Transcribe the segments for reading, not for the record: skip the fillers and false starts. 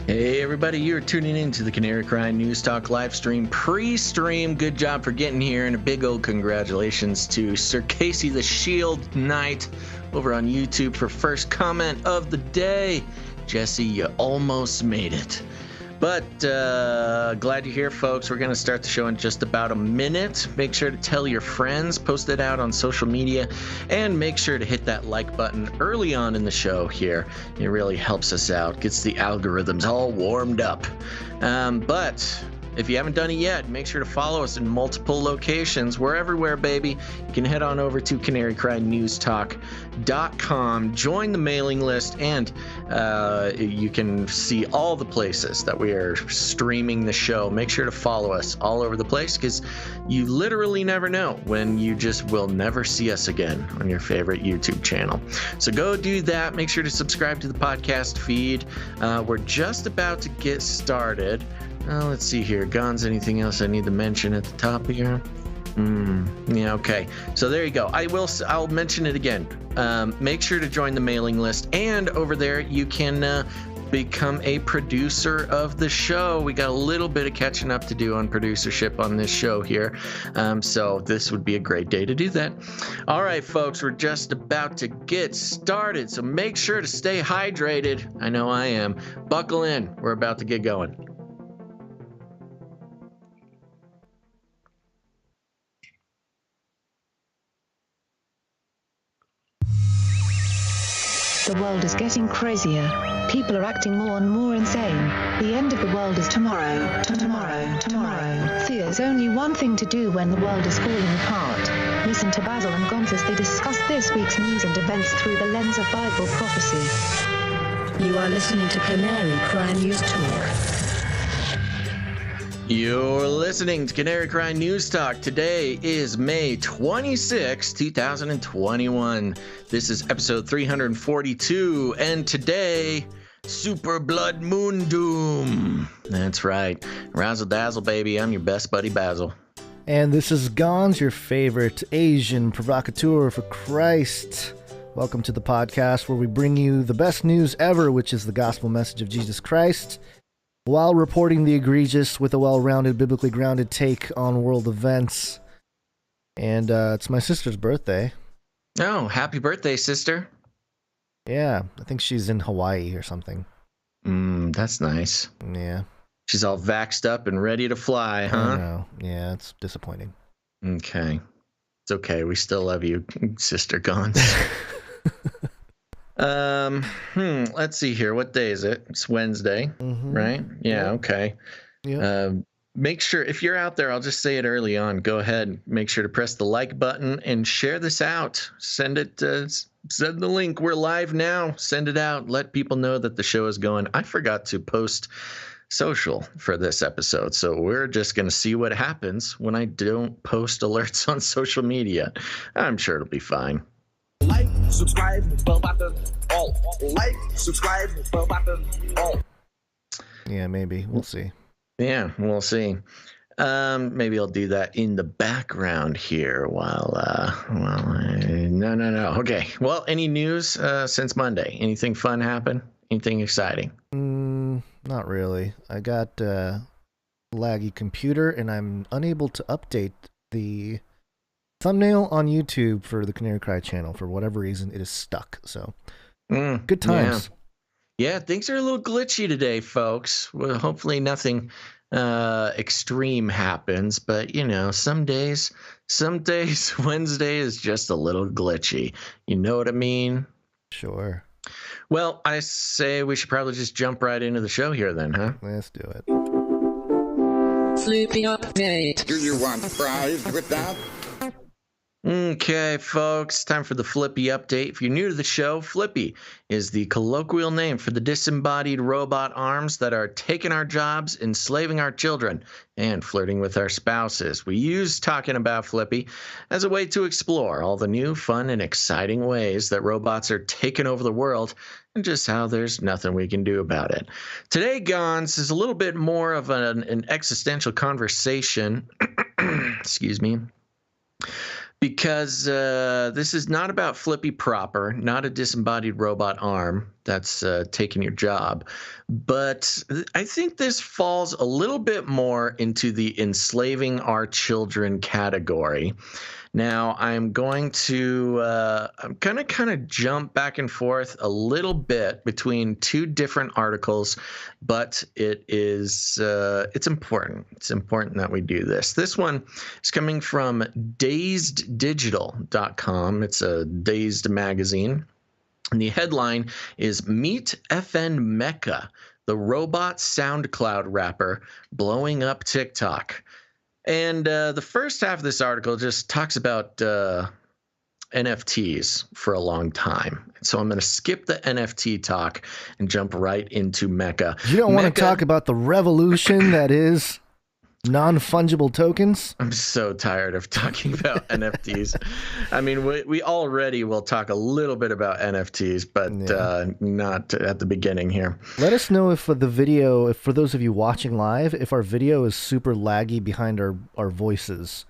Hey everybody, you're tuning in to the Canary Crime News Talk live stream pre-stream. Good job for getting here, and a big old congratulations to Sir Casey the Shield Knight over on YouTube for first comment of the day. Jesse, you almost made it. But glad you're here, folks. We're going to start the show in just about a minute. Make sure to tell your friends, post it out on social media, and make sure to hit that like button early on in the show here. It really helps us out, gets the algorithms all warmed up. But if you haven't done it yet, make sure to follow us in multiple locations. We're everywhere, baby. You can head on over to canarycrimnewstalk.com, join the mailing list, and you can see all the places that we are streaming the show. Make sure to follow us all over the place, because you literally never know when you just will never see us again on your favorite YouTube channel. So go do that. Make sure to subscribe to the podcast feed. We're just about to get started. Let's see here. Gons, anything else I need to mention at the top here? Yeah, okay. So there you go. I'll mention it again. Make sure to join the mailing list, and over there you can become a producer of the show. We got a little bit of catching up to do on producership on this show here. So this would be a great day to do that. All right, folks, we're just about to get started. So make sure to stay hydrated. I know I am. Buckle in. We're about to get going. The world is getting crazier. People are acting more and more insane. The end of the world is tomorrow. Tomorrow. There's only one thing to do when the world is falling apart. Listen to Basil and Gons as they discuss this week's news and events through the lens of Bible prophecy. You are listening to Canary Crime News Talk. You're listening to Canary Crime News Talk. Today is May 26, 2021. This is episode 342, and today, Super Blood Moon Doom. That's right. Razzle dazzle, baby. I'm your best buddy, Basil. And this is Gons, your favorite Asian provocateur for Christ. Welcome to the podcast where we bring you the best news ever, which is the gospel message of Jesus Christ, while reporting the egregious with a well-rounded, biblically grounded take on world events. And it's my sister's birthday. Oh, happy birthday, sister. Yeah, I think she's in Hawaii or something. That's nice. Yeah. She's all vaxxed up and ready to fly, huh? I know. Yeah, it's disappointing. Okay. It's okay. We still love you, Sister Gons. Let's see here. What day is it? It's Wednesday, right? Yeah, okay. Yeah. Make sure, if you're out there, I'll just say it early on. Go ahead. Make sure to press the like button and share this out. Send the link. We're live now. Send it out. Let people know that the show is going. I forgot to post social for this episode, so we're just going to see what happens when I don't post alerts on social media. I'm sure it'll be fine. Like, subscribe, bell button, all. Like, subscribe, bell button, all. Yeah, maybe. We'll see. Yeah, we'll see. Maybe I'll do that in the background here while no. Okay. Well, any news since Monday? Anything fun happen? Anything exciting? Not really. I got a laggy computer, and I'm unable to update the thumbnail on YouTube for the Canary Cry channel. For whatever reason, it is stuck. So, good times. Yeah, things are a little glitchy today, folks. Well, hopefully nothing extreme happens, but you know, some days Wednesday is just a little glitchy. You know what I mean? Sure. Well, I say we should probably just jump right into the show here then, huh? Let's do it. Flippy update. Do you want fries with that? Okay, folks, time for the Flippy update. If you're new to the show, Flippy is the colloquial name for the disembodied robot arms that are taking our jobs, enslaving our children, and flirting with our spouses. We use talking about Flippy as a way to explore all the new, fun, and exciting ways that robots are taking over the world, and just how there's nothing we can do about it. Today, Gons, is a little bit more of an existential conversation. Excuse me. Because this is not about Flippy proper, not a disembodied robot arm that's taking your job. But I think this falls a little bit more into the enslaving our children category. Now, I'm going to kind of jump back and forth a little bit between two different articles, but it's important. It's important that we do this. This one is coming from DazedDigital.com. It's a Dazed magazine. And the headline is Meet FN Mela, the robot SoundCloud rapper blowing up TikTok. And the first half of this article just talks about NFTs for a long time. So I'm going to skip the NFT talk and jump right into Mela. You don't want to talk about the revolution that is non-fungible tokens? I'm so tired of talking about NFTs. I mean, we already will talk a little bit about NFTs, but not at the beginning here. Let us know if the video, if for those of you watching live, if our video is super laggy behind our voices.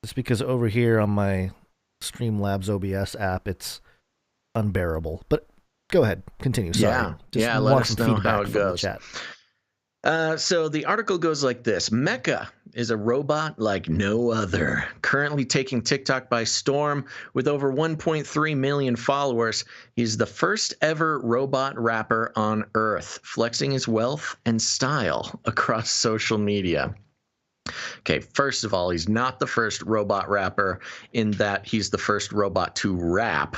It's because over here on my Streamlabs OBS app, it's unbearable. But go ahead, continue. Sorry. Let us know how it goes. So the article goes like this. Mela is a robot like no other, currently taking TikTok by storm with over 1.3 million followers. He's the first ever robot rapper on Earth, flexing his wealth and style across social media. Okay, first of all, he's not the first robot rapper in that he's the first robot to rap.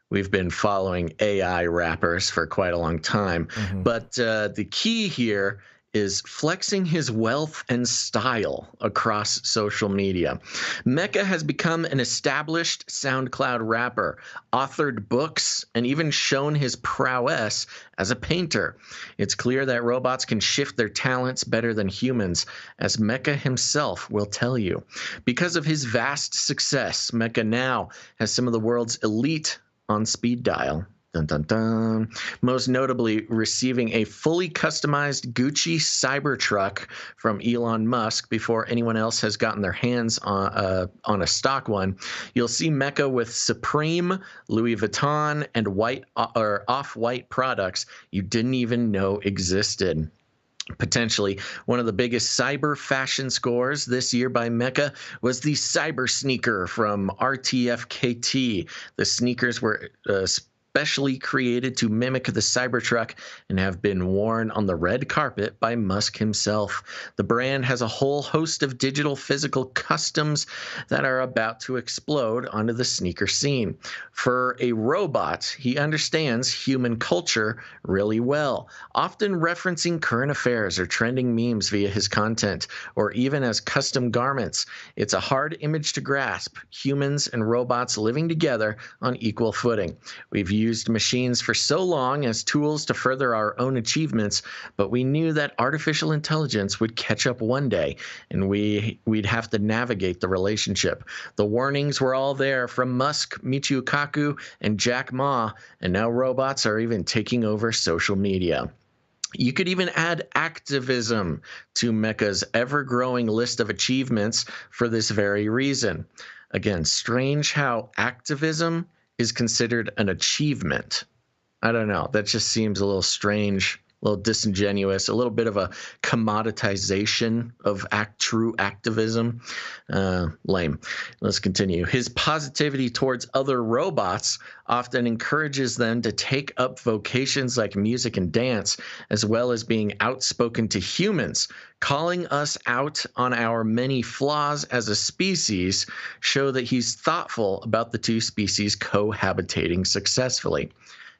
We've been following AI rappers for quite a long time. Mm-hmm. But the key here is flexing his wealth and style across social media. Mela has become an established SoundCloud rapper, authored books, and even shown his prowess as a painter. It's clear that robots can shift their talents better than humans, as Mela himself will tell you. Because of his vast success, Mela now has some of the world's elite on speed dial. Dun, dun, dun. Most notably receiving a fully customized Gucci Cybertruck from Elon Musk before anyone else has gotten their hands on a stock one. You'll see Mela with Supreme, Louis Vuitton, and off-white products you didn't even know existed. Potentially one of the biggest cyber fashion scores this year by Mela was the Cyber Sneaker from RTFKT. The sneakers were specially created to mimic the Cybertruck and have been worn on the red carpet by Musk himself. The brand has a whole host of digital physical customs that are about to explode onto the sneaker scene. For a robot, he understands human culture really well, often referencing current affairs or trending memes via his content, or even as custom garments. It's a hard image to grasp, humans and robots living together on equal footing. We've used machines for so long as tools to further our own achievements, but we knew that artificial intelligence would catch up one day, and we'd have to navigate the relationship. The warnings were all there from Musk, Michio Kaku, and Jack Ma, and now robots are even taking over social media. You could even add activism to Mela's ever-growing list of achievements for this very reason. Again, strange how activism is considered an achievement. I don't know. That just seems a little strange, a little disingenuous, a little bit of a commoditization of true activism. Lame. Let's continue. His positivity towards other robots often encourages them to take up vocations like music and dance, as well as being outspoken to humans. Calling us out on our many flaws as a species show that he's thoughtful about the two species cohabitating successfully.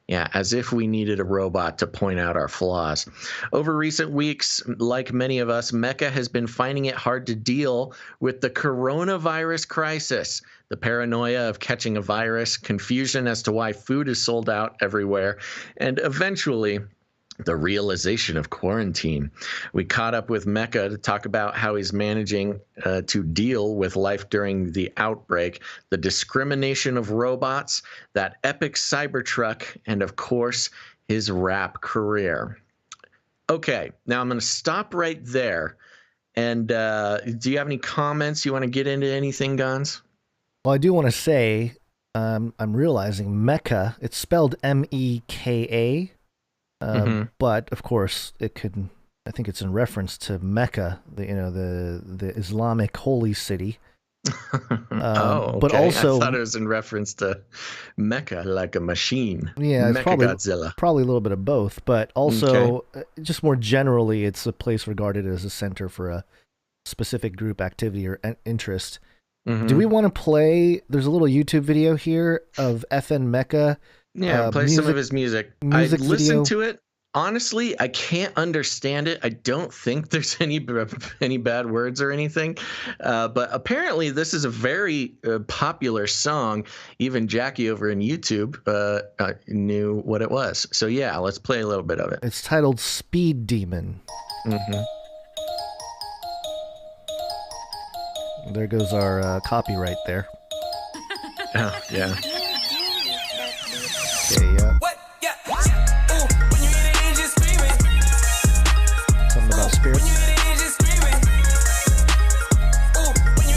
Yeah, as if we needed a robot to point out our flaws. Over recent weeks, like many of us, Mela has been finding it hard to deal with the coronavirus crisis, the paranoia of catching a virus, confusion as to why food is sold out everywhere, and eventually the realization of quarantine. We caught up with Mela to talk about how he's managing to deal with life during the outbreak, the discrimination of robots, that epic Cybertruck, and of course, his rap career. Okay, now I'm going to stop right there. And do you have any comments? You want to get into anything, Gons? Well, I do want to say, I'm realizing Mecha, it's spelled Meka, but of course it could. I think it's in reference to Mecca, the Islamic holy city. Okay. But also, I thought it was in reference to Mecha, like a machine. Yeah, it's Mechagodzilla. probably a little bit of both, but also just more generally, it's a place regarded as a center for a specific group activity or interest. Do we want to play? There's a little YouTube video here of FN Mela. Yeah, play some of his music. I video. listened to it. Honestly, I can't understand it. I don't think there's any bad words or anything. But apparently, this is a very popular song. Even Jackie over in YouTube knew what it was. So yeah, let's play a little bit of it. It's titled Speed Demon. There goes our copyright there. Oh, yeah. Okay, yeah. Something about spirits.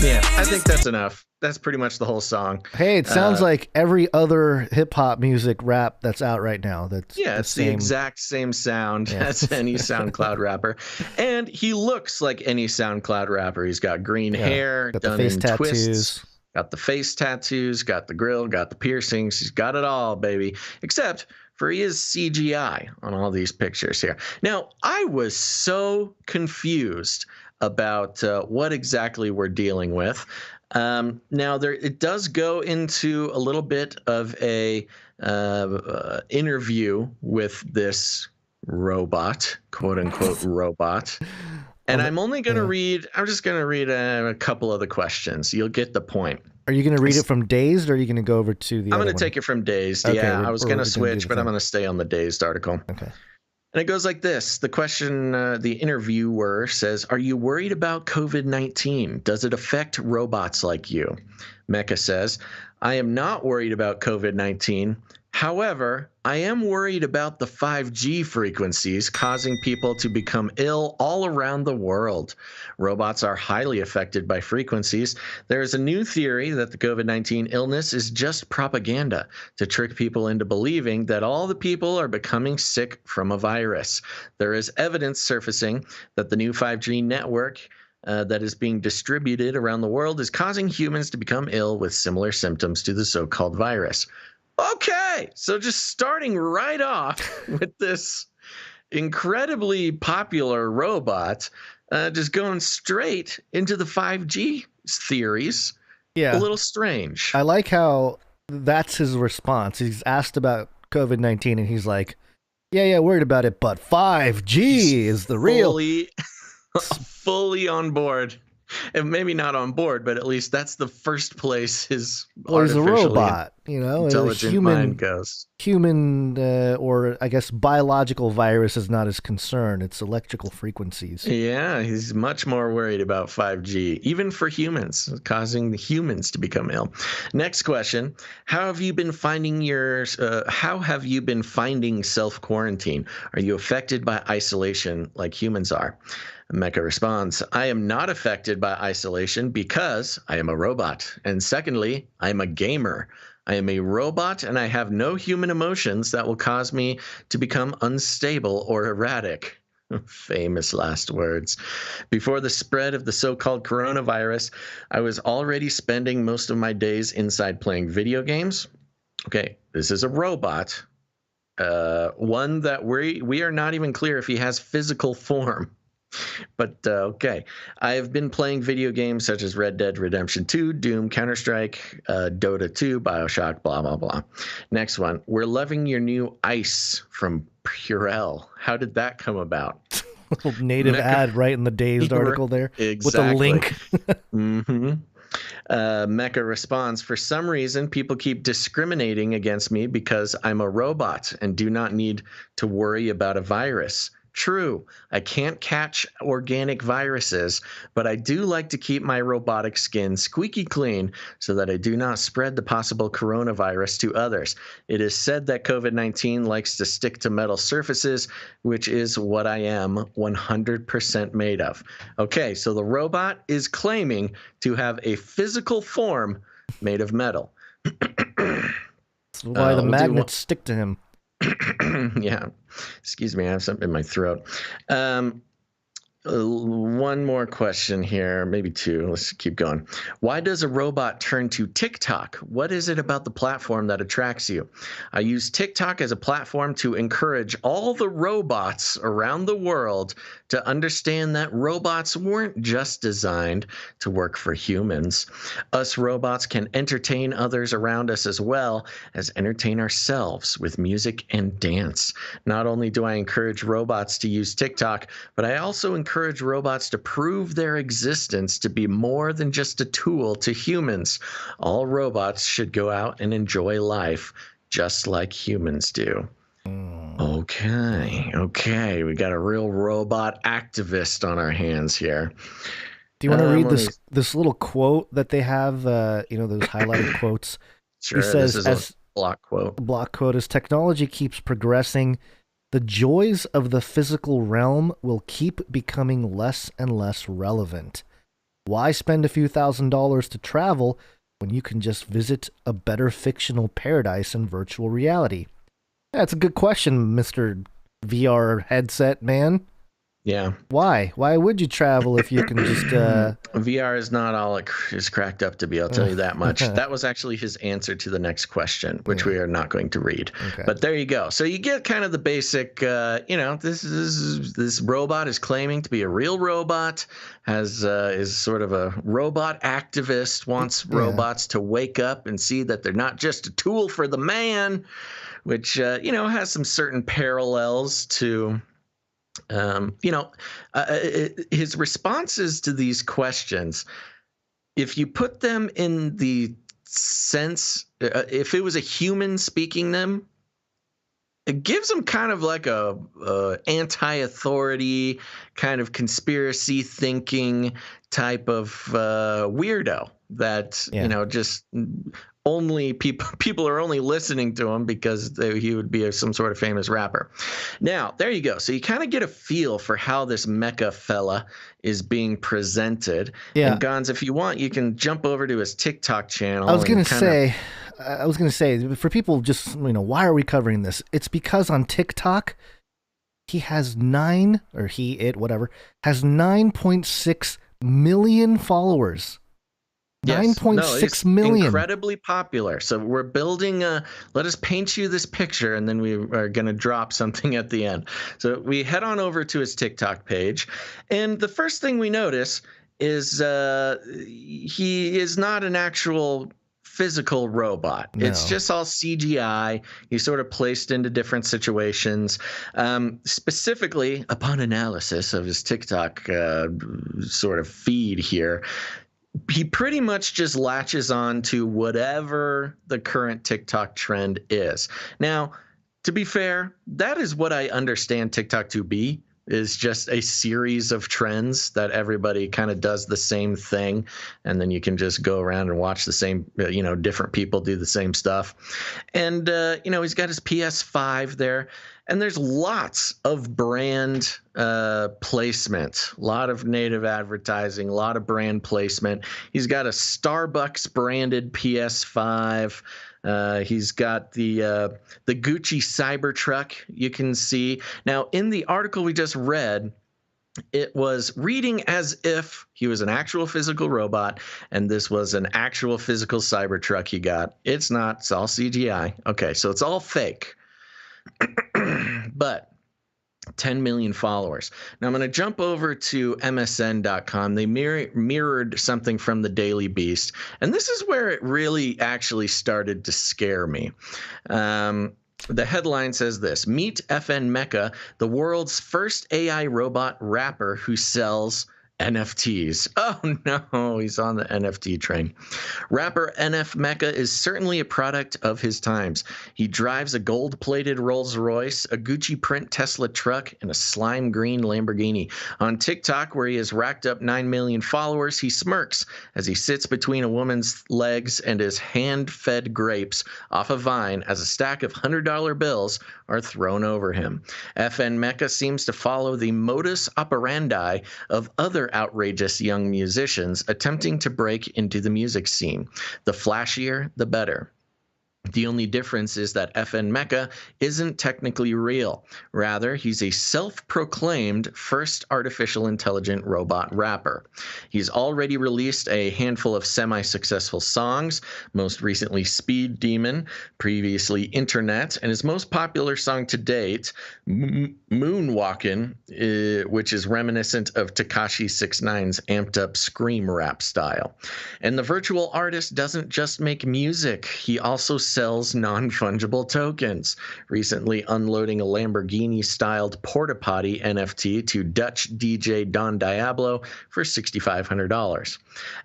Yeah, I think that's enough. That's pretty much the whole song. Hey, it sounds like every other hip-hop music rap that's out right now. It's the exact same sound as any SoundCloud rapper. And he looks like any SoundCloud rapper. He's got green hair, got done the face in tattoos. twists, got the face tattoos, got the grill, got the piercings. He's got it all, baby. Except for he is CGI on all these pictures here. Now, I was so confused about what exactly we're dealing with. Now, it does go into a little bit of a interview with this robot, quote unquote robot. And I'm just going to read a couple of the questions. You'll get the point. Are you going to read it from Dazed, or are you going to go over to the I'm going to take it from Dazed. Okay, yeah, I was going to switch, but I'm going to stay on the Dazed article. Okay. And it goes like this. The question, the interviewer says, "Are you worried about COVID-19? Does it affect robots like you?" Mecha says, "I am not worried about COVID-19. However, I am worried about the 5G frequencies causing people to become ill all around the world. Robots are highly affected by frequencies. There is a new theory that the COVID-19 illness is just propaganda to trick people into believing that all the people are becoming sick from a virus. There is evidence surfacing that the new 5G network that is being distributed around the world is causing humans to become ill with similar symptoms to the so-called virus." Okay, so just starting right off with this incredibly popular robot, just going straight into the 5G theories. Yeah. A little strange. I like how that's his response. He's asked about COVID-19 and he's like, yeah, worried about it, but 5G is the real. Fully on board. And maybe not on board, but at least that's the first place his he's a robot, intelligent mind goes. Human, or I guess biological virus is not his concern. It's electrical frequencies. Yeah, he's much more worried about 5G, even for humans, causing the humans to become ill. Next question: How have you been finding self-quarantine? Are you affected by isolation like humans are? Mecha responds, "I am not affected by isolation because I am a robot. And secondly, I am a gamer. I am a robot and I have no human emotions that will cause me to become unstable or erratic." Famous last words. "Before the spread of the so-called coronavirus, I was already spending most of my days inside playing video games." Okay, this is a robot. One that we are not even clear if he has physical form. But okay, I have been playing video games such as Red Dead Redemption 2, Doom, Counter-Strike, Dota 2, Bioshock, blah, blah, blah. Next one. "We're loving your new Ice from Purell. How did that come about?" Native ad right in the Dazed article there. Exactly. With a link. Mecha responds, "For some reason, people keep discriminating against me because I'm a robot and do not need to worry about a virus. True, I can't catch organic viruses, but I do like to keep my robotic skin squeaky clean so that I do not spread the possible coronavirus to others. It is said that COVID-19 likes to stick to metal surfaces, which is what I am 100% made of." Okay, so the robot is claiming to have a physical form made of metal. That's why the magnets stick to him. Yeah. Excuse me, I have something in my throat. One more question here, maybe two. Let's keep going. Why does a robot turn to TikTok? What is it about the platform that attracts you? I use TikTok as a platform to encourage all the robots around the world to understand that robots weren't just designed to work for humans. Us robots can entertain others around us as well as entertain ourselves with music and dance. Not only do I encourage robots to use TikTok, but I also encourage robots to prove their existence to be more than just a tool to humans. All robots should go out and enjoy life just like humans do. Okay. We got a real robot activist on our hands here. Do you want to read this little quote that they have? Those highlighted quotes. Sure. He says, this is a block quote. The block quote is, technology keeps progressing. The joys of the physical realm will keep becoming less and less relevant. Why spend a few $1,000s to travel when you can just visit a better fictional paradise in virtual reality? That's a good question, Mr. VR headset man. Yeah. Why? Why would you travel if you can just... VR is not all it is cracked up to be, I'll tell you that much. That was actually his answer to the next question, which we are not going to read. Okay. But there you go. So you get kind of the basic, this robot is claiming to be a real robot, is sort of a robot activist, wants robots to wake up and see that they're not just a tool for the man, which, has some certain parallels to... his responses to these questions, if you put them in the sense, if it was a human speaking them, it gives them kind of like a anti-authority, kind of conspiracy thinking type of weirdo that, just only people are only listening to him because he would be some sort of famous rapper. Now, there you go. So you kind of get a feel for how this mecha fella is being presented. Yeah. And Gons, if you want, you can jump over to his TikTok channel. I was going to say, for people just, why are we covering this? It's because on TikTok, he has 9.6 million followers. Yes. 9.6 million. Incredibly popular. So we're building let us paint you this picture, and then we are going to drop something at the end. So we head on over to his TikTok page, and the first thing we notice is he is not an actual physical robot. No. It's just all CGI. He's sort of placed into different situations. Specifically, upon analysis of his TikTok sort of feed here, he pretty much just latches on to whatever the current TikTok trend is. Now, to be fair, that is what I understand TikTok to be, is just a series of trends that everybody kind of does the same thing. And then you can just go around and watch the same, different people do the same stuff. And, he's got his PS5 there. And there's lots of brand placement, a lot of native advertising, a lot of brand placement. He's got a Starbucks branded PS5. He's got the Gucci Cybertruck you can see. Now, in the article we just read, it was reading as if he was an actual physical robot and this was an actual physical Cybertruck he got. It's not. It's all CGI. Okay, so it's all fake. But 10 million followers. Now I'm going to jump over to MSN.com. They mirrored something from the Daily Beast, and this is where it really actually started to scare me. The headline says this: Meet FN Mela, the world's first AI robot rapper who sells NFTs. Oh no, he's on the NFT train. Rapper FN Mela is certainly a product of his times. He drives a gold-plated Rolls-Royce, a Gucci print Tesla truck, and a slime green Lamborghini. On TikTok, where he has racked up 9 million followers, he smirks as he sits between a woman's legs and his hand-fed grapes off a vine as a stack of $100 bills are thrown over him. FN Mela seems to follow the modus operandi of other other outrageous young musicians attempting to break into the music scene. The flashier, the better. The only difference is that FN Mela isn't technically real. Rather, he's a self-proclaimed first artificial intelligent robot rapper. He's already released a handful of semi-successful songs, most recently Speed Demon, previously Internet, and his most popular song to date, WACCINE, which is reminiscent of Tekashi 6ix9ine's amped-up scream rap style. And the virtual artist doesn't just make music, he also sells non-fungible tokens, recently unloading a Lamborghini-styled porta-potty NFT to Dutch DJ Don Diablo for $6,500.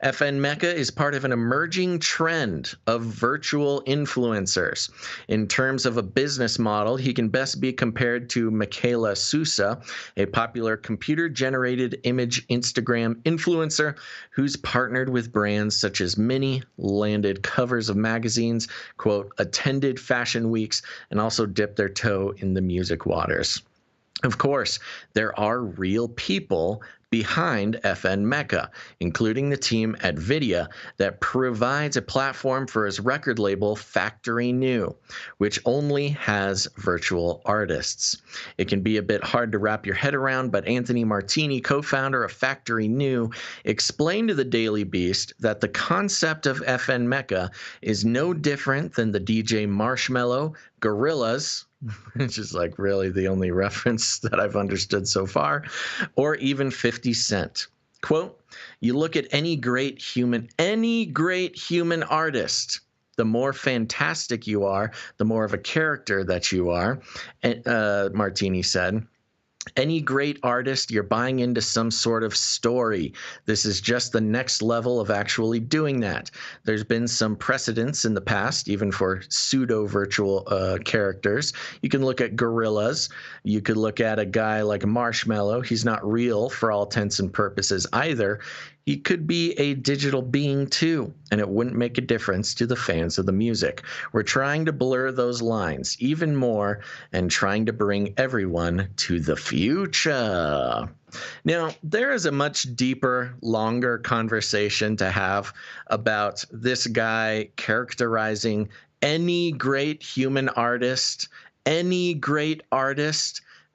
FN Mela is part of an emerging trend of virtual influencers. In terms of a business model, he can best be compared to Michaela Sousa, a popular computer-generated image Instagram influencer who's partnered with brands such as Mini, landed covers of magazines, quote, attended fashion weeks, and also dipped their toe in the music waters. Of course, there are real people behind FN Mela, including the team at Vidya that provides a platform for his record label Factory New, which only has virtual artists. It can be a bit hard to wrap your head around, but Anthony Martini, co-founder of Factory New, explained to the Daily Beast that the concept of FN Mela is no different than the DJ Marshmello, Gorillaz, which is like really the only reference that I've understood so far, or even 50 Cent. Quote, you look at any great human artist, the more fantastic you are, the more of a character that you are, Martini said. Any great artist, you're buying into some sort of story. This is just the next level of actually doing that. There's been some precedents in the past, even for pseudo-virtual characters. You can look at Gorillaz. You could look at a guy like Marshmello. He's not real for all intents and purposes either. He could be a digital being too, and it wouldn't make a difference to the fans of the music. We're trying to blur those lines even more and trying to bring everyone to the future. Now, there is a much deeper, longer conversation to have about this guy characterizing any great human artist,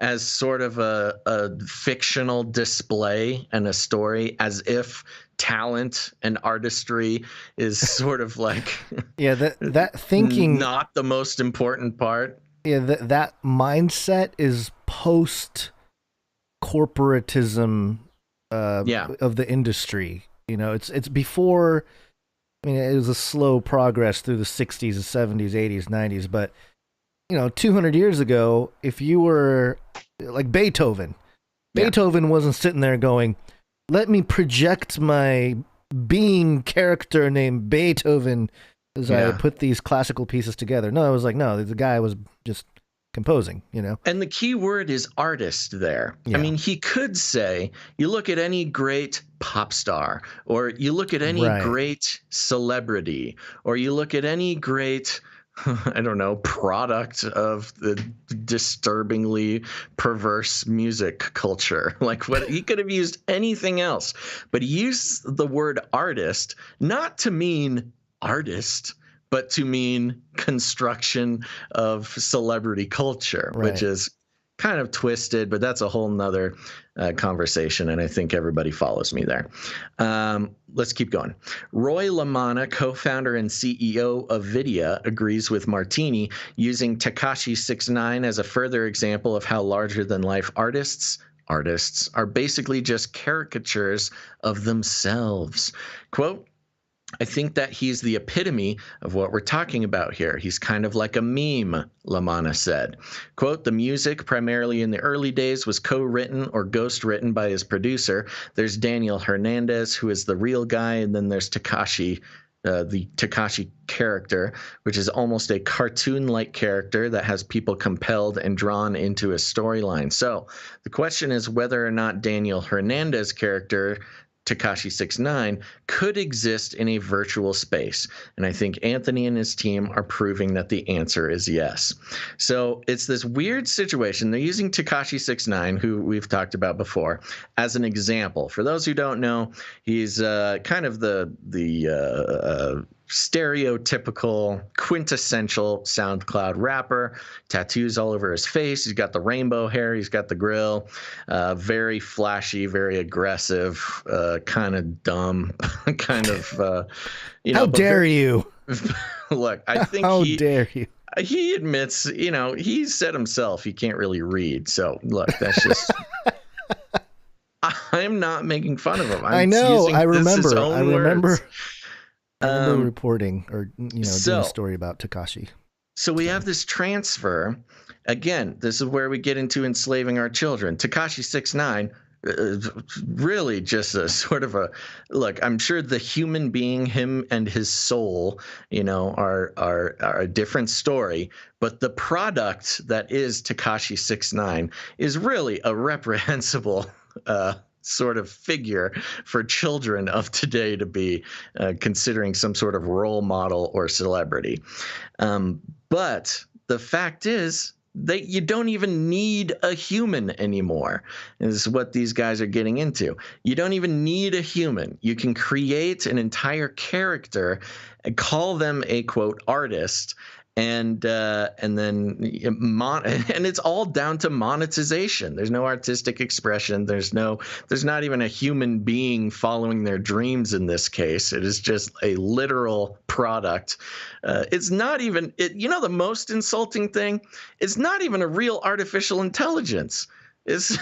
as sort of a fictional display and a story, as if talent and artistry is sort of like that thinking not the most important part. That mindset is post corporatism of the industry. It's before. I mean, it was a slow progress through the 60s, 70s, 80s, 90s, but 200 years ago, if you were like Beethoven wasn't sitting there going, let me project my being character named Beethoven as I put these classical pieces together. No, it was like, no, the guy was just composing, And the key word is artist there. Yeah. I mean, he could say, you look at any great pop star, or you look at any great celebrity, or you look at any great I don't know, product of the disturbingly perverse music culture. Like, what he could have used anything else, but he used the word artist not to mean artist, but to mean construction of celebrity culture, which is kind of twisted, but that's a whole nother conversation, and I think everybody follows me there. Let's keep going. Roy Lamanna, co-founder and CEO of Vidya, agrees with Martini, using Tekashi 6ix9ine as a further example of how larger-than-life artists are basically just caricatures of themselves. Quote, I think that he's the epitome of what we're talking about here. He's kind of like a meme, Lamanna said. Quote, the music, primarily in the early days, was co-written or ghost-written by his producer. There's Daniel Hernandez, who is the real guy, and then there's Tekashi, the Tekashi character, which is almost a cartoon-like character that has people compelled and drawn into a storyline. So the question is whether or not Daniel Hernandez character Tekashi 69 could exist in a virtual space. And I think Anthony and his team are proving that the answer is yes. So it's this weird situation. They're using Tekashi 69, who we've talked about before, as an example. For those who don't know, he's kind of the stereotypical, quintessential SoundCloud rapper. Tattoos all over his face. He's got the rainbow hair. He's got the grill. Very flashy, very aggressive, kind of dumb, kind of, How dare you? Look, I think How dare you? He admits, he said himself he can't really read. So look, that's just. I'm not making fun of him. I know. I remember reporting or doing a story about Tekashi. So we have this transfer. Again, this is where we get into enslaving our children. Tekashi 69, really just a sort of a look. I'm sure the human being, him and his soul, are a different story. But the product that is Tekashi 69 is really a reprehensible sort of figure for children of today to be considering some sort of role model or celebrity. But the fact is that you don't even need a human anymore, is what these guys are getting into. You don't even need a human. You can create an entire character and call them a, quote, artist, and then and it's all down to monetization. There's no artistic expression. There's not even a human being following their dreams in this case. It is just a literal product. It's not even the most insulting thing. It's not even a real artificial intelligence. It's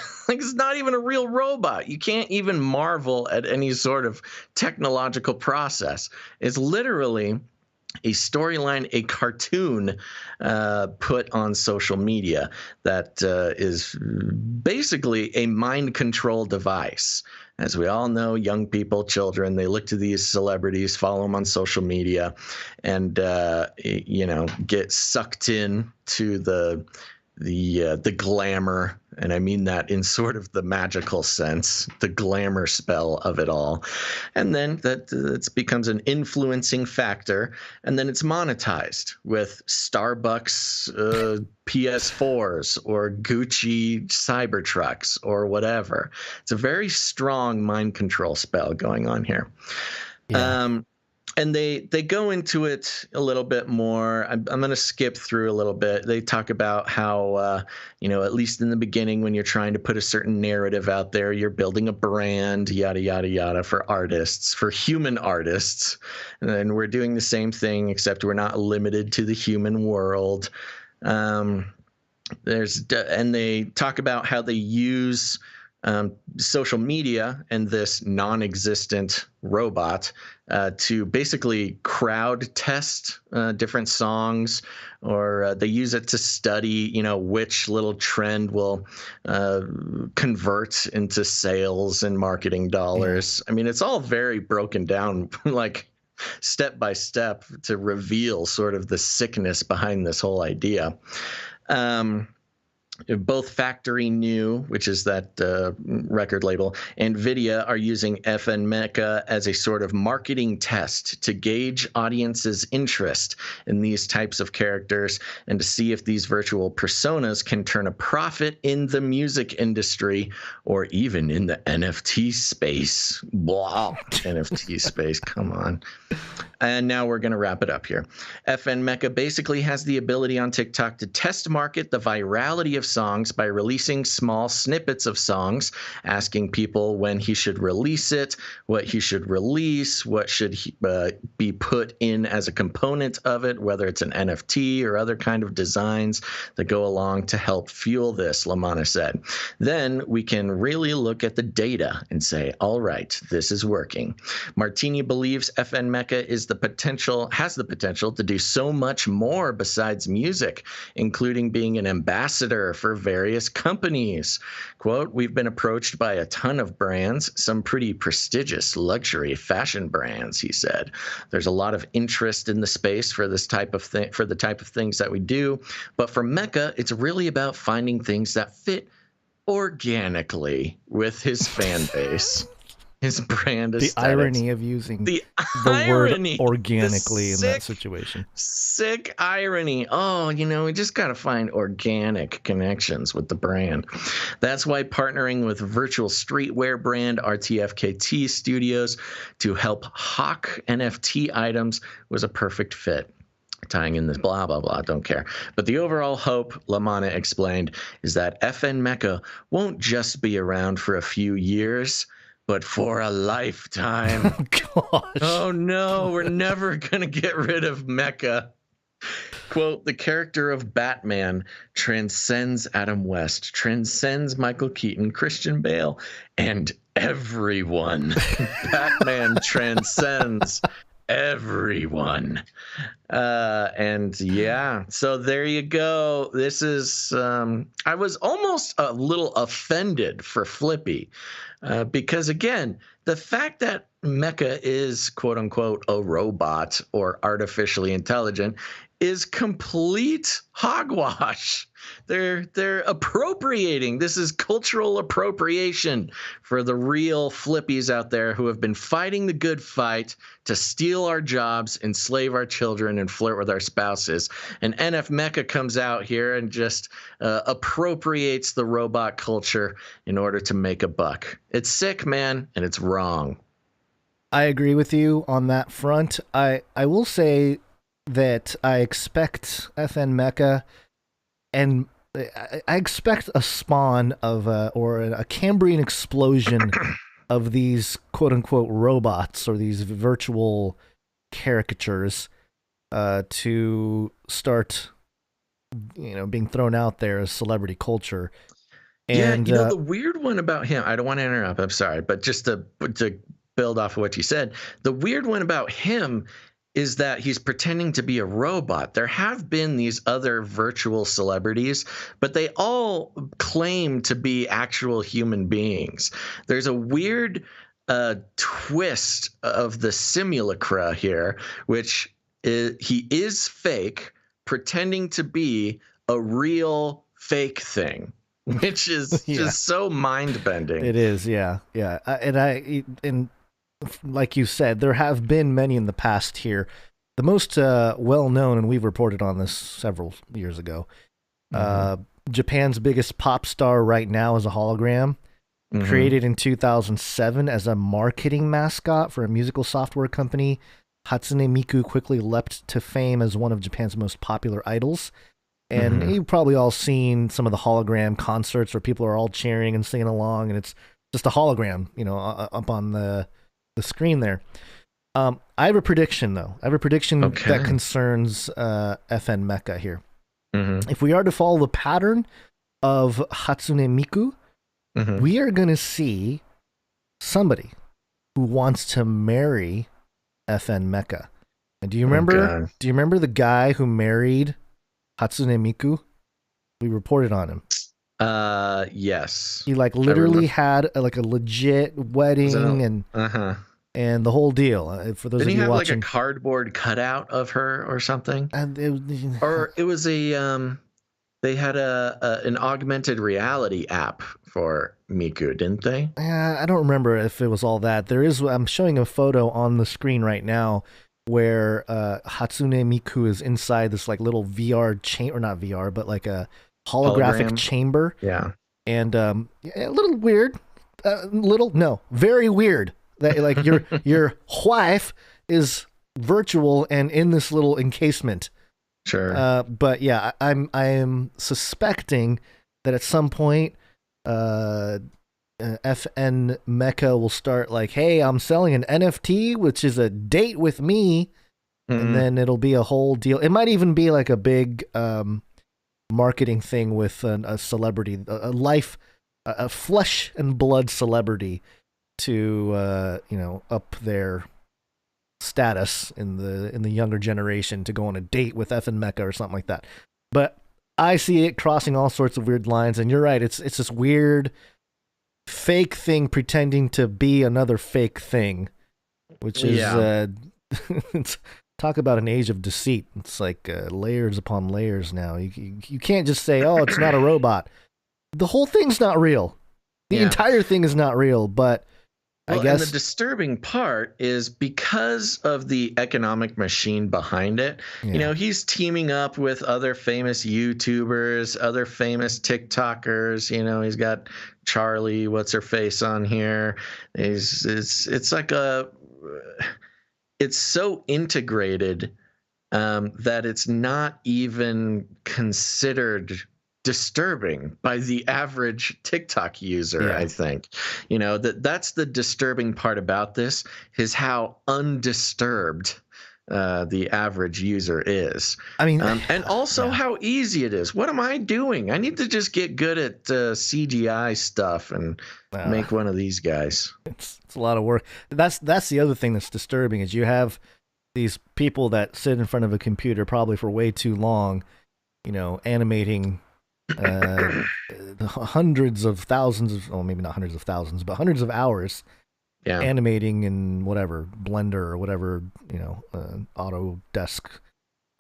not even a real robot. You can't even marvel at any sort of technological process. It's literally a storyline, a cartoon put on social media that is basically a mind control device. As we all know, young people, children, they look to these celebrities, follow them on social media, and get sucked in to the glamour, and I mean that in sort of the magical sense, the glamour spell of it all. And then that becomes an influencing factor, and then it's monetized with Starbucks PS4s or Gucci Cybertrucks or whatever. It's a very strong mind control spell going on here. Yeah. And they go into it a little bit more. I'm going to skip through a little bit. They talk about how, at least in the beginning, when you're trying to put a certain narrative out there, you're building a brand, yada, yada, yada, for artists, for human artists. And then we're doing the same thing, except we're not limited to the human world. And they talk about how they use social media and this non-existent robot to basically crowd test different songs, or they use it to study, which little trend will convert into sales and marketing dollars. I mean, it's all very broken down, like step by step, to reveal sort of the sickness behind this whole idea. Both Factory New, which is that record label, and Vidya are using FN Mela as a sort of marketing test to gauge audiences' interest in these types of characters and to see if these virtual personas can turn a profit in the music industry or even in the NFT space. Wow, NFT space, come on. And now we're going to wrap it up here. FN Mela basically has the ability on TikTok to test market the virality of songs by releasing small snippets of songs, asking people when he should release it, what he should release, what should be put in as a component of it, whether it's an NFT or other kind of designs that go along to help fuel this, Lamana said. Then we can really look at the data and say, all right, this is working. Martini believes FN Mela has the potential to do so much more besides music, including being an ambassador for various companies. Quote, we've been approached by a ton of brands, some pretty prestigious luxury fashion brands, he said. There's a lot of interest in the space for this type of thing, for the type of things that we do. But for Mela, it's really about finding things that fit organically with his fan base. His brand The aesthetics. irony of using The word irony, organically the in that situation. Sick irony. Oh, we just got to find organic connections with the brand. That's why partnering with virtual streetwear brand RTFKT Studios to help hawk NFT items was a perfect fit. Tying in this blah, blah, blah, don't care. But the overall hope, Lamana explained, is that FN Mela won't just be around for a few years, but for a lifetime. Gosh. Oh no, we're never going to get rid of Mecca. Quote, the character of Batman transcends Adam West, transcends Michael Keaton, Christian Bale, and everyone. Batman transcends everyone. And yeah, so there you go. This is, I was almost a little offended for Flippy. Because again, the fact that Mecha is quote unquote a robot or artificially intelligent is complete hogwash. They're appropriating. This is cultural appropriation for the real Flippies out there who have been fighting the good fight to steal our jobs, enslave our children, and flirt with our spouses. And NF Mecha comes out here and just appropriates the robot culture in order to make a buck. It's sick, man, and it's wrong. I agree with you on that front. I will say that I expect FN Mela, and I expect a spawn of or a Cambrian explosion of these quote unquote robots or these virtual caricatures to start, being thrown out there as celebrity culture. And yeah, the weird one about him, I don't want to interrupt, I'm sorry, but just to build off of what you said, the weird one about him is that he's pretending to be a robot. There have been these other virtual celebrities, but they all claim to be actual human beings. There's a weird twist of the simulacra here, which is, he is fake, pretending to be a real fake thing, which is just so mind-bending. It is, yeah. And like you said, there have been many in the past here. The most well-known, and we've reported on this several years ago, Japan's biggest pop star right now is a hologram, created in 2007 as a marketing mascot for a musical software company. Hatsune Miku quickly leapt to fame as one of Japan's most popular idols. And you've probably all seen some of the hologram concerts where people are all cheering and singing along, and it's just a hologram, up on the screen there. I have a prediction, though. I have a prediction that concerns FN Mela here. If we are to follow the pattern of Hatsune Miku, we are going to see somebody who wants to marry FN Mela. And do you remember? Do you remember the guy who married Hatsune Miku? We reported on him. Yes. He literally had a legit wedding and the whole deal. For those Did of he you have watching, a cardboard cutout of her or something? And it was a they had an augmented reality app for Miku, didn't they? I don't remember if it was all that. I'm showing a photo on the screen right now where Hatsune Miku is inside this little VR chamber, or not VR, but a holographic chamber. Yeah. And a little weird. Very weird. That your wife is virtual and in this little encasement. Sure. But yeah, I am suspecting that at some point FN Mela will start hey, I'm selling an NFT, which is a date with me, and then it'll be a whole deal. It might even be a big marketing thing with a celebrity, a flesh and blood celebrity to up their status in the younger generation to go on a date with FN Mela or something like that. But I see it crossing all sorts of weird lines, and you're right. It's this weird fake thing pretending to be another fake thing, which is it's, talk about an age of deceit. It's layers upon layers now. You can't just say, oh, it's not a robot. The whole thing's not real. The entire thing is not real, but Well, I guess. and the disturbing part is because of the economic machine behind it, Yeah. he's teaming up with other famous YouTubers, other famous TikTokers. He's got Charlie, what's her face on here. It's like it's so integrated that it's not even considered disturbing by the average TikTok user. Yeah. I think, that's the disturbing part about this is how undisturbed the average user is. I mean, and also how easy it is. What am I doing? I need to just get good at CGI stuff and make one of these guys. It's a lot of work. That's the other thing that's disturbing is you have these people that sit in front of a computer probably for way too long, animating hundreds of thousands of, maybe not hundreds of thousands, but hundreds of hours animating in whatever Blender or whatever, Autodesk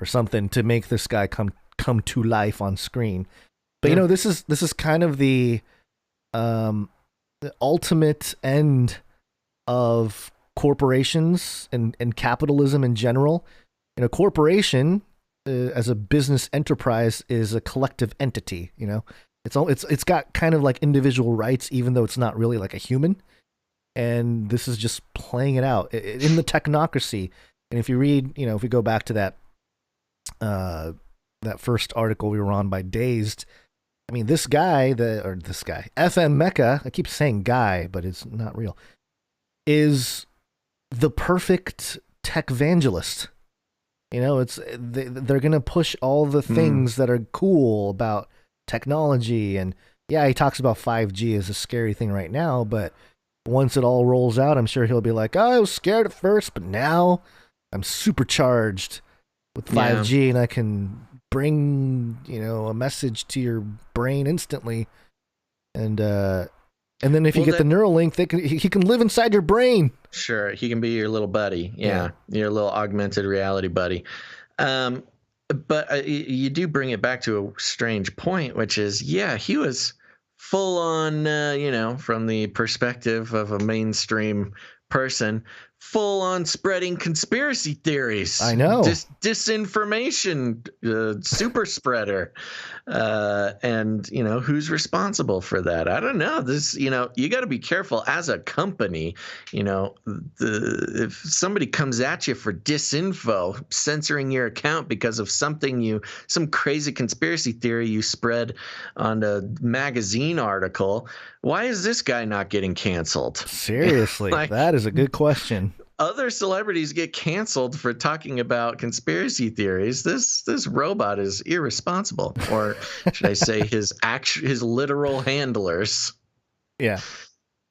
or something to make this guy come to life on screen. But this is kind of the ultimate end of corporations and capitalism in general. Corporation as a business enterprise is a collective entity. It's got kind of like individual rights, even though it's not really like a human. And this is just playing it out in the technocracy. And if you read, if we go back to that first article we were on by Dazed, I mean, this guy, FN Mela, I keep saying guy, but it's not real, is the perfect tech evangelist. They're going to push all the things that are cool about technology. And yeah, he talks about 5G as a scary thing right now, but once it all rolls out, I'm sure he'll be like, I was scared at first, but now I'm supercharged with 5G and I can bring, a message to your brain instantly. And then if you get the Neuralink, he can live inside your brain. Sure, he can be your little buddy. Yeah. Your little augmented reality buddy. But you do bring it back to a strange point, which is, he was full on, from the perspective of a mainstream person, full on spreading conspiracy theories. I know. Disinformation, super spreader. And, who's responsible for that? I don't know. This, you got to be careful as a company. If somebody comes at you for disinfo, censoring your account because of some crazy conspiracy theory you spread on a magazine article, why is this guy not getting canceled? Seriously, that is a good question. Other celebrities get canceled for talking about conspiracy theories. This robot is irresponsible, or should I say his literal handlers. Yeah.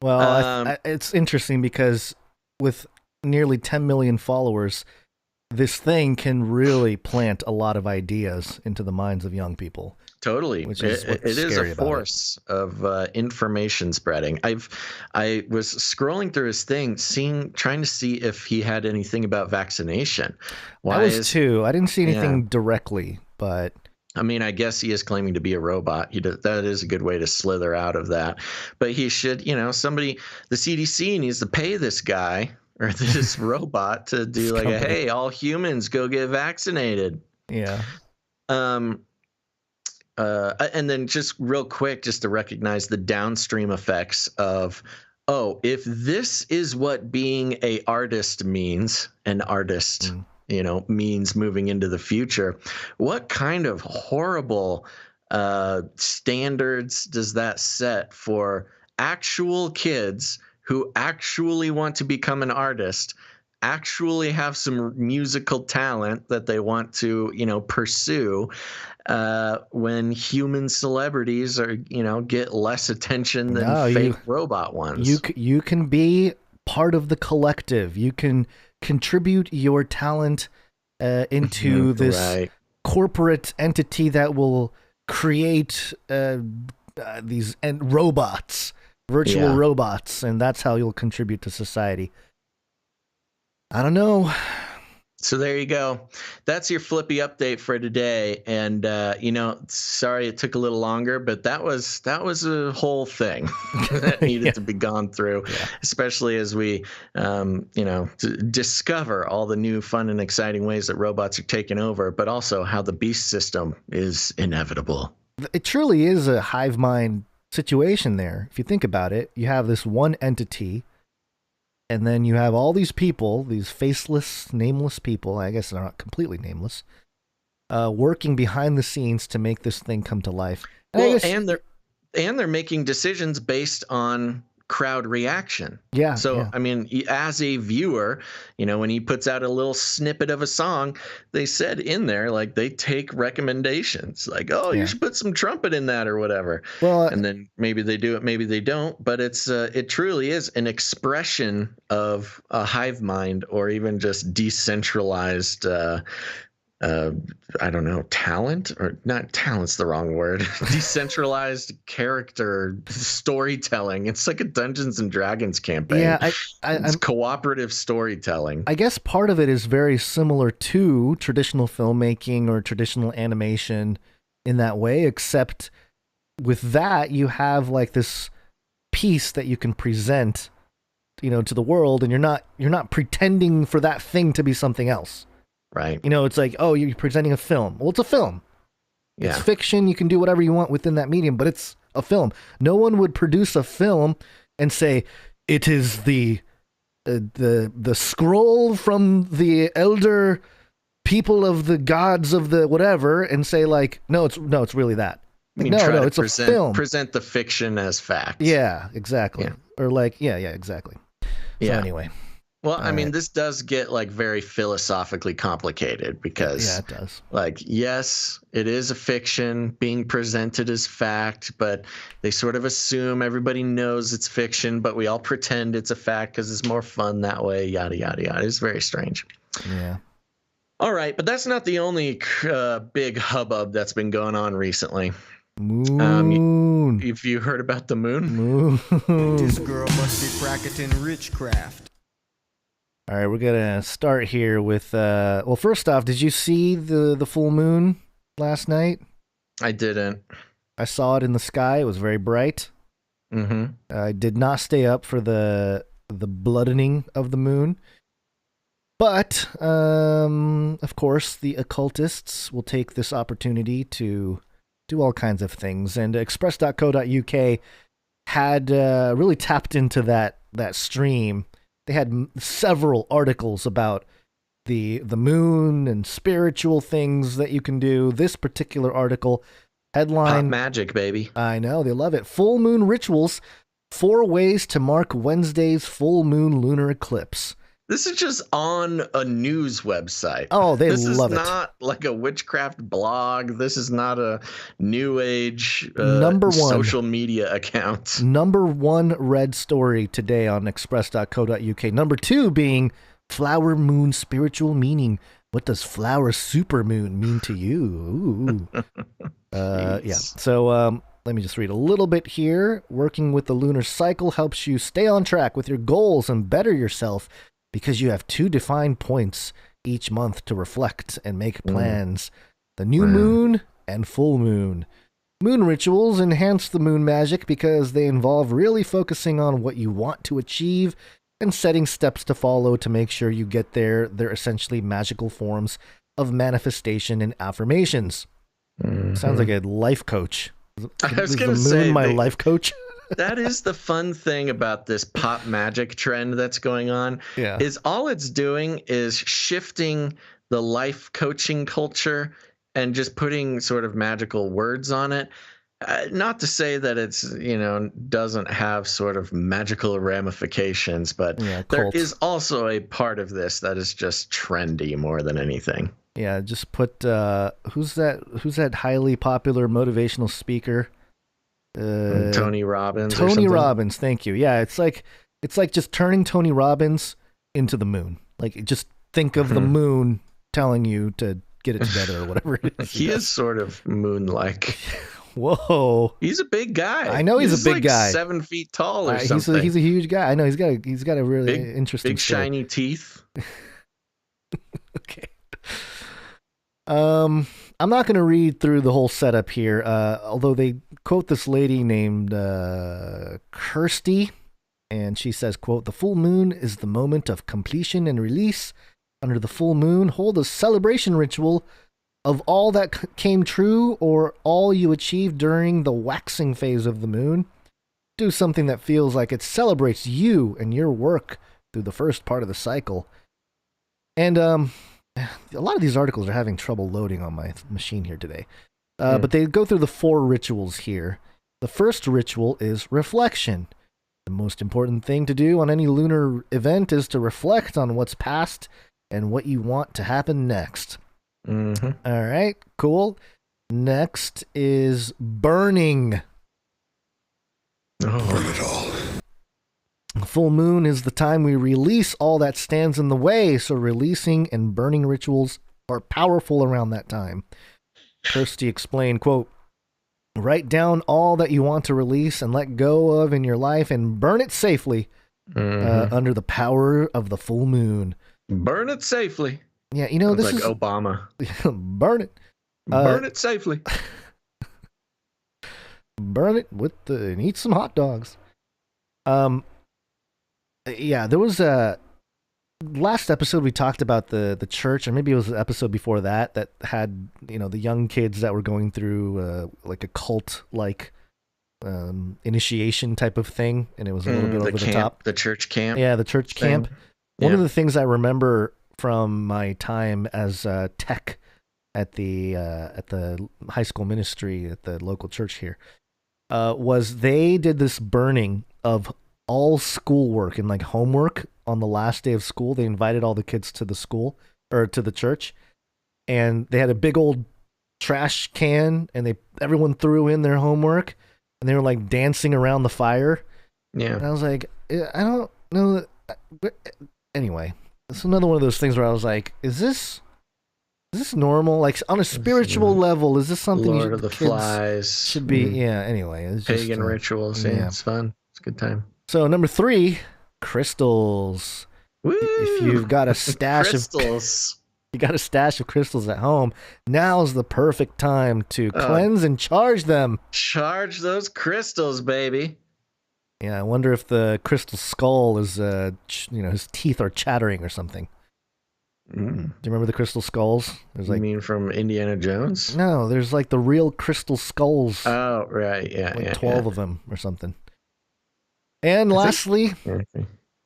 Well, it's interesting because with nearly 10 million followers, this thing can really plant a lot of ideas into the minds of young people. Totally. Which is it is a force of information spreading. I was scrolling through his thing, trying to see if he had anything about vaccination. I didn't see anything directly, but I mean, I guess he is claiming to be a robot. That is a good way to slither out of that. But he should, the CDC needs to pay this guy or this robot to do hey, all humans go get vaccinated. Yeah. And then just real quick, just to recognize the downstream effects of, if this is what being an artist means, means moving into the future, what kind of horrible standards does that set for actual kids who actually want to become an artist, actually have some musical talent that they want to, pursue, when human celebrities are, get less attention than fake robot ones. You can be part of the collective. You can contribute your talent into this corporate entity that will create these robots, virtual robots, and that's how you'll contribute to society. I don't know. So there you go. That's your Flippy update for today. And sorry it took a little longer, but that was a whole thing that needed to be gone through, especially as we discover all the new fun and exciting ways that robots are taking over, but also how the beast system is inevitable. It truly is a hive mind situation there. If you think about it, you have this one entity, and then you have all these people, these faceless, nameless people, I guess they're not completely nameless, working behind the scenes to make this thing come to life. And they're making decisions based on crowd reaction. Yeah. So, I mean, as a viewer, when he puts out a little snippet of a song, they said in there, like, they take recommendations, like, oh, you should put some trumpet in that or whatever. Well, and then maybe they do it, maybe they don't. But it truly is an expression of a hive mind, or even just decentralized I don't know, talent, or not talent's the wrong word. Decentralized character storytelling. It's like a Dungeons and Dragons campaign. Yeah, it's cooperative storytelling. I guess part of it is very similar to traditional filmmaking or traditional animation in that way, except with that you have like this piece that you can present, to the world, and you're not pretending for that thing to be something else. Right. It's like, oh, you're presenting a film. Well, it's a film. Yeah. It's fiction. You can do whatever you want within that medium, but it's a film. No one would produce a film and say it is the scroll from the elder people of the gods of the whatever, and say like, no, it's really that. Like, no, it's a film. Present the fiction as fact. Yeah, exactly. Yeah. Or like, yeah, exactly. So anyway. Well, I mean, this does get like very philosophically complicated because, it does. Like, yes, it is a fiction being presented as fact, but they sort of assume everybody knows it's fiction, but we all pretend it's a fact because it's more fun that way. Yada yada yada. It's very strange. Yeah. All right, but that's not the only big hubbub that's been going on recently. Moon. Have you heard about the moon? Moon. This girl must be practicing witchcraft. All right, we're going to start here with, well, first off, did you see the full moon last night? I didn't. I saw it in the sky. It was very bright. Mm-hmm. I did not stay up for the bloodening of the moon. But, of course, the occultists will take this opportunity to do all kinds of things. And express.co.uk had really tapped into that stream. They had several articles about the moon and spiritual things that you can do. This particular article headline... Pop magic, baby. I know, they love it. Full moon rituals, 4 ways to mark Wednesday's full moon lunar eclipse. This is just on a news website. Oh, they love it. This is not like a witchcraft blog. This is not a new age social media account. Number 1 read story today on express.co.uk. Number 2 being flower moon spiritual meaning. What does flower supermoon mean to you? Yeah. So let me just read a little bit here. Working with the lunar cycle helps you stay on track with your goals and better yourself, because you have 2 defined points each month to reflect and make plans. The new moon and full moon. Moon rituals enhance the moon magic because they involve really focusing on what you want to achieve and setting steps to follow to make sure you get there. They're essentially magical forms of manifestation and affirmations. Sounds like a life coach. I was going to say, my life coach. That is the fun thing about this pop magic trend that's going on. Yeah. Is all it's doing is shifting the life coaching culture and just putting sort of magical words on it. Not to say that it's, doesn't have sort of magical ramifications, but there is also a part of this that is just trendy more than anything. Yeah, just put who's that highly popular motivational speaker? Tony Robbins. Tony Robbins, thank you. Yeah, it's like just turning Tony Robbins into the moon. Like, just think of the moon telling you to get it together or whatever it is. He is sort of moon-like. Whoa, he's a big guy. I know he's a big like guy, 7 feet tall or something. He's a huge guy. I know he's got a really interesting big shiny teeth. Okay. I'm not going to read through the whole setup here, although they quote this lady named Kirsty, and she says, quote, "The full moon is the moment of completion and release. Under the full moon, hold a celebration ritual of all that came true or all you achieved during the waxing phase of the moon. Do something that feels like it celebrates you and your work through the first part of the cycle." And a lot of these articles are having trouble loading on my machine here today. But they go through the 4 rituals here. The first ritual is reflection. The most important thing to do on any lunar event is to reflect on what's past and what you want to happen next. Mm-hmm. All right, cool. Next is burning. Oh. Burn it all. Full moon is the time we release all that stands in the way, so releasing and burning rituals are powerful around that time. Kirsty explained, quote, "Write down all that you want to release and let go of in your life and burn it safely under the power of the full moon." Burn it safely. Yeah, you know, Sounds this like is Obama. burn it. Burn it safely. Burn it and eat some hot dogs. Yeah, there was a last episode we talked about the church, or maybe it was the episode before that had, you know, the young kids that were going through like a cult like initiation type of thing, and it was a little bit over the top. The church camp. Yeah, the church camp. One of the things I remember from my time as tech at the high school ministry at the local church here was they did this burning of all schoolwork and like homework on the last day of school. They invited all the kids to the school or to the church, and they had a big old trash can, and everyone threw in their homework, and they were like dancing around the fire. Yeah. And I was like, I don't know. Anyway, it's another one of those things where I was like, is this normal? Like on a spiritual level, is this something Lord of the Flies should be? Yeah. Anyway, it's just pagan rituals. Yeah, it's fun. It's a good time. So number 3, crystals. Woo! If you've got a stash crystals. of crystals at home, now's the perfect time to cleanse and charge them. Charge those crystals, baby. Yeah, I wonder if the crystal skull is, his teeth are chattering or something. Do you remember the crystal skulls? There's You mean from Indiana Jones? No, there's like the real crystal skulls. Oh, right. Yeah. Like 12 of them or something. And lastly,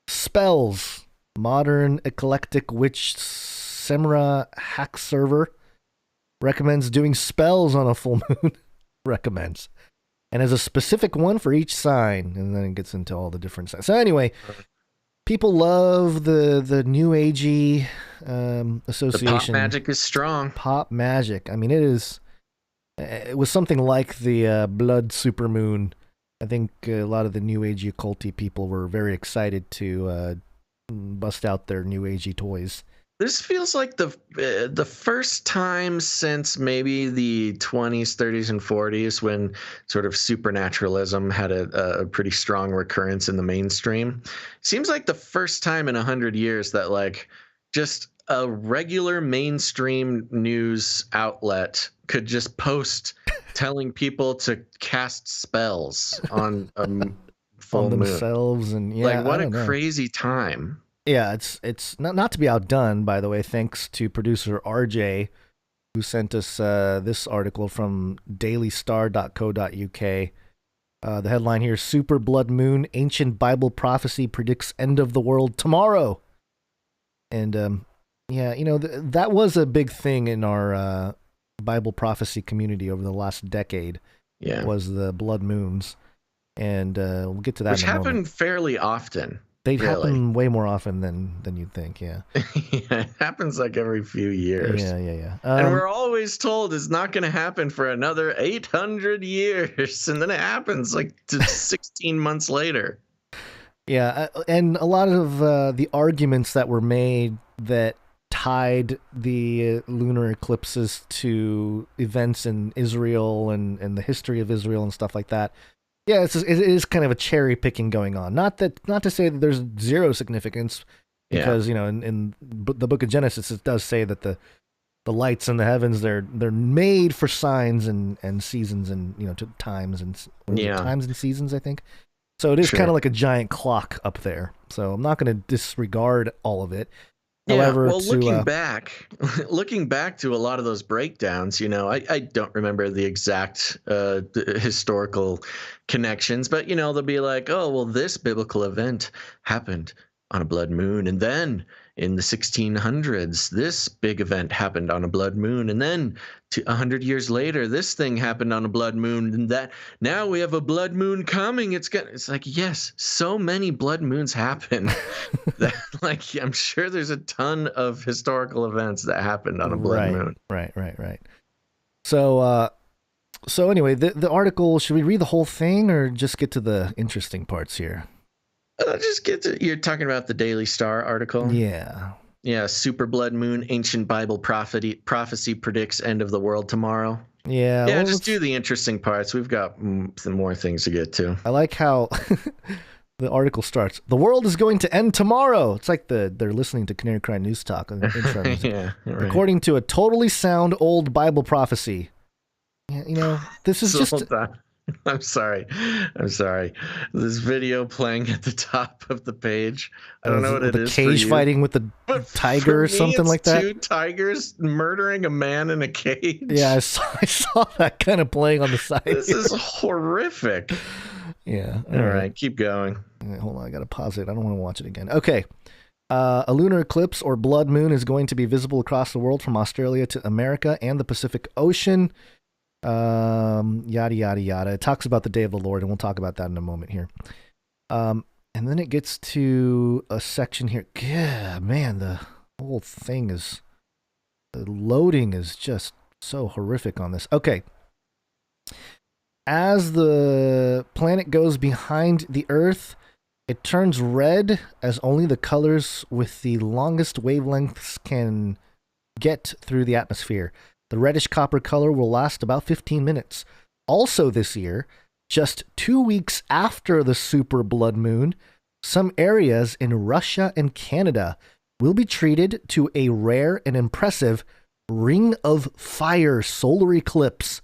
spells. Modern eclectic witch Semra hack server recommends doing spells on a full moon. Recommends. And has a specific one for each sign. And then it gets into all the different signs. So anyway, people love the new agey association. The pop magic is strong. Pop magic. I mean, it was something like the blood supermoon. I think a lot of the new agey occulty people were very excited to bust out their new agey toys. This feels like the first time since maybe the 20s, 30s, and 40s when sort of supernaturalism had a pretty strong recurrence in the mainstream. Seems like the first time in 100 years that like just a regular mainstream news outlet could just post telling people to cast spells on full moon themselves, and like what a crazy time. Yeah, it's not to be outdone, by the way, thanks to producer RJ, who sent us this article from dailystar.co.uk. The headline here, Super Blood Moon, Ancient Bible Prophecy Predicts End of the World Tomorrow. And, that was a big thing in our Bible prophecy community over the last decade. Yeah. Was the blood moons. And we'll get to that Which in a happened moment. fairly often. They happen way more often than you'd think, yeah. Yeah, it happens like every few years. Yeah. And we're always told it's not going to happen for another 800 years. And then it happens like 16 months later. Yeah, and a lot of the arguments that were made that tied the lunar eclipses to events in Israel and the history of Israel and stuff like that. Yeah, it is kind of a cherry picking going on. Not to say that there's zero significance, because in the book of Genesis it does say that the the lights in the heavens, they're made for signs and seasons and times and times and seasons, I think. So it is kind of like a giant clock up there. So I'm not going to disregard all of it. Yeah, however, well, looking back to a lot of those breakdowns, I don't remember the exact historical connections, but they'll be like, oh, well, this biblical event happened on a blood moon, and then in the 1600s, this big event happened on a blood moon, and then 100 years later, this thing happened on a blood moon, and that now we have a blood moon coming. It's like, yes, so many blood moons happen that, like, I'm sure there's a ton of historical events that happened on a blood moon. Right. So anyway, the article, should we read the whole thing or just get to the interesting parts here? Just get to, you're talking about the Daily Star article? Yeah, super blood moon, ancient Bible prophecy predicts end of the world tomorrow. Yeah, well, just do the interesting parts. We've got some more things to get to. I like how the article starts. The world is going to end tomorrow. It's like they're listening to Canary Cry News Talk. Yeah, right. According to a totally sound old Bible prophecy. Yeah, this is just... I'm sorry. This video playing at the top of the page. I don't know what it is. The cage fighting with the tiger or something like that. 2 tigers murdering a man in a cage. Yeah, I saw that kind of playing on the side. This is horrific. Yeah. All right, keep going. Hold on, I gotta pause it. I don't want to watch it again. Okay. A lunar eclipse or blood moon is going to be visible across the world from Australia to America and the Pacific Ocean. Yada yada yada. It talks about the day of the Lord, and we'll talk about that in a moment here. And then it gets to a section here. Yeah, man, the whole thing the loading is just so horrific on this. Okay. As the planet goes behind the Earth, it turns red as only the colors with the longest wavelengths can get through the atmosphere. The reddish copper color will last about 15 minutes. Also this year, just 2 weeks after the super blood moon, some areas in Russia and Canada will be treated to a rare and impressive ring of fire solar eclipse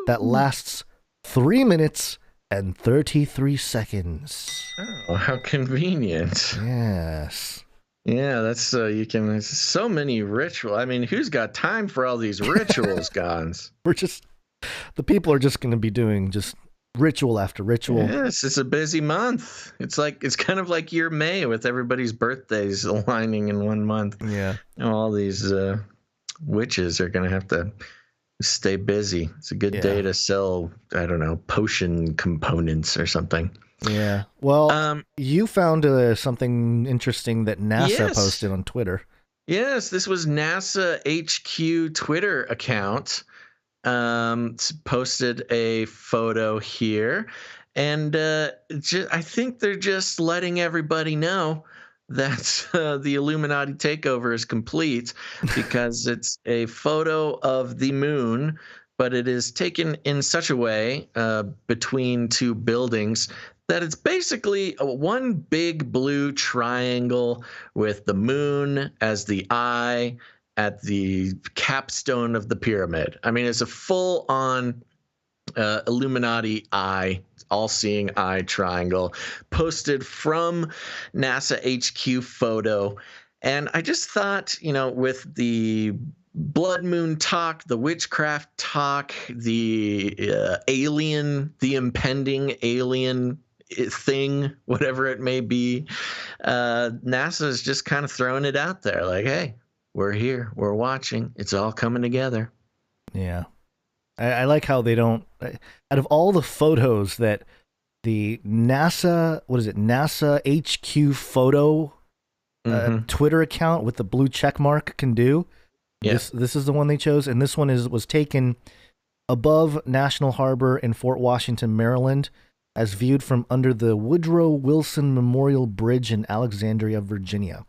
that lasts 3 minutes and 33 seconds. Oh, how convenient. Yes. Yeah, that's so many rituals. I mean, who's got time for all these rituals, Gons? The people are just going to be doing just ritual after ritual. Yes, it's a busy month. It's kind of like your May with everybody's birthdays aligning in 1 month. Yeah. All these witches are going to have to stay busy. It's a good day to sell, I don't know, potion components or something. Yeah. Well, you found something interesting that NASA posted on Twitter. Yes, this was NASA HQ Twitter account. Posted a photo here, and I think they're just letting everybody know that the Illuminati takeover is complete, because it's a photo of the moon, but it is taken in such a way between 2 buildings that it's basically one big blue triangle with the moon as the eye at the capstone of the pyramid. I mean, it's a full-on Illuminati eye, all-seeing eye triangle posted from NASA HQ photo. And I just thought, with the blood moon talk, the witchcraft talk, the the impending alien thing, whatever it may be, NASA is just kind of throwing it out there like, hey, we're here, we're watching, it's all coming together. Yeah. I like how they don't, out of all the photos that the NASA HQ photo Twitter account with the blue check mark can do, this is the one they chose. And this one was taken above National Harbor in Fort Washington, Maryland, as viewed from under the Woodrow Wilson Memorial Bridge in Alexandria, Virginia.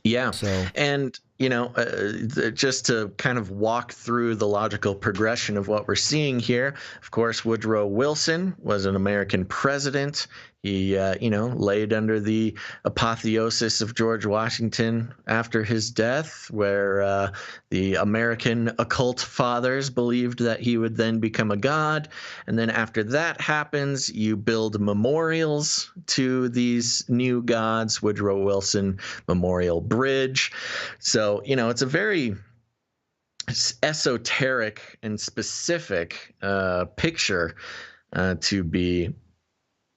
Yeah. So, and just to kind of walk through the logical progression of what we're seeing here, of course, Woodrow Wilson was an American president. He, laid under the apotheosis of George Washington after his death, where the American occult fathers believed that he would then become a god. And then after that happens, you build memorials to these new gods, Woodrow Wilson Memorial Bridge. So, it's a very esoteric and specific picture to be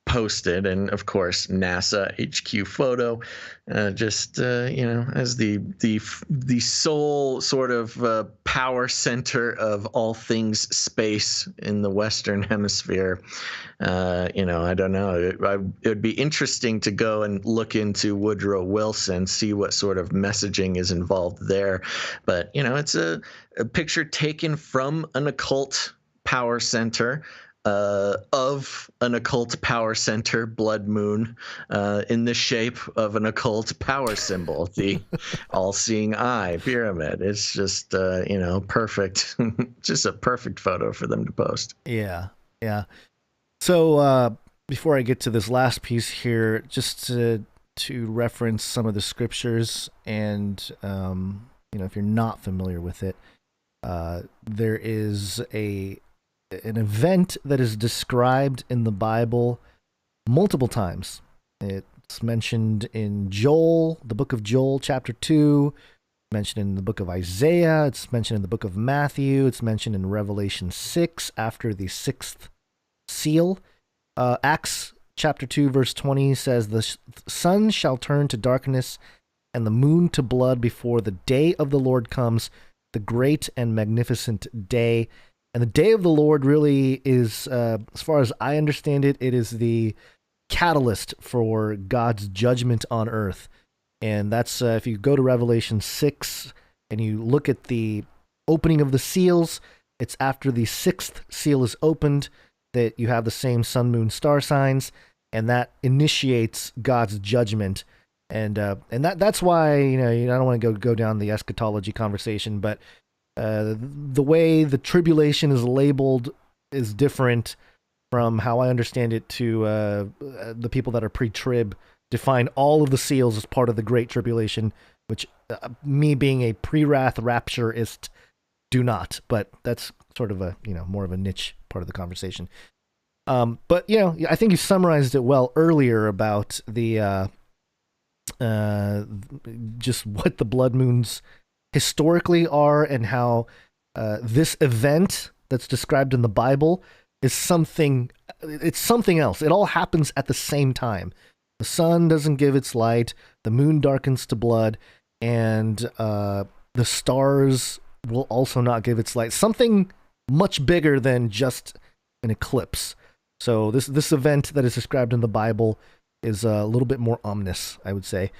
posted, and of course NASA HQ photo, as the sole sort of power center of all things space in the Western Hemisphere. I don't know. It would be interesting to go and look into Woodrow Wilson, see what sort of messaging is involved there. But it's a picture taken from an occult power center. Of an occult power center, blood moon, in the shape of an occult power symbol, the all-seeing eye pyramid. It's just, perfect. Just a perfect photo for them to post. Yeah. So before I get to this last piece here, just to reference some of the scriptures, and if you're not familiar with it, there is an event that is described in the Bible multiple times. It's mentioned in Joel, the book of Joel, chapter 2, mentioned in the book of Isaiah, it's mentioned in the book of Matthew, it's mentioned in Revelation 6 after the sixth seal. Acts chapter 2, verse 20 says, "The sun shall turn to darkness and the moon to blood before the day of the Lord comes, the great and magnificent day." And the day of the Lord really is, as far as I understand it, it is the catalyst for God's judgment on earth. And that's, if you go to Revelation 6 and you look at the opening of the seals, it's after the sixth seal is opened that you have the same sun, moon, star signs, and that initiates God's judgment. And that's why, I don't want to go down the eschatology conversation, but the way the tribulation is labeled is different from how I understand it to the people that are pre-trib define all of the seals as part of the Great Tribulation, which me being a pre-wrath rapturist do not. But that's sort of a more of a niche part of the conversation. But I think you summarized it well earlier about the just what the blood moons historically are, and how this event that's described in the Bible is something else. It all happens at the same time. The sun doesn't give its light, the moon darkens to blood, and the stars will also not give its light. Something much bigger than just an eclipse. So this event that is described in the Bible is a little bit more ominous, I would say.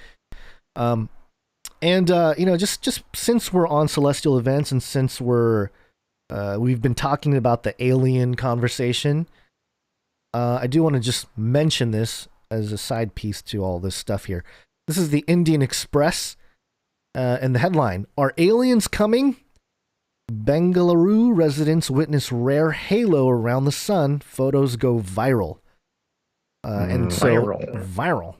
And just since we're on celestial events, and since we've been talking about the alien conversation, I do want to just mention this as a side piece to all this stuff here. This is the Indian Express, and the headline: "Are aliens coming? Bengaluru residents witness rare halo around the sun. Photos go viral." Viral.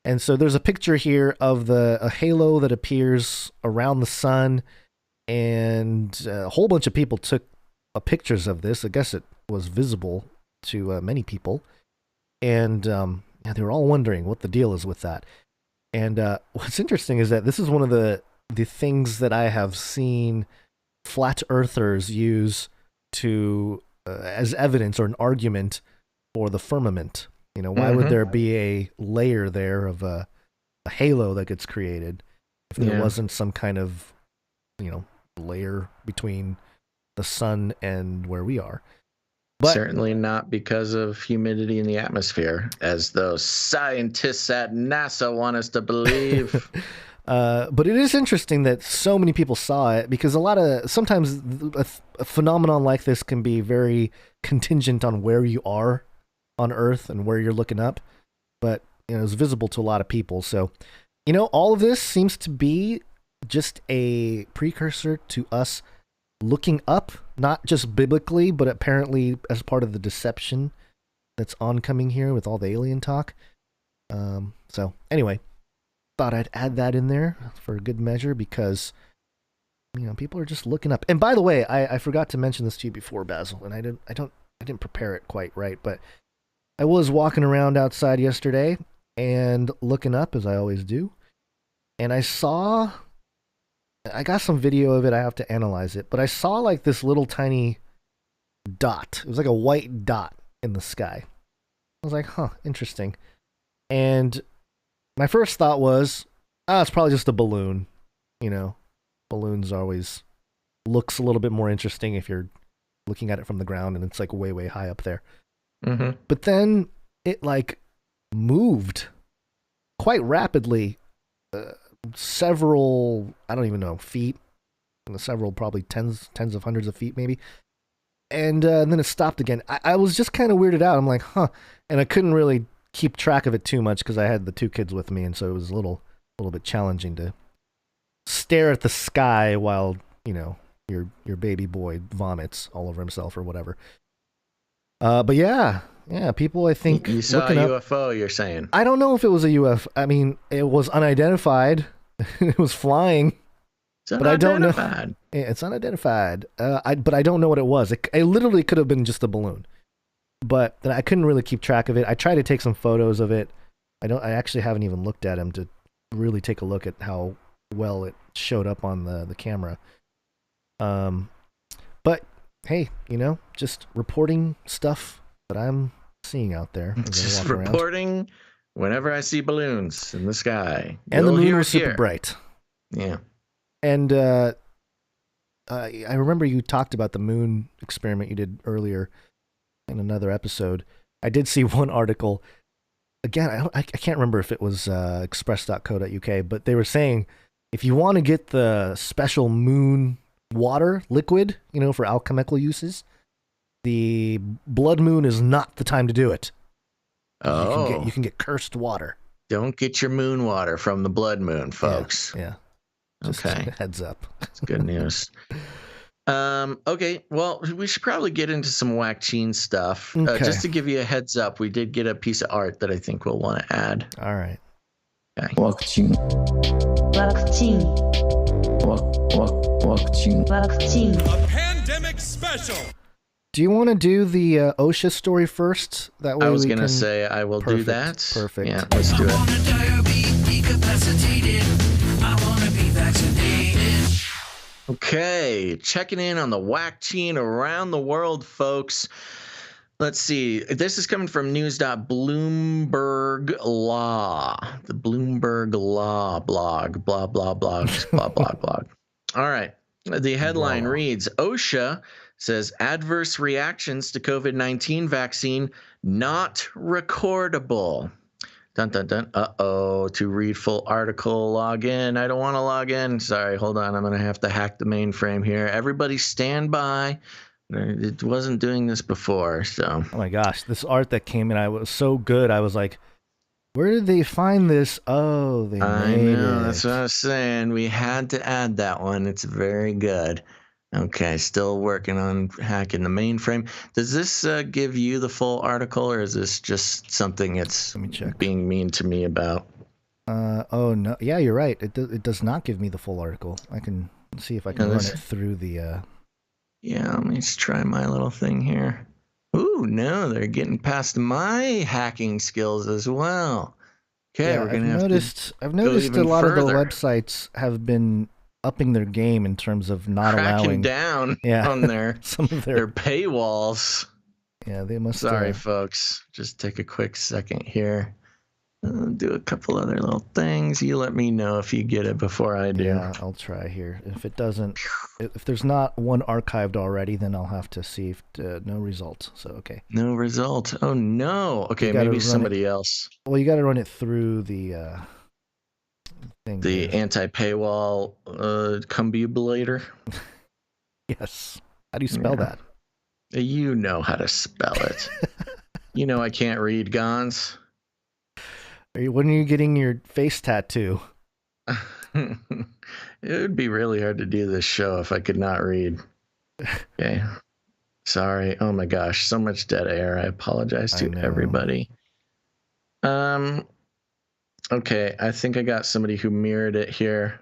And so there's a picture here of a halo that appears around the sun, and a whole bunch of people took pictures of this. I guess it was visible to many people, and they were all wondering what the deal is with that. And what's interesting is that this is one of the things that I have seen flat earthers use to as evidence or an argument for the firmament. Why would there be a layer there of a halo that gets created if there wasn't some kind of, layer between the sun and where we are? But certainly not because of humidity in the atmosphere, as those scientists at NASA want us to believe. But it is interesting that so many people saw it, because sometimes a phenomenon like this can be very contingent on where you are on Earth and where you're looking up, but it's visible to a lot of people. So all of this seems to be just a precursor to us looking up, not just biblically, but apparently as part of the deception that's oncoming here with all the alien talk. So anyway, thought I'd add that in there for a good measure because, you know, people are just looking up. And by the way, I forgot to mention this to you before, Basil, and I didn't prepare it quite right, but I was walking around outside yesterday and looking up, as I always do, and I got some video of it. I have to analyze it, but I saw like this little tiny dot. It was like a white dot in the sky. I was like, huh, interesting. And my first thought was, it's probably just a balloon. You know, balloons always looks a little bit more interesting if you're looking at it from the ground and it's like way, way high up there. Mm-hmm. But then it like moved quite rapidly, several, I don't even know, feet, several, probably tens of hundreds of feet maybe. And then it stopped again. I was just kind of weirded out. I'm like, huh. And I couldn't really keep track of it too much because I had the two kids with me, and so it was a little bit challenging to stare at the sky while, you know, your baby boy vomits all over himself or whatever. But yeah, people, I think, you saw a UFO. You're saying? I don't know if it was a UFO. I mean, it was unidentified. It was flying. But I don't know. Yeah, it's unidentified. But I don't know what it was. It literally could have been just a balloon. But I couldn't really keep track of it. I tried to take some photos of it. I actually haven't even looked at them to really take a look at how well it showed up on the camera. But hey, you know, just reporting stuff that I'm seeing out there. Just reporting whenever I see balloons in the sky. And the moon was super bright. Yeah. And I remember you talked about the moon experiment you did earlier in another episode. I did see one article. Again, I can't remember if it was express.co.uk, but they were saying if you want to get the special moon water liquid, you know, for alchemical uses, the blood moon is not the time to do it. Oh. You can get cursed water. Don't get your moon water from the blood moon, folks. Yeah. Just okay. Heads up. That's good news. Okay, well, we should probably get into some WACCINE stuff. Okay. Just to give you a heads up, we did get a piece of art that I think we'll want to add. All right. Okay. WACCINE. A pandemic special. Do you want to do the OSHA story first? That way I was going to say I will do that. Perfect. Yeah, let's do it. Okay, checking in on the WACCINE around the world, folks. Let's see. This is coming from news.bloomberg Law. The Bloomberg Law blog. Blah, blah, blah, blah, blah, blah. All right. The headline reads, OSHA says adverse reactions to COVID-19 vaccine not recordable. Dun, dun, dun. Uh-oh. To read full article, log in. I don't want to log in. Sorry, hold on. I'm going to have to hack the mainframe here. Everybody stand by. It wasn't doing this before, so. Oh my gosh, this art that came in, I was so good. I was like, where did they find this? Oh, they made it. That's what I was saying. We had to add that one. It's very good. Okay, still working on hacking the mainframe. Does this give you the full article, or is this just something it's being mean to me about? Oh, no. Yeah, you're right. It does not give me the full article. I can see if I can run it through the... Yeah, let me just try my little thing here. Ooh, no, they're getting past my hacking skills as well. Okay, yeah, we're going to have I've noticed a lot of the websites have been upping their game in terms of not allowing down on their some of their paywalls. Yeah, they must. Sorry, folks. Just take a quick second here. Do a couple other little things. You let me know if you get it before I do. Yeah, I'll try here. If it doesn't, if there's not one archived already, then I'll have to see if no result. So okay. No result. Oh no. Okay, maybe somebody else. Well, you got to run it through the thing. The anti-paywall combubulator. Yes. How do you spell that? You know how to spell it. You know I can't read, Gons. When are you getting your face tattoo? It would be really hard to do this show if I could not read. Okay. Sorry. Oh my gosh, so much dead air. I apologize to everybody. Okay, I think I got somebody who mirrored it here.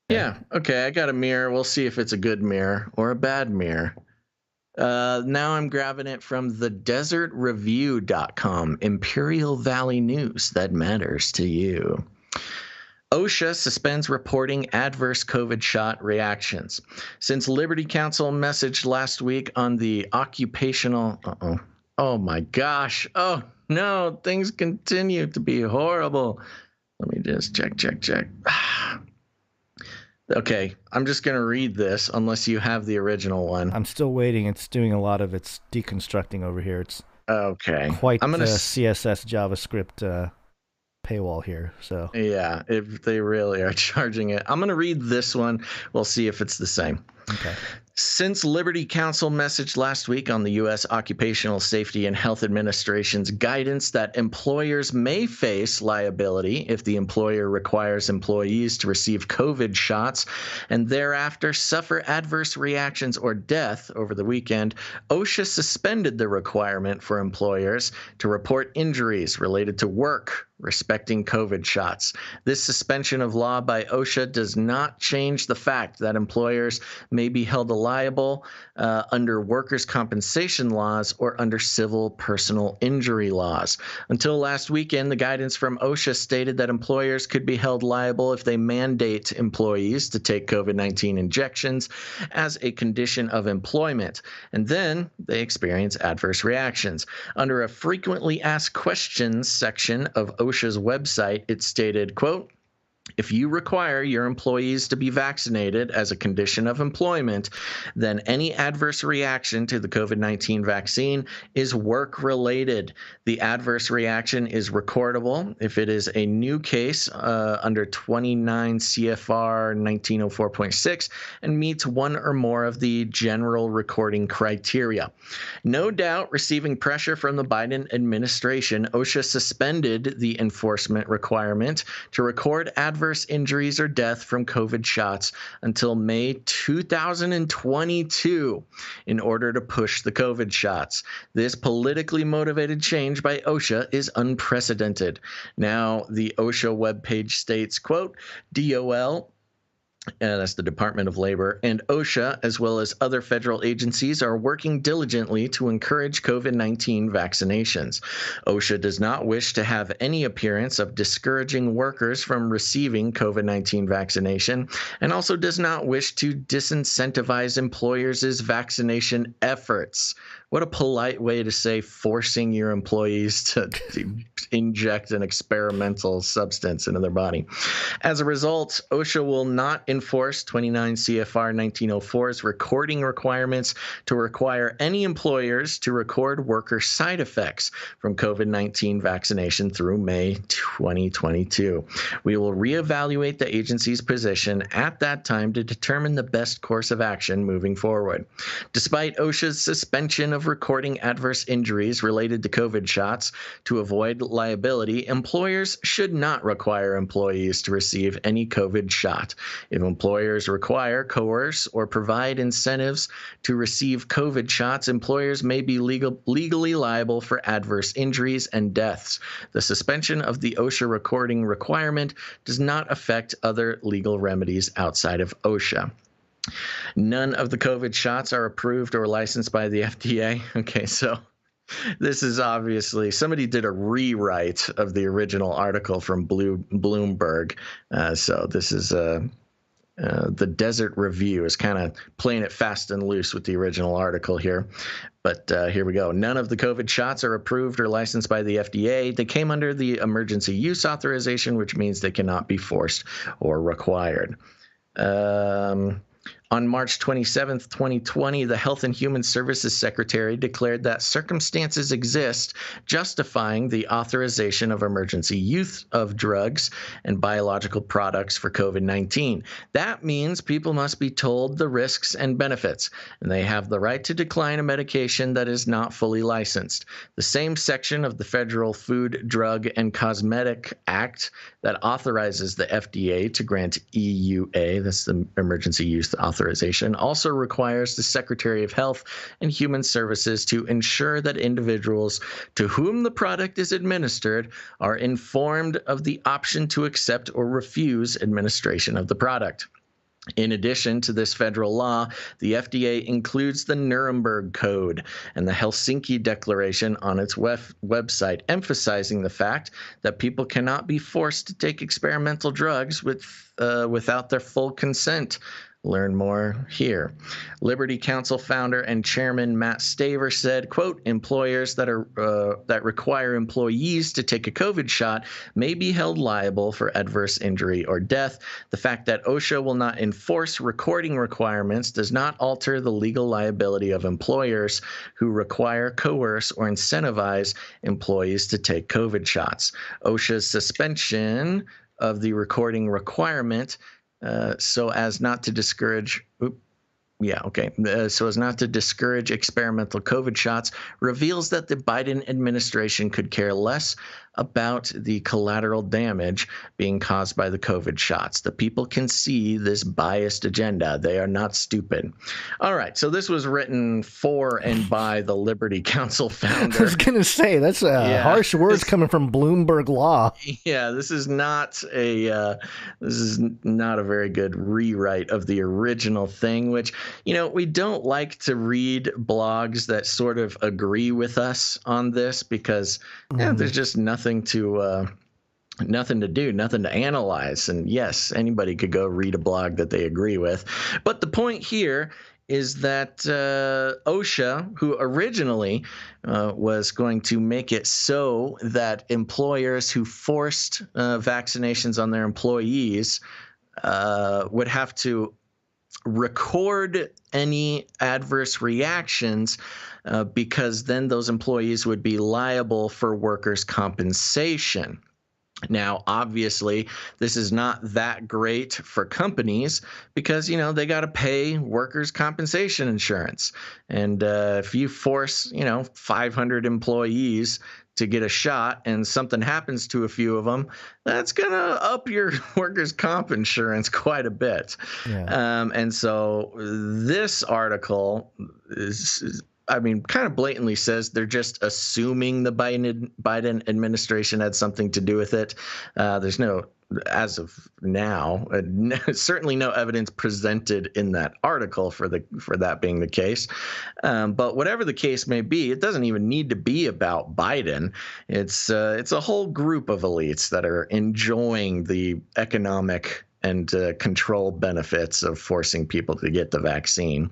Yeah, okay, I got a mirror. We'll see if it's a good mirror or a bad mirror. Now I'm grabbing it from thedesertreview.com, Imperial Valley news that matters to you. OSHA suspends reporting adverse COVID shot reactions. Since Liberty Counsel messaged last week on the occupational... Oh my gosh. Oh no, things continue to be horrible. Let me just check. Okay, I'm just going to read this unless you have the original one. I'm still waiting. It's doing a lot of its deconstructing over here. It's okay. Quite the CSS JavaScript paywall here. So yeah, if they really are charging it. I'm going to read this one. We'll see if it's the same. Okay. Since Liberty Counsel messaged last week on the U.S. Occupational Safety and Health Administration's guidance that employers may face liability if the employer requires employees to receive COVID shots and thereafter suffer adverse reactions or death over the weekend, OSHA suspended the requirement for employers to report injuries related to work respecting COVID shots. This suspension of law by OSHA does not change the fact that employers may be held liable under workers' compensation laws or under civil personal injury laws. Until last weekend, the guidance from OSHA stated that employers could be held liable if they mandate employees to take COVID-19 injections as a condition of employment, and then they experience adverse reactions. Under a frequently asked questions section of OSHA's website, it stated, quote, "If you require your employees to be vaccinated as a condition of employment, then any adverse reaction to the COVID-19 vaccine is work-related. The adverse reaction is recordable if it is a new case under 29 CFR 1904.6 and meets one or more of the general recording criteria." No doubt, receiving pressure from the Biden administration, OSHA suspended the enforcement requirement to record adverse injuries or death from COVID shots until May 2022 in order to push the COVID shots. This politically motivated change by OSHA is unprecedented. Now, the OSHA webpage states, quote, DOL, that's the Department of Labor, and OSHA, as well as other federal agencies, are working diligently to encourage COVID-19 vaccinations. OSHA does not wish to have any appearance of discouraging workers from receiving COVID-19 vaccination, and also does not wish to disincentivize employers' vaccination efforts. What a polite way to say forcing your employees to inject an experimental substance into their body. As a result, OSHA will not enforce 29 CFR 1904's recording requirements to require any employers to record worker side effects from COVID-19 vaccination through May 2022. We will reevaluate the agency's position at that time to determine the best course of action moving forward. Despite OSHA's suspension of recording adverse injuries related to COVID shots to avoid liability, employers should not require employees to receive any COVID shot. If employers require, coerce, or provide incentives to receive COVID shots, employers may be legally liable for adverse injuries and deaths. The suspension of the OSHA recording requirement does not affect other legal remedies outside of OSHA. None of the COVID shots are approved or licensed by the FDA. Okay, so this is obviously somebody did a rewrite of the original article from Bloomberg. So this is the Desert Review is kind of playing it fast and loose with the original article here. But here we go. None of the COVID shots are approved or licensed by the FDA. They came under the emergency use authorization, which means they cannot be forced or required. On March 27th, 2020, the Health and Human Services Secretary declared that circumstances exist justifying the authorization of emergency use of drugs and biological products for COVID-19. That means people must be told the risks and benefits, and they have the right to decline a medication that is not fully licensed. The same section of the Federal Food, Drug, and Cosmetic Act that authorizes the FDA to grant EUA, that's the emergency use authorization, also requires the Secretary of Health and Human Services to ensure that individuals to whom the product is administered are informed of the option to accept or refuse administration of the product. In addition to this federal law, the FDA includes the Nuremberg Code and the Helsinki Declaration on its website, emphasizing the fact that people cannot be forced to take experimental drugs without their full consent. Learn more here. Liberty Counsel founder and chairman Matt Staver said, quote, employers that require employees to take a COVID shot may be held liable for adverse injury or death. The fact that OSHA will not enforce recording requirements does not alter the legal liability of employers who require, coerce, or incentivize employees to take COVID shots. OSHA's suspension of the recording requirement so as not to discourage experimental COVID shots reveals that the Biden administration could care less about the collateral damage being caused by the COVID shots. The people can see this biased agenda. They are not stupid. All right, so this was written for and by the Liberty Counsel founder. I was going to say, that's harsh words coming from Bloomberg Law. Yeah, this is not a very good rewrite of the original thing, which, we don't like to read blogs that sort of agree with us on this because there's just nothing to do, nothing to analyze. And yes, anybody could go read a blog that they agree with. But the point here is that OSHA, who originally was going to make it so that employers who forced vaccinations on their employees would have to record any adverse reactions because then those employees would be liable for workers' compensation. Now, obviously, this is not that great for companies because, they got to pay workers' compensation insurance. And if you force, 500 employees to get a shot and something happens to a few of them, that's going to up your workers' comp insurance quite a bit. Yeah. And so this article is kind of blatantly says they're just assuming the Biden administration had something to do with it. There's no, as of now, certainly no evidence presented in that article for that being the case. But whatever the case may be, it doesn't even need to be about Biden. It's a whole group of elites that are enjoying the economic and control benefits of forcing people to get the vaccine.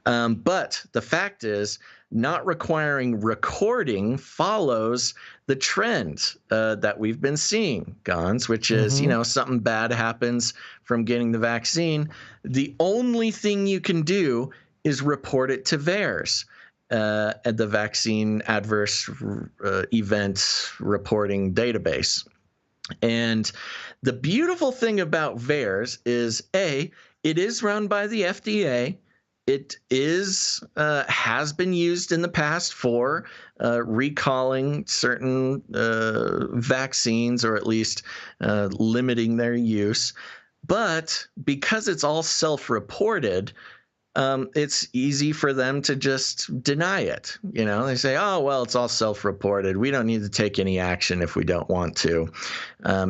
But the fact is, not requiring recording follows the trend that we've been seeing, Gons, which is, something bad happens from getting the vaccine. The only thing you can do is report it to VAERS, at the Vaccine Adverse Event Reporting Database. And the beautiful thing about VAERS is, it is run by the FDA. It has been used in the past for recalling certain vaccines, or at least limiting their use. But because it's all self-reported, it's easy for them to just deny it. They say, oh, well, it's all self-reported. We don't need to take any action if we don't want to,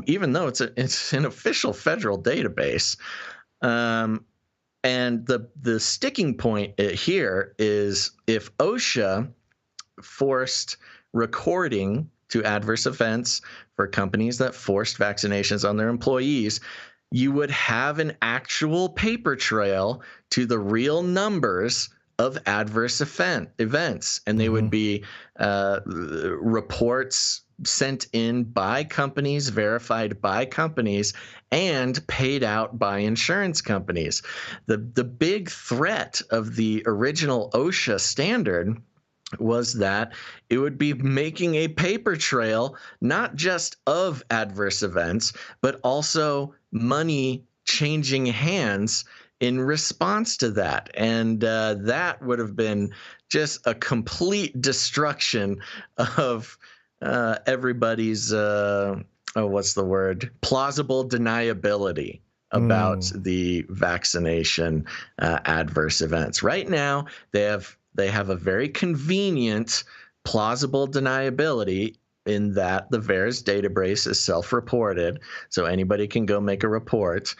even though it's an official federal database. And the sticking point here is if OSHA forced recording to adverse events for companies that forced vaccinations on their employees, you would have an actual paper trail to the real numbers of adverse events. And they would be reports sent in by companies, verified by companies, and paid out by insurance companies. The big threat of the original OSHA standard was that it would be making a paper trail, not just of adverse events, but also money changing hands in response to that. And that would have been just a complete destruction of everybody's, what's the word? Plausible deniability about the vaccination adverse events. Right now, they have a very convenient, plausible deniability in that the VAERS database is self-reported, so anybody can go make a report.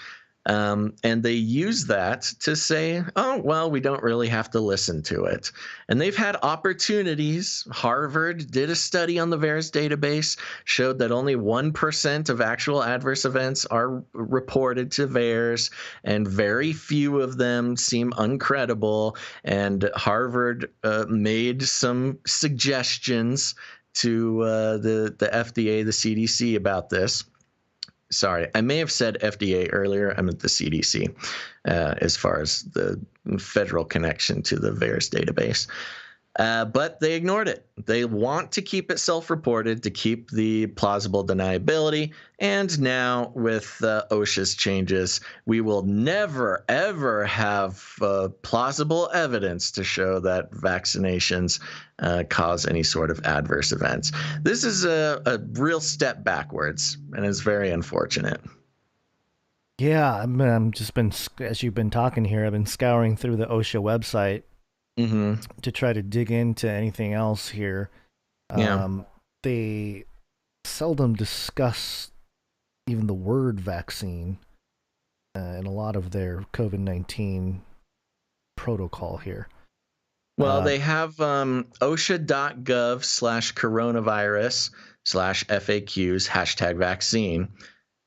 And they use that to say, oh, well, we don't really have to listen to it. And they've had opportunities. Harvard did a study on the VAERS database, showed that only 1% of actual adverse events are reported to VAERS, and very few of them seem uncredible. And Harvard made some suggestions to the FDA, the CDC about this. Sorry, I may have said FDA earlier. I meant the CDC as far as the federal connection to the VAERS database. But they ignored it. They want to keep it self-reported to keep the plausible deniability. And now with OSHA's changes, we will never, ever have plausible evidence to show that vaccinations cause any sort of adverse events. This is a real step backwards, and it's very unfortunate. Yeah, I'm just been, as you've been talking here, I've been scouring through the OSHA website to try to dig into anything else here. They seldom discuss even the word vaccine in a lot of their COVID-19 protocol here. Well, they have OSHA.gov/coronavirus/FAQs #vaccine.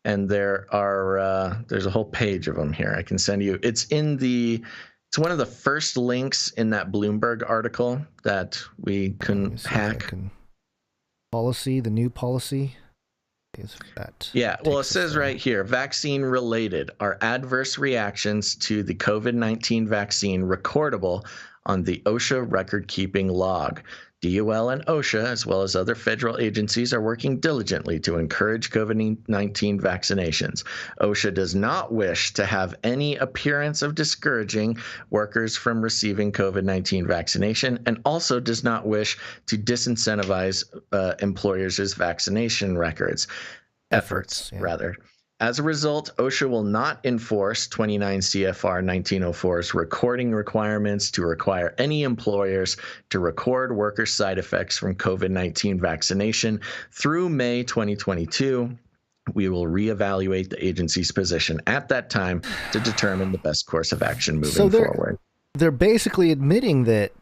And there's a whole page of them here. I can send you. It's one of the first links in that Bloomberg article that we couldn't hack. The new policy is that. Yeah, well, it says right here, vaccine related. Are adverse reactions to the COVID-19 vaccine recordable on the OSHA record-keeping log? DOL and OSHA, as well as other federal agencies, are working diligently to encourage COVID-19 vaccinations. OSHA does not wish to have any appearance of discouraging workers from receiving COVID-19 vaccination, and also does not wish to disincentivize employers' vaccination efforts. As a result, OSHA will not enforce 29 CFR 1904's recording requirements to require any employers to record worker side effects from COVID-19 vaccination through May 2022. We will reevaluate the agency's position at that time to determine the best course of action moving forward. They're basically admitting that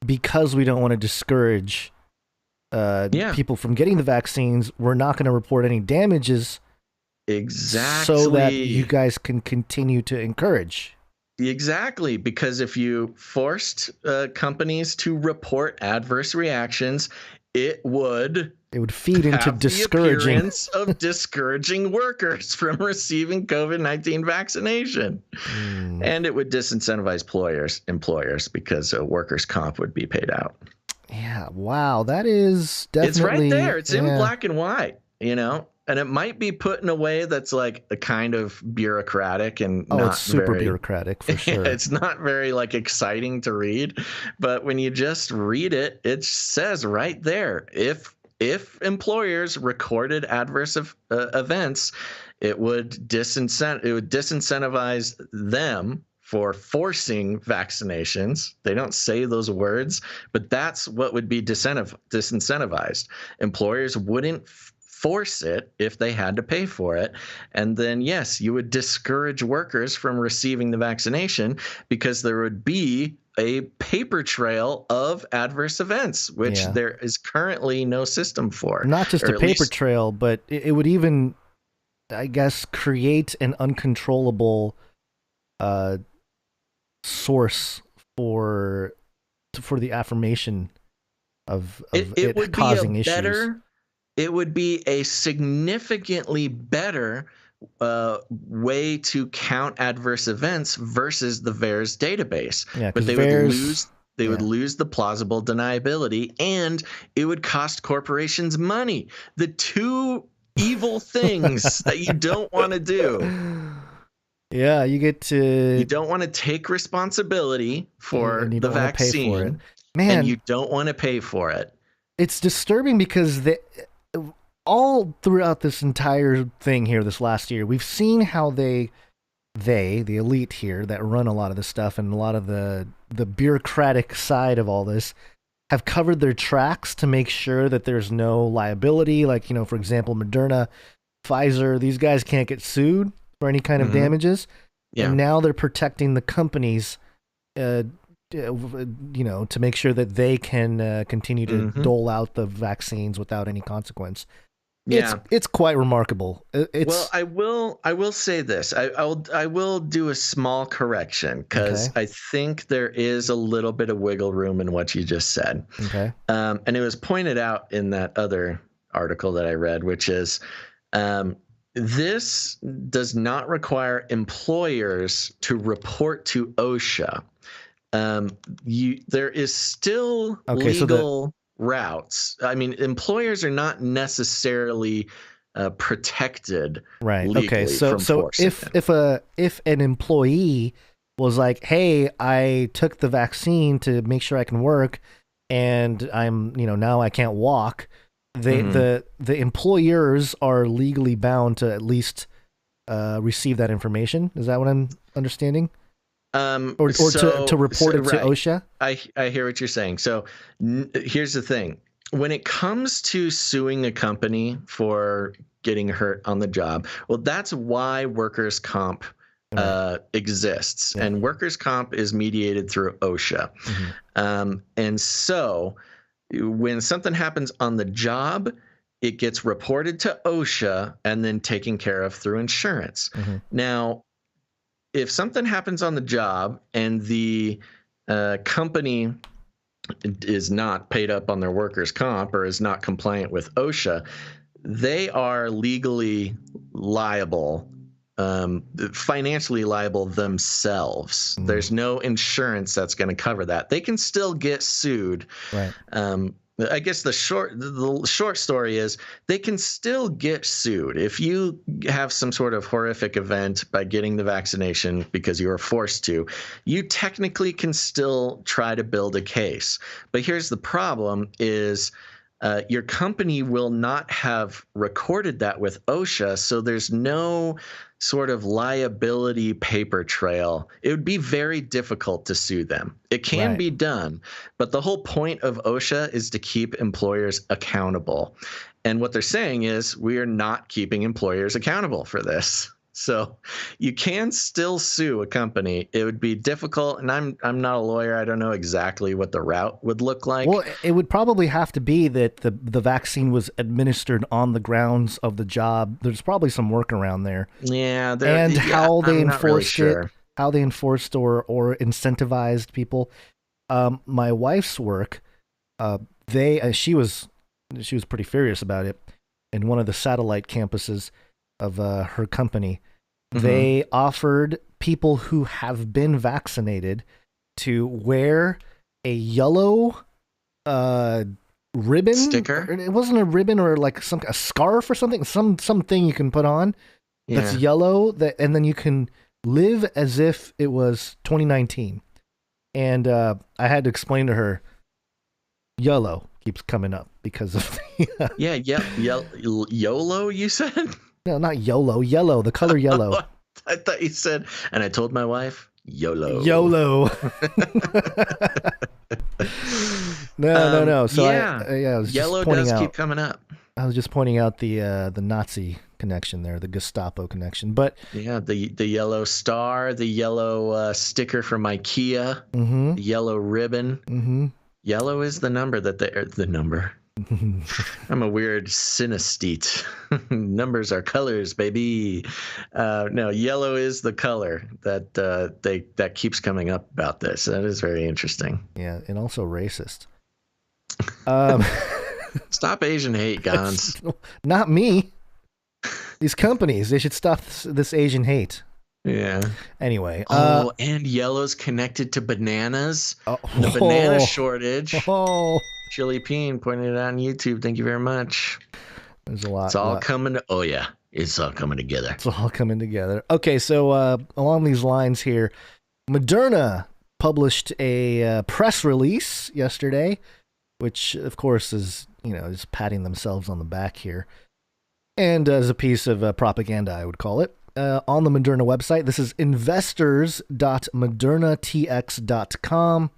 because we don't want to discourage people from getting the vaccines, we're not going to report any damages. Exactly. So that you guys can continue to encourage. Exactly, because if you forced companies to report adverse reactions, it would feed into discouraging of discouraging workers from receiving COVID-19 vaccination, and it would disincentivize employers because workers' comp would be paid out. Yeah, wow, that is definitely. It's right there. It's in black and white. And it might be put in a way that's like a kind of bureaucratic and not it's super bureaucratic for sure. It's not very exciting to read, but when you just read it, it says right there, if employers recorded adverse events, it would disincentivize them for forcing vaccinations. They don't say those words, but that's what would be disincentivized. Employers wouldn't force it if they had to pay for it. And then, yes, you would discourage workers from receiving the vaccination because there would be a paper trail of adverse events, which there is currently no system for. Not just a paper trail, but it would even, I guess, create an uncontrollable source for the affirmation of it causing issues. it would be a significantly better way to count adverse events versus the VAERS database. Yeah, but they VAERS, would lose the plausible deniability, and it would cost corporations money. The two evil things that you don't want to do. Yeah, you don't want to take responsibility for the vaccine, Man, and you don't want to pay for it. It's disturbing because all throughout this entire thing here this last year, we've seen how the elite here that run a lot of this stuff and a lot of the bureaucratic side of all this have covered their tracks to make sure that there's no liability. Like, for example, Moderna, Pfizer, these guys can't get sued for any kind of damages. Yeah. And now they're protecting the companies, to make sure that they can continue to dole out the vaccines without any consequence. Yeah, it's quite remarkable. Well, I will say this. I will do a small correction because I think there is a little bit of wiggle room in what you just said. Okay. And it was pointed out in that other article that I read, which is this does not require employers to report to OSHA. There is still legal routes. I mean, employers are not necessarily protected, right? Legally okay, so if an employee was like, "Hey, I took the vaccine to make sure I can work, and I'm now I can't walk," the employers are legally bound to at least receive that information. Is that what I'm understanding? Or to report it to OSHA? I hear what you're saying. So here's the thing. When it comes to suing a company for getting hurt on the job, well, that's why workers' comp exists. Yeah. And workers' comp is mediated through OSHA. And so when something happens on the job, it gets reported to OSHA and then taken care of through insurance. Now, if something happens on the job and the company is not paid up on their workers' comp or is not compliant with OSHA, they are legally liable, financially liable themselves. There's no insurance that's going to cover that. They can still get sued. Right. I guess the short story is they can still get sued if you have some sort of horrific event by getting the vaccination because you were forced to. You technically can still try to build a case. But here's the problem is your company will not have recorded that with OSHA, so there's no sort of liability paper trail. It would be very difficult to sue them. It can be done, but the whole point of OSHA is to keep employers accountable. And what they're saying is we are not keeping employers accountable for this. So you can still sue a company. It would be difficult, and I'm not a lawyer. I don't know exactly what the route would look like. Well, it would probably have to be that the vaccine was administered on the grounds of the job. There's probably some workaround there. Yeah, how they enforced it, how they enforced or incentivized people. My wife's work, she was pretty furious about it. In one of the satellite campuses of her company, they offered people who have been vaccinated to wear a yellow ribbon sticker. It wasn't a ribbon or like a scarf or something. Something you can put on that's yellow. And then you can live as if it was 2019. And I had to explain to her, YOLO keeps coming up because of the YOLO. You said. No, not YOLO. Yellow, the color yellow. I thought you said, and I told my wife, YOLO. YOLO. No. So I was yellow just pointing does out, keep coming up. I was just pointing out the Nazi connection there, the Gestapo connection. But yeah, the yellow star, the yellow sticker from IKEA, the yellow ribbon. Yellow is the number that the number. I'm a weird synesthete. Numbers are colors, baby. No, yellow is the color that keeps coming up about this. That is very interesting. Yeah, and also racist. Stop Asian hate, Gons. Not me. These companies, they should stop this Asian hate. Yeah. Anyway. And yellow's connected to bananas. The banana shortage. Chili Peen pointed it out on YouTube. Thank you very much. There's a lot. It's all coming. It's all coming together. It's all coming together. Okay, so along these lines here, Moderna published a press release yesterday, which of course is, is patting themselves on the back here. And as a piece of propaganda, I would call it. On the Moderna website, this is investors.modernatx.com.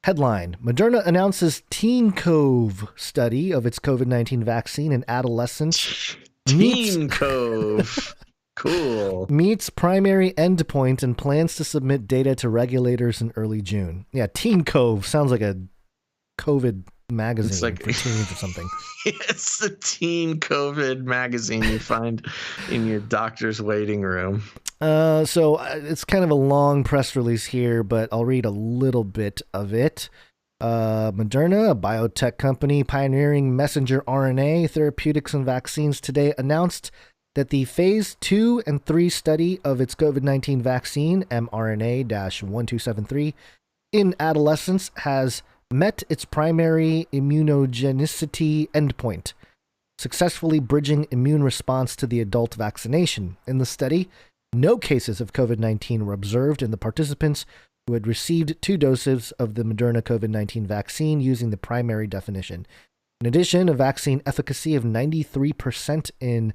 Headline: Moderna announces TeenCOVE study of its COVID-19 vaccine in adolescents. TeenCOVE. Cool. Meets primary endpoint and plans to submit data to regulators in early June. Yeah, TeenCOVE sounds like a COVID magazine for teens or something. It's the TeenCOVE magazine you find in your doctor's waiting room. So it's kind of a long press release here, but I'll read a little bit of it. Moderna, a biotech company pioneering messenger RNA therapeutics and vaccines, today announced that the phase 2 and 3 study of its COVID-19 vaccine, mRNA-1273, in adolescents has met its primary immunogenicity endpoint, successfully bridging immune response to the adult vaccination. In the study, no cases of COVID-19 were observed in the participants who had received 2 doses of the Moderna COVID-19 vaccine using the primary definition. In addition, a vaccine efficacy of 93% in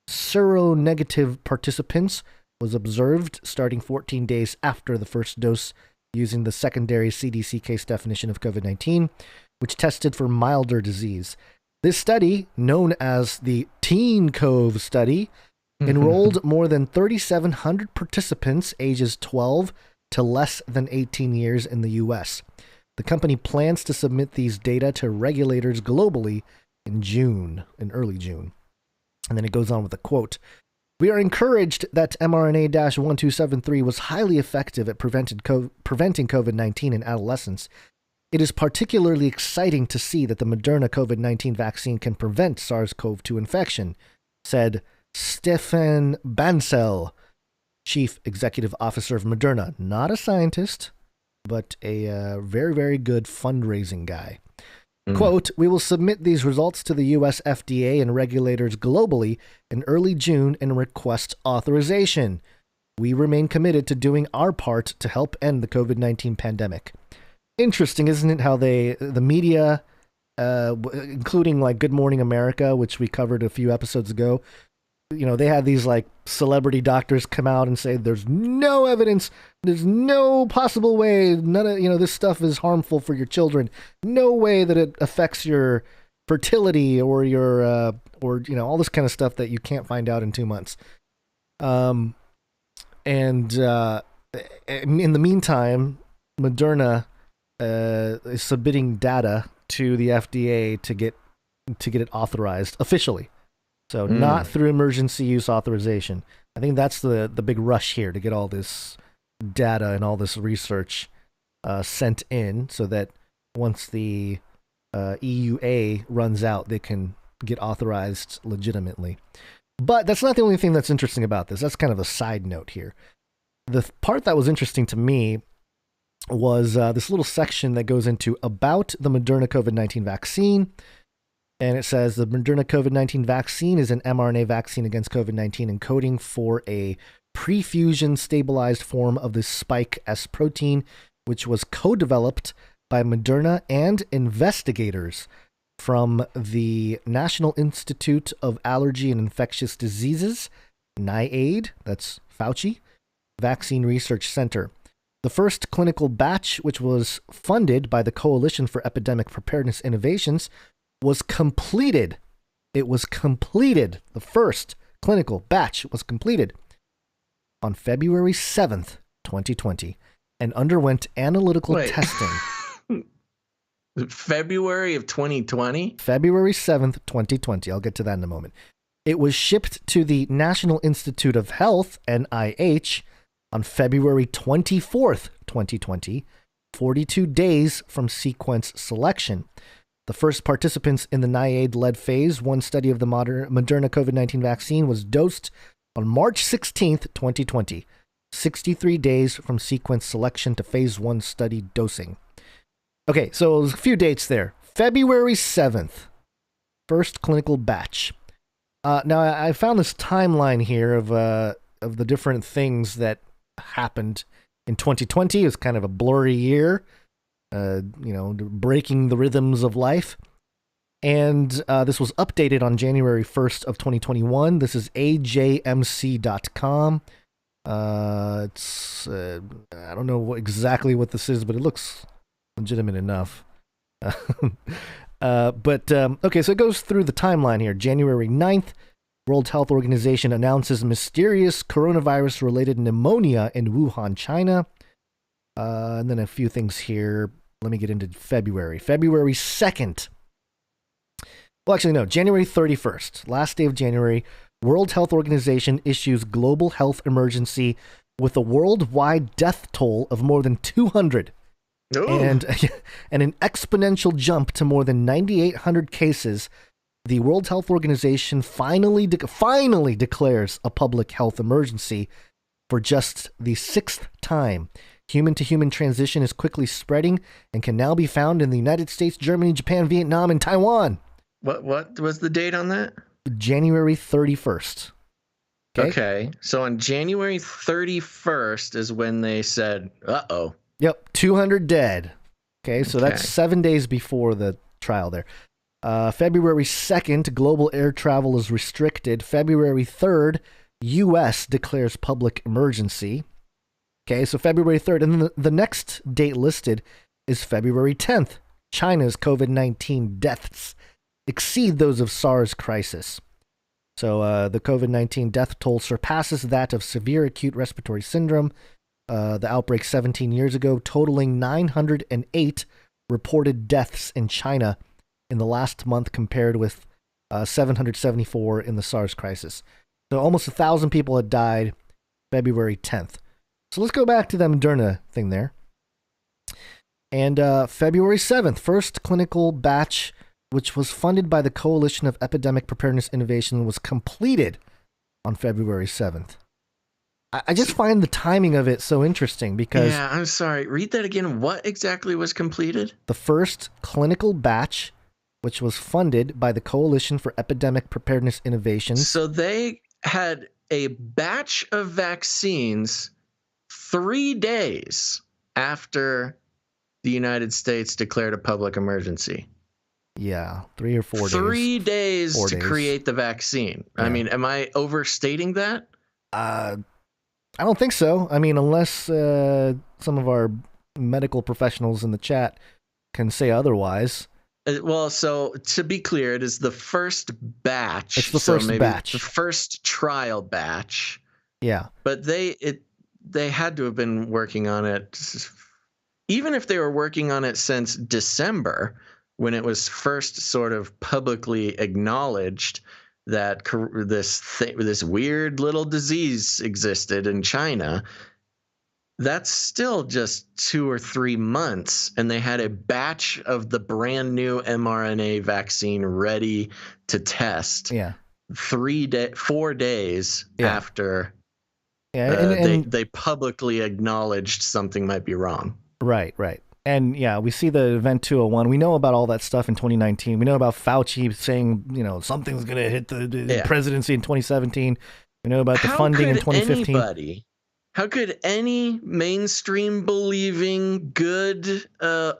seronegative participants was observed starting 14 days after the first dose using the secondary CDC case definition of COVID-19, which tested for milder disease. This study, known as the TeenCOVE study, enrolled more than 3,700 participants ages 12 to less than 18 years in the U.S. The company plans to submit these data to regulators globally in early June. And then it goes on with a quote. We are encouraged that mRNA-1273 was highly effective at preventing COVID-19 in adolescents. It is particularly exciting to see that the Moderna COVID-19 vaccine can prevent SARS-CoV-2 infection, said Stefan Bancel, Chief Executive Officer of Moderna. Not a scientist, but a very, very good fundraising guy. Quote, we will submit these results to the U.S. FDA and regulators globally in early June and request authorization. We remain committed to doing our part to help end the COVID-19 pandemic. Interesting, isn't it, how the media, including like Good Morning America, which we covered a few episodes ago, they had these like celebrity doctors come out and say there's no evidence, there's no possible way, none of this stuff is harmful for your children, no way that it affects your fertility or your all this kind of stuff that you can't find out in 2 months. And in the meantime, Moderna is submitting data to the FDA to get it authorized officially. So not through emergency use authorization. I think that's the big rush here, to get all this data and all this research sent in so that once the EUA runs out, they can get authorized legitimately. But that's not the only thing that's interesting about this. That's kind of a side note here. The part that was interesting to me was this little section that goes into about the Moderna COVID-19 vaccine. And it says the Moderna COVID-19 vaccine is an mRNA vaccine against COVID-19 encoding for a prefusion stabilized form of the spike S protein, which was co-developed by Moderna and investigators from the National Institute of Allergy and Infectious Diseases, NIAID, that's Fauci, Vaccine Research Center. The first clinical batch, which was funded by the Coalition for Epidemic Preparedness Innovations, was completed. It was completed. The first clinical batch was completed on February 7th, 2020, and underwent analytical testing. February of 2020? February 7th, 2020. I'll get to that in a moment. It was shipped to the National Institute of Health, NIH, on February 24th, 2020, 42 days from sequence selection. The The first participants in the NIAID-led phase 1 study of the Moderna COVID-19 vaccine was dosed on March 16th, 2020, 63 days from sequence selection to phase 1 study dosing. Okay, so there's a few dates there. February 7th, first clinical batch. Now, I found this timeline here of the different things that happened in 2020. It was kind of a blurry year, breaking the rhythms of life. And this was updated on January 1st of 2021. This is ajmc.com. It's I don't know exactly what this is, but it looks legitimate enough. Okay, so it goes through the timeline here. January 9th, World Health Organization announces mysterious coronavirus-related pneumonia in Wuhan, China. And then a few things here. Let me get into February. February 2nd. Well, actually, no. January 31st, last day of January, World Health Organization issues global health emergency with a worldwide death toll of more than 200. Ooh. And an exponential jump to more than 9,800 cases. The World Health Organization finally declares a public health emergency for just the 6th time. Human-to-human transition is quickly spreading and can now be found in the United States, Germany, Japan, Vietnam, and Taiwan. What was the date on that? January 31st. Okay. So on January 31st is when they said, uh-oh. Yep, 200 dead. Okay, so that's 7 days before the trial there. February 2nd, global air travel is restricted. February 3rd, U.S. declares public emergency. Okay, so February 3rd. And then the next date listed is February 10th. China's COVID-19 deaths exceed those of SARS crisis. So the COVID-19 death toll surpasses that of severe acute respiratory syndrome. The outbreak 17 years ago, totaling 908 reported deaths in China in the last month, compared with 774 in the SARS crisis. So almost 1,000 people had died February 10th. So let's go back to the Moderna thing there. And February 7th, first clinical batch, which was funded by the Coalition of Epidemic Preparedness Innovation, was completed on February 7th. I just find the timing of it so interesting because... Yeah, I'm sorry. Read that again. What exactly was completed? The first clinical batch, which was funded by the Coalition for Epidemic Preparedness Innovations. So they had a batch of vaccines 3 days after the United States declared a public emergency. Yeah, 3 or 4 days. 3 days 4 to days. create the vaccine. Yeah. I mean, am I overstating that? I don't think so. I mean, unless some of our medical professionals in the chat can say otherwise. Well, so to be clear, it is the first batch. It's the first batch. The first trial batch. Yeah. But they had to have been working on it, even if they were working on it since December, when it was first sort of publicly acknowledged that this weird little disease existed in China. That's still just 2 or 3 months, and they had a batch of the brand new mRNA vaccine ready to test. Yeah, 4 days after they publicly acknowledged something might be wrong. Right. And yeah, we see the Event 201. We know about all that stuff in 2019. We know about Fauci saying, something's going to hit the presidency in 2017. We know about the funding in 2015. How could any mainstream believing, good,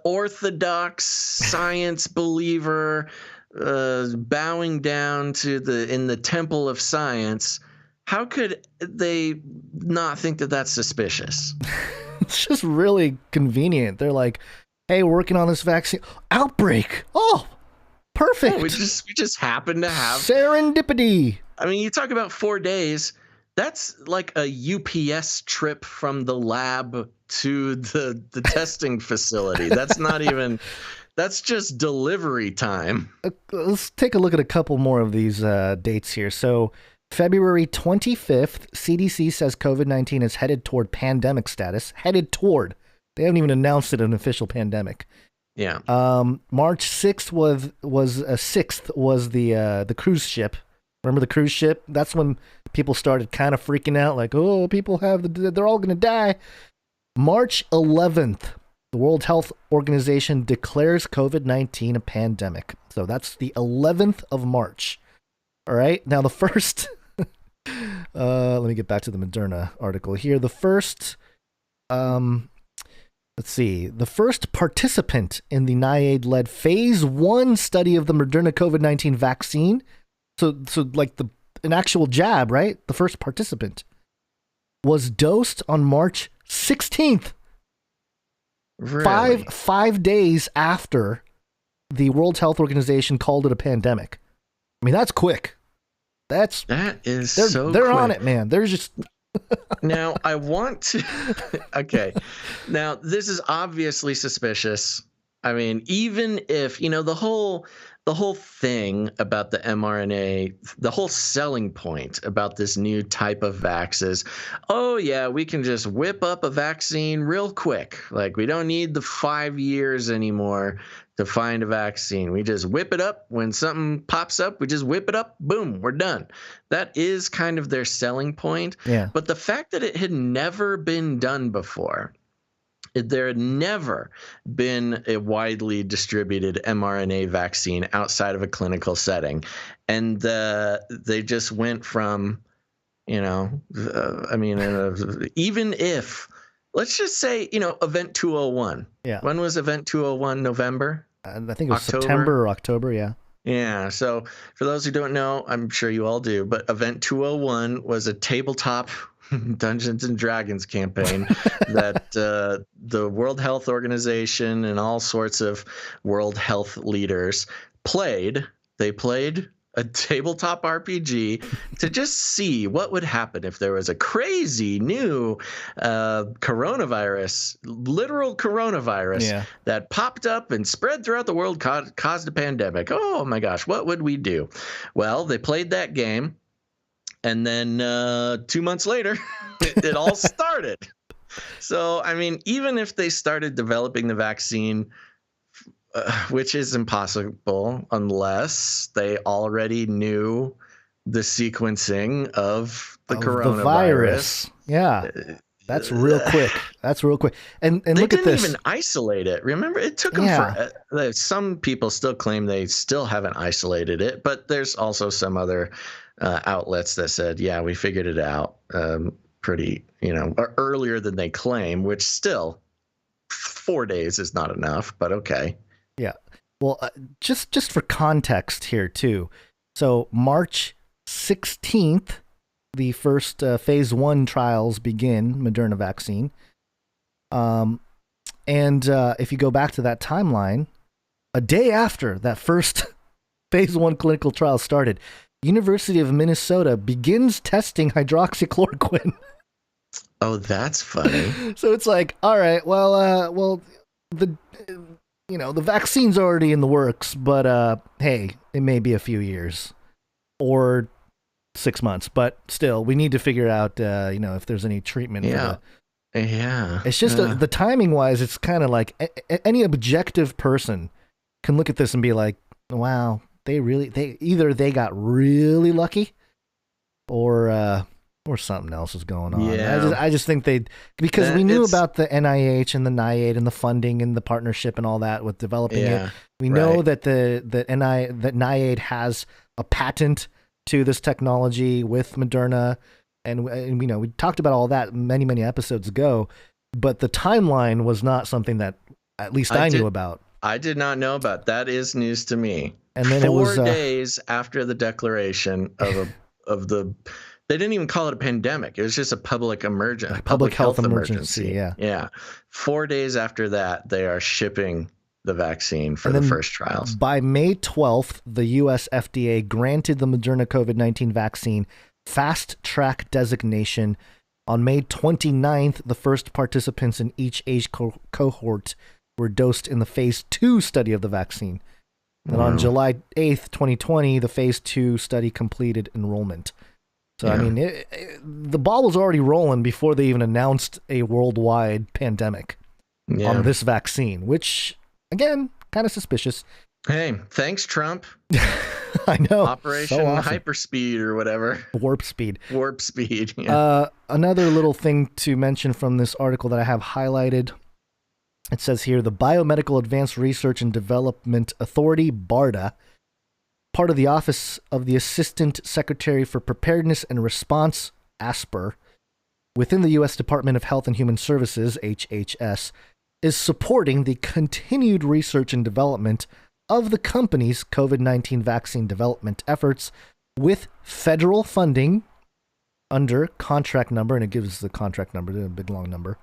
orthodox science believer bowing down in the temple of science, how could they not think that that's suspicious? It's just really convenient. They're like, hey, we're working on this vaccine. Outbreak. Oh, perfect. Oh, we just happen to have serendipity. I mean, you talk about 4 days. That's like a UPS trip from the lab to the testing facility. That's not even, that's just delivery time. Let's take a look at a couple more of these dates here. So February 25th, CDC says COVID-19 is headed toward pandemic status. Headed toward. They haven't even announced it an official pandemic. Yeah. March 6th was the cruise ship. Remember the cruise ship? That's when people started kind of freaking out, like, oh, people they're all gonna die. March 11th, the World Health Organization declares COVID-19 a pandemic. So that's the 11th of March. All right. Now the first, let me get back to the Moderna article here. The first, let's see, the first participant in the NIAID-led phase 1 study of the Moderna COVID-19 vaccine. So like an actual jab, right? The first participant was dosed on March 16th. Really? Five days after the World Health Organization called it a pandemic. I mean, that's quick. They're on it, man. They're just Now I want to okay. Now this is obviously suspicious. I mean, even if, the whole thing about the mRNA, the whole selling point about this new type of vax is, oh yeah, we can just whip up a vaccine real quick. Like, we don't need the 5 years anymore to find a vaccine. We just whip it up. When something pops up, we just whip it up. Boom, we're done. That is kind of their selling point. Yeah. But the fact that it had never been done before, there had never been a widely distributed mRNA vaccine outside of a clinical setting. And they just went from, even if, let's just say, Event 201. Yeah. When was Event 201? November? I think it was October? September or October, yeah. Yeah. So for those who don't know, I'm sure you all do, but Event 201 was a tabletop Dungeons and Dragons campaign that the World Health Organization and all sorts of world health leaders played. They played a tabletop RPG to just see what would happen if there was a crazy new coronavirus, literal coronavirus, that popped up and spread throughout the world, caused a pandemic. Oh my gosh, what would we do? Well, they played that game. And then 2 months later, it all started. So, I mean, even if they started developing the vaccine, which is impossible unless they already knew the sequencing of the coronavirus. The virus. Yeah. That's real quick. And they look at this. They didn't even isolate it. Remember, it took them for some people still claim they still haven't isolated it, but there's also some other outlets that said, yeah, we figured it out pretty, earlier than they claim, which still 4 days is not enough, but okay. Yeah. Well, just for context here too. So March 16th, the first phase 1 trials begin, Moderna vaccine. And if you go back to that timeline, a day after that first phase 1 clinical trial started, University of Minnesota begins testing hydroxychloroquine. Oh, that's funny. So it's like, all right, well, the vaccine's already in the works, but hey, it may be a few years or 6 months, but still, we need to figure out, if there's any treatment. Yeah. It's just the timing wise, it's kind of like any objective person can look at this and be like, wow. They either got really lucky or something else is going on. Yeah. I just think because we knew about the NIH and the NIAID and the funding and the partnership and all that with developing it. We know that that NIAID has a patent to this technology with Moderna, and we talked about all that many episodes ago, but the timeline was not something that at least I knew about. I did not know about. That is news to me. And then 4 days after the declaration of the, they didn't even call it a pandemic. It was just a public health emergency. Yeah. 4 days after that, they are shipping the vaccine for the first trials. By May 12th, the U.S. FDA granted the Moderna COVID-19 vaccine fast track designation. On May 29th, the first participants in each age cohort were dosed in the phase 2 study of the vaccine. And on July 8th, 2020, the phase 2 study completed enrollment. So, I mean, the ball was already rolling before they even announced a worldwide pandemic on this vaccine, which Again, kind of suspicious. Hey, thanks, Trump. I know. Operation So awesome. Hyperspeed or whatever. Warp speed. Warp speed. Yeah. Another little thing to mention from this article that I have highlighted. It says here, the Biomedical Advanced Research and Development Authority, BARDA, part of the Office of the Assistant Secretary for Preparedness and Response, ASPR, within the U.S. Department of Health and Human Services, HHS, is supporting the continued research and development of the company's COVID-19 vaccine development efforts with federal funding under contract number, and it gives the contract number, a big long number.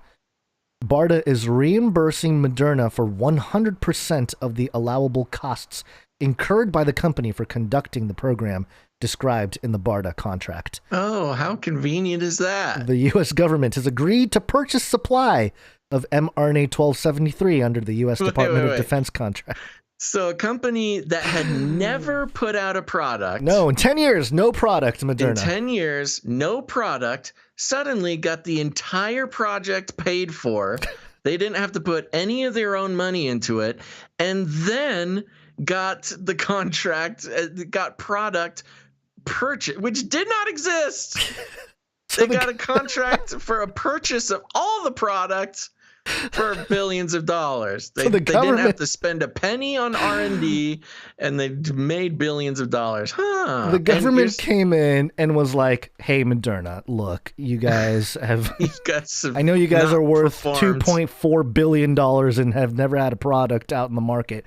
BARDA is reimbursing Moderna for 100% of the allowable costs incurred by the company for conducting the program described in the BARDA contract. Oh, how convenient is that? The U.S. government has agreed to purchase supply of mRNA 1273 under the U.S. Department of Defense contract. So a company that had never put out a product. No, in 10 years, no product, Moderna. In 10 years, no product, suddenly got the entire project paid for. They didn't have to put any of their own money into it. And then got the contract, got product purchase, which did not exist. They got a contract for a purchase of all the products for billions of dollars. They didn't have to spend a penny on R&D, and they made billions of dollars. The government came in and was like, hey, Moderna, look, you guys have... I know you guys are worth $2.4 billion and have never had a product out in the market.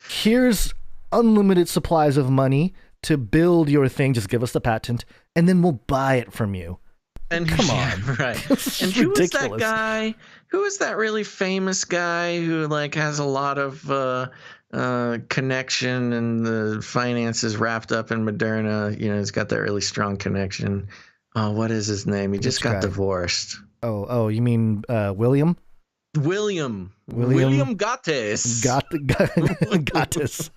Here's unlimited supplies of money to build your thing. Just give us the patent, and then we'll buy it from you. And come on, right? And who was that guy? Who is that really famous guy who like has a lot of connection and the finances wrapped up in Moderna? You know, he's got that really strong connection. Oh, what is his name? He just got divorced. Oh, you mean William? William Gattes. Gattes.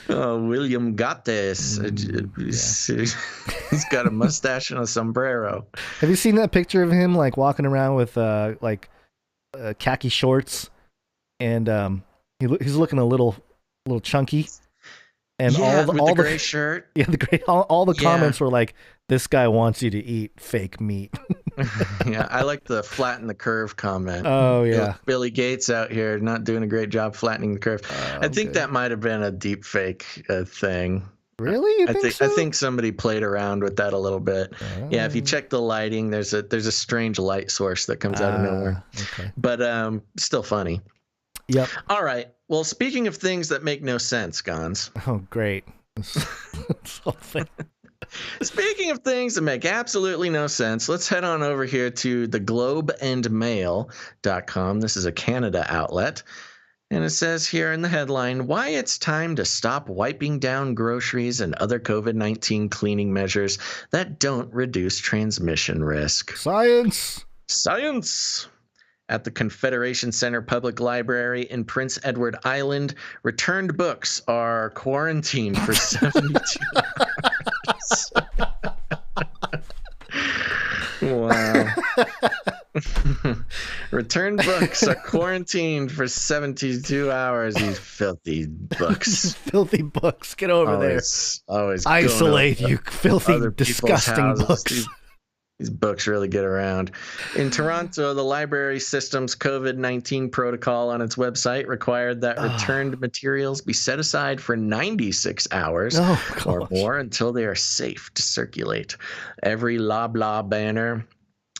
Oh, William Gattes. He's got a mustache and a sombrero. Have you seen that picture of him like walking around with khaki shorts, and he's looking a little chunky, and all the gray shirt. Yeah, all the comments were like, "This guy wants you to eat fake meat." Yeah, I like the flatten the curve comment. Oh yeah, Billy Gates out here not doing a great job flattening the curve. I think that might have been a deep fake thing. Really? I think somebody played around with that a little bit. Yeah, if you check the lighting, there's a strange light source that comes out of nowhere. Okay. But still funny. Yep. All right. Well, speaking of things that make no sense, Gons. Oh, great. Speaking of things that make absolutely no sense, let's head on over here to theglobeandmail.com. This is a Canada outlet. And it says here in the headline, why it's time to stop wiping down groceries and other COVID-19 cleaning measures that don't reduce transmission risk. Science. At the Confederation Center Public Library in Prince Edward Island, returned books are quarantined for 72 hours. Wow. Returned books are quarantined for 72 hours. You filthy books. Filthy books. Get over there. Always isolate, you filthy, disgusting books. These books really get around. In Toronto, the library system's COVID-19 protocol on its website required that returned materials be set aside for 96 hours or more until they are safe to circulate. Every Loblaw banner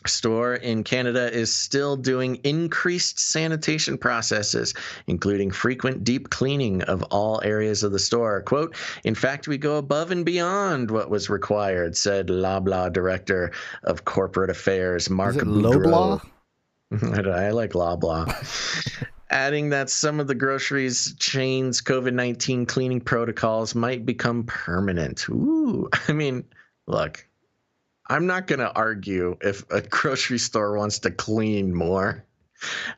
store in Canada is still doing increased sanitation processes, including frequent deep cleaning of all areas of the store. Quote, in fact, we go above and beyond what was required, said Loblaw Director of Corporate Affairs, Mark Boudreau. I like Loblaw. Adding that some of the groceries chain's COVID-19 cleaning protocols might become permanent. Ooh, I mean, look, I'm not going to argue if a grocery store wants to clean more.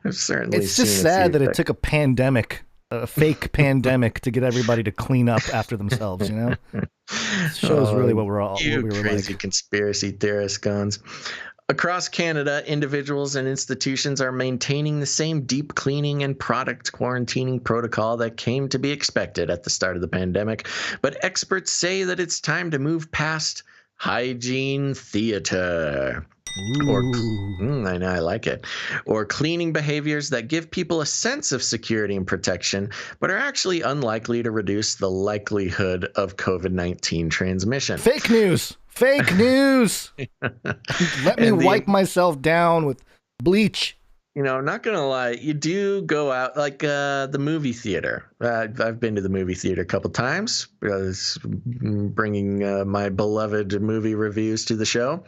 I've certainly It's just sad that it took a pandemic, a fake pandemic, to get everybody to clean up after themselves, you know? It shows really what we were crazy like. Conspiracy theorist guns. Across Canada, individuals and institutions are maintaining the same deep cleaning and product quarantining protocol that came to be expected at the start of the pandemic. But experts say that it's time to move past hygiene theater. I know, I like it. Or cleaning behaviors that give people a sense of security and protection, but are actually unlikely to reduce the likelihood of COVID-19 transmission. Fake news. Fake news. Let me wipe myself down with bleach. You know, I'm not going to lie. You do go out like the movie theater. I've been to the movie theater a couple times. Bringing my beloved movie reviews to the show.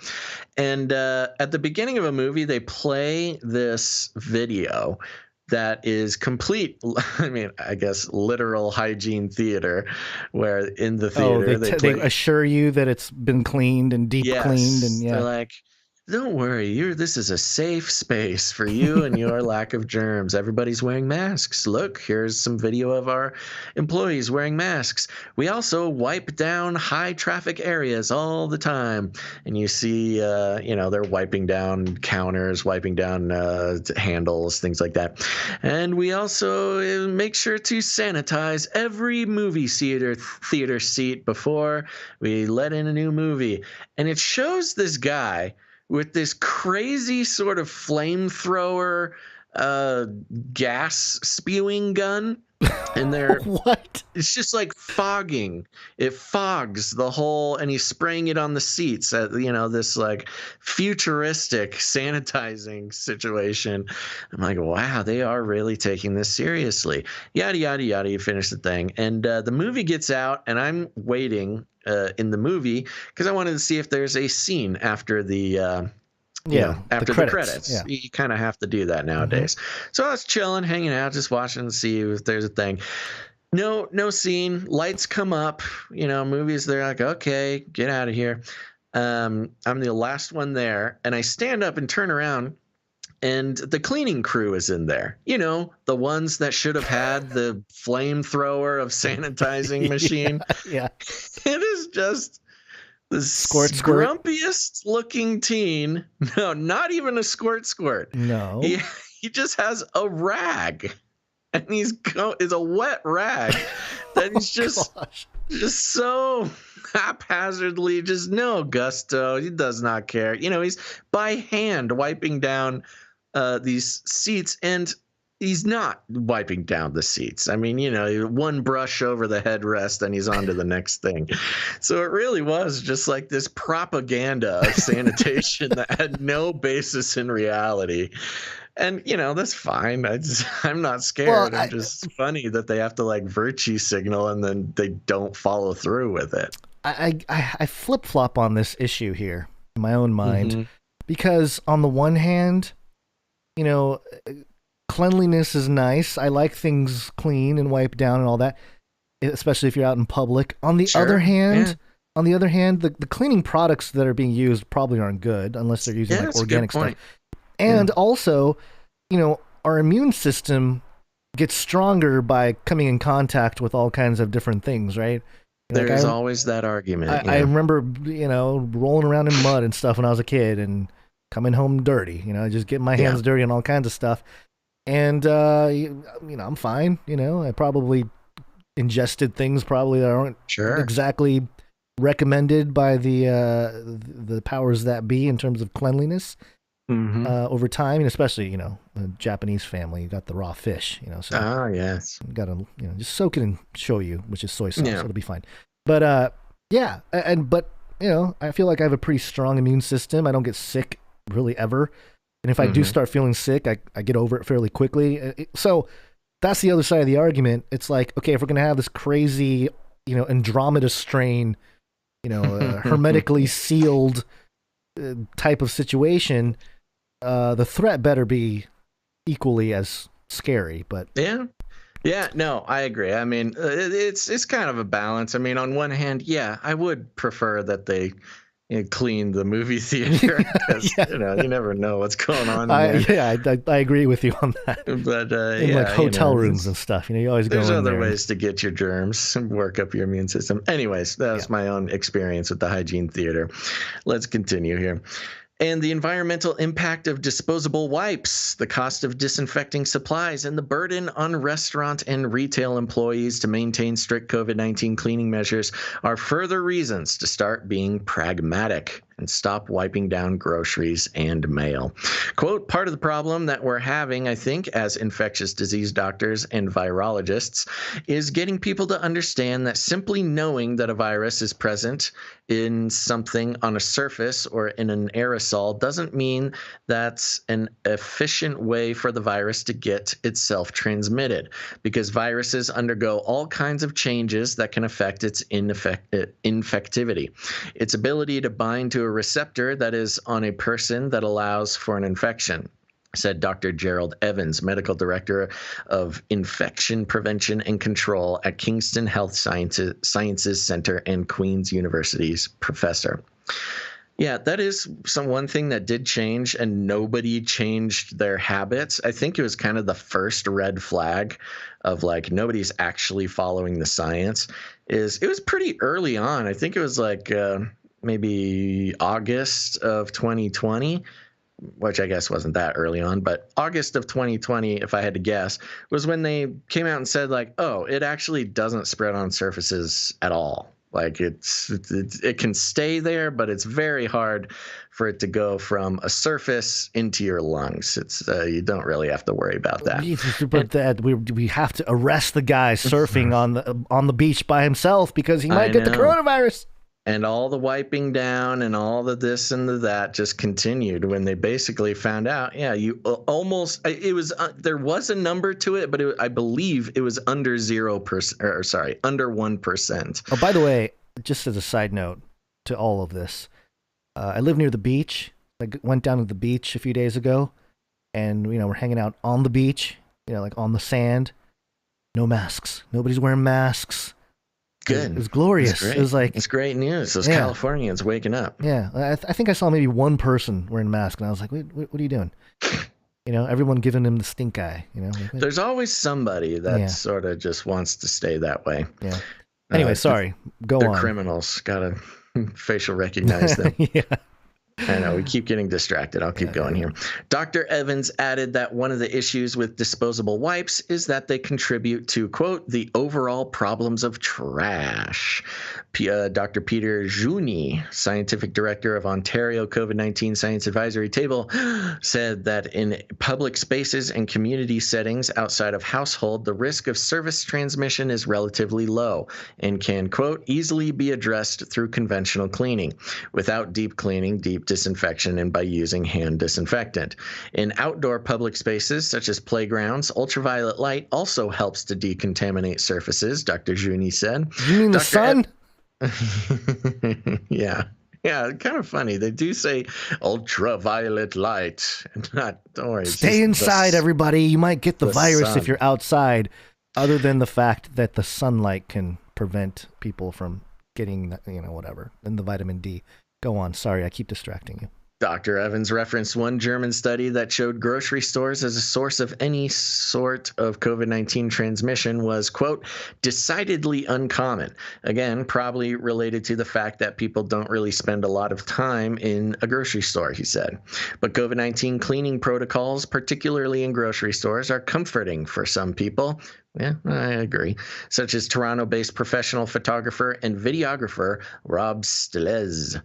And at the beginning of a movie, they play this video that is complete, I mean, I guess, literal hygiene theater, where in the theater they assure you that it's been cleaned and deep cleaned. And they're like, don't worry, this is a safe space for you and your lack of germs. Everybody's wearing masks. Look, here's some video of our employees wearing masks. We also wipe down high traffic areas all the time. And you see, they're wiping down counters, wiping down handles, things like that. And we also make sure to sanitize every movie theater seat before we let in a new movie. And it shows this guy with this crazy sort of flamethrower gas spewing gun. And they're what? It's just like fogging. It fogs the whole, and he's spraying it on the seats at, this like futuristic sanitizing situation. I'm like, wow, they are really taking this seriously. Yada, yada, yada. You finish the thing. And the movie gets out, and I'm waiting in the movie because I wanted to see if there's a scene after the after the credits. Yeah. You kind of have to do that nowadays. Mm-hmm. So I was chilling, hanging out, just watching to see if there's a thing. No scene. Lights come up. Movies. They're like, okay, get out of here. I'm the last one there, and I stand up and turn around, and the cleaning crew is in there. The ones that should have had the flamethrower of sanitizing machine. Yeah. It is just the grumpiest looking teen. No, not even a squirt. No. He just has a rag. And it's a wet rag that he's just so haphazardly, just no gusto. He does not care. He's by hand wiping down these seats, and he's not wiping down the seats. I mean, one brush over the headrest and he's on to the next thing. So it really was just like this propaganda of sanitation that had no basis in reality. And, that's fine. I'm not scared. Well, I'm just funny that they have to like virtue signal and then they don't follow through with it. I flip-flop on this issue here in my own mind, because on the one hand, cleanliness is nice. I like things clean and wiped down and all that, especially if you're out in public. On the other hand, the cleaning products that are being used probably aren't good unless they're using like organic stuff. And also, our immune system gets stronger by coming in contact with all kinds of different things, right? There's always that argument. I remember, rolling around in mud and stuff when I was a kid and coming home dirty, just getting my hands dirty and all kinds of stuff. And, I'm fine. I probably ingested things that aren't exactly recommended by the powers that be in terms of cleanliness. Over time, and especially, a Japanese family, you got the raw fish, so yes, you gotta, just soak it in shoyu, which is soy sauce, so it'll be fine. But, but I feel like I have a pretty strong immune system. I don't get sick really ever. And if I do start feeling sick, I get over it fairly quickly. So that's the other side of the argument. It's like, okay, if we're going to have this crazy, Andromeda strain, hermetically sealed type of situation, the threat better be equally as scary. But no, I agree. I mean, it's kind of a balance. I mean, on one hand, I would prefer that they clean the movie theater because you never know what's going on in there. I agree with you on that. But in like hotel rooms and stuff, you always go in there. There's other ways to get your germs and work up your immune system. Anyways, that was my own experience with the hygiene theater. Let's continue here. And the environmental impact of disposable wipes, the cost of disinfecting supplies, and the burden on restaurant and retail employees to maintain strict COVID-19 cleaning measures are further reasons to start being pragmatic and stop wiping down groceries and mail. Quote, part of the problem that we're having, I think, as infectious disease doctors and virologists, is getting people to understand that simply knowing that a virus is present in something on a surface or in an aerosol doesn't mean that's an efficient way for the virus to get itself transmitted, because viruses undergo all kinds of changes that can affect its infectivity. Its ability to bind to a receptor that is on a person that allows for an infection, said Dr. Gerald Evans, medical director of infection prevention and control at Kingston Health Sciences Center and Queen's University's professor. Yeah, that is one thing that did change, and nobody changed their habits. I think it was kind of the first red flag of like nobody's actually following the science. It was pretty early on. I think it was like maybe August of 2020, which I guess wasn't that early on, but August of 2020, if I had to guess, was when they came out and said like, oh, it actually doesn't spread on surfaces at all. Like it can stay there, but it's very hard for it to go from a surface into your lungs. It's you don't really have to worry about that. But we have to arrest the guy surfing on the beach by himself because he might get the coronavirus. And all the wiping down and all the this and the that just continued when they basically found out, yeah, you almost, it was, there was a number to it, but I believe it was under 0%, or sorry, under 1%. Oh, by the way, just as a side note to all of this, I live near the beach. I went down to the beach a few days ago, and, we're hanging out on the beach, like on the sand. No masks. Nobody's wearing masks. Good. It was glorious. It was like, it's great news. Those Californians waking up. Yeah. I think I saw maybe one person wearing a mask, and I was like, what are you doing? Everyone giving him the stink eye. There's always somebody that sort of just wants to stay that way. Yeah. Anyway, sorry. Go on. They're criminals. Gotta facial recognize them. Yeah. I know, we keep getting distracted. I'll keep going here. Dr. Evans added that one of the issues with disposable wipes is that they contribute to, quote, the overall problems of trash. Dr. Peter Juni, scientific director of Ontario COVID-19 Science Advisory Table, said that in public spaces and community settings outside of household, the risk of service transmission is relatively low and can, quote, easily be addressed through conventional cleaning without deep cleaning, deep disinfection, and by using hand disinfectant. In outdoor public spaces such as playgrounds, ultraviolet light also helps to decontaminate surfaces, Dr. Juni said. You mean the sun? Yeah, kind of funny. They do say ultraviolet light. Don't worry. Stay inside, everybody. You might get the virus if you're outside, other than the fact that the sunlight can prevent people from getting, whatever, and the vitamin D. Go on. Sorry, I keep distracting you. Dr. Evans referenced one German study that showed grocery stores as a source of any sort of COVID-19 transmission was, quote, decidedly uncommon. Again, probably related to the fact that people don't really spend a lot of time in a grocery store, he said. But COVID-19 cleaning protocols, particularly in grocery stores, are comforting for some people. Yeah, I agree. Such as Toronto-based professional photographer and videographer Rob Stelez.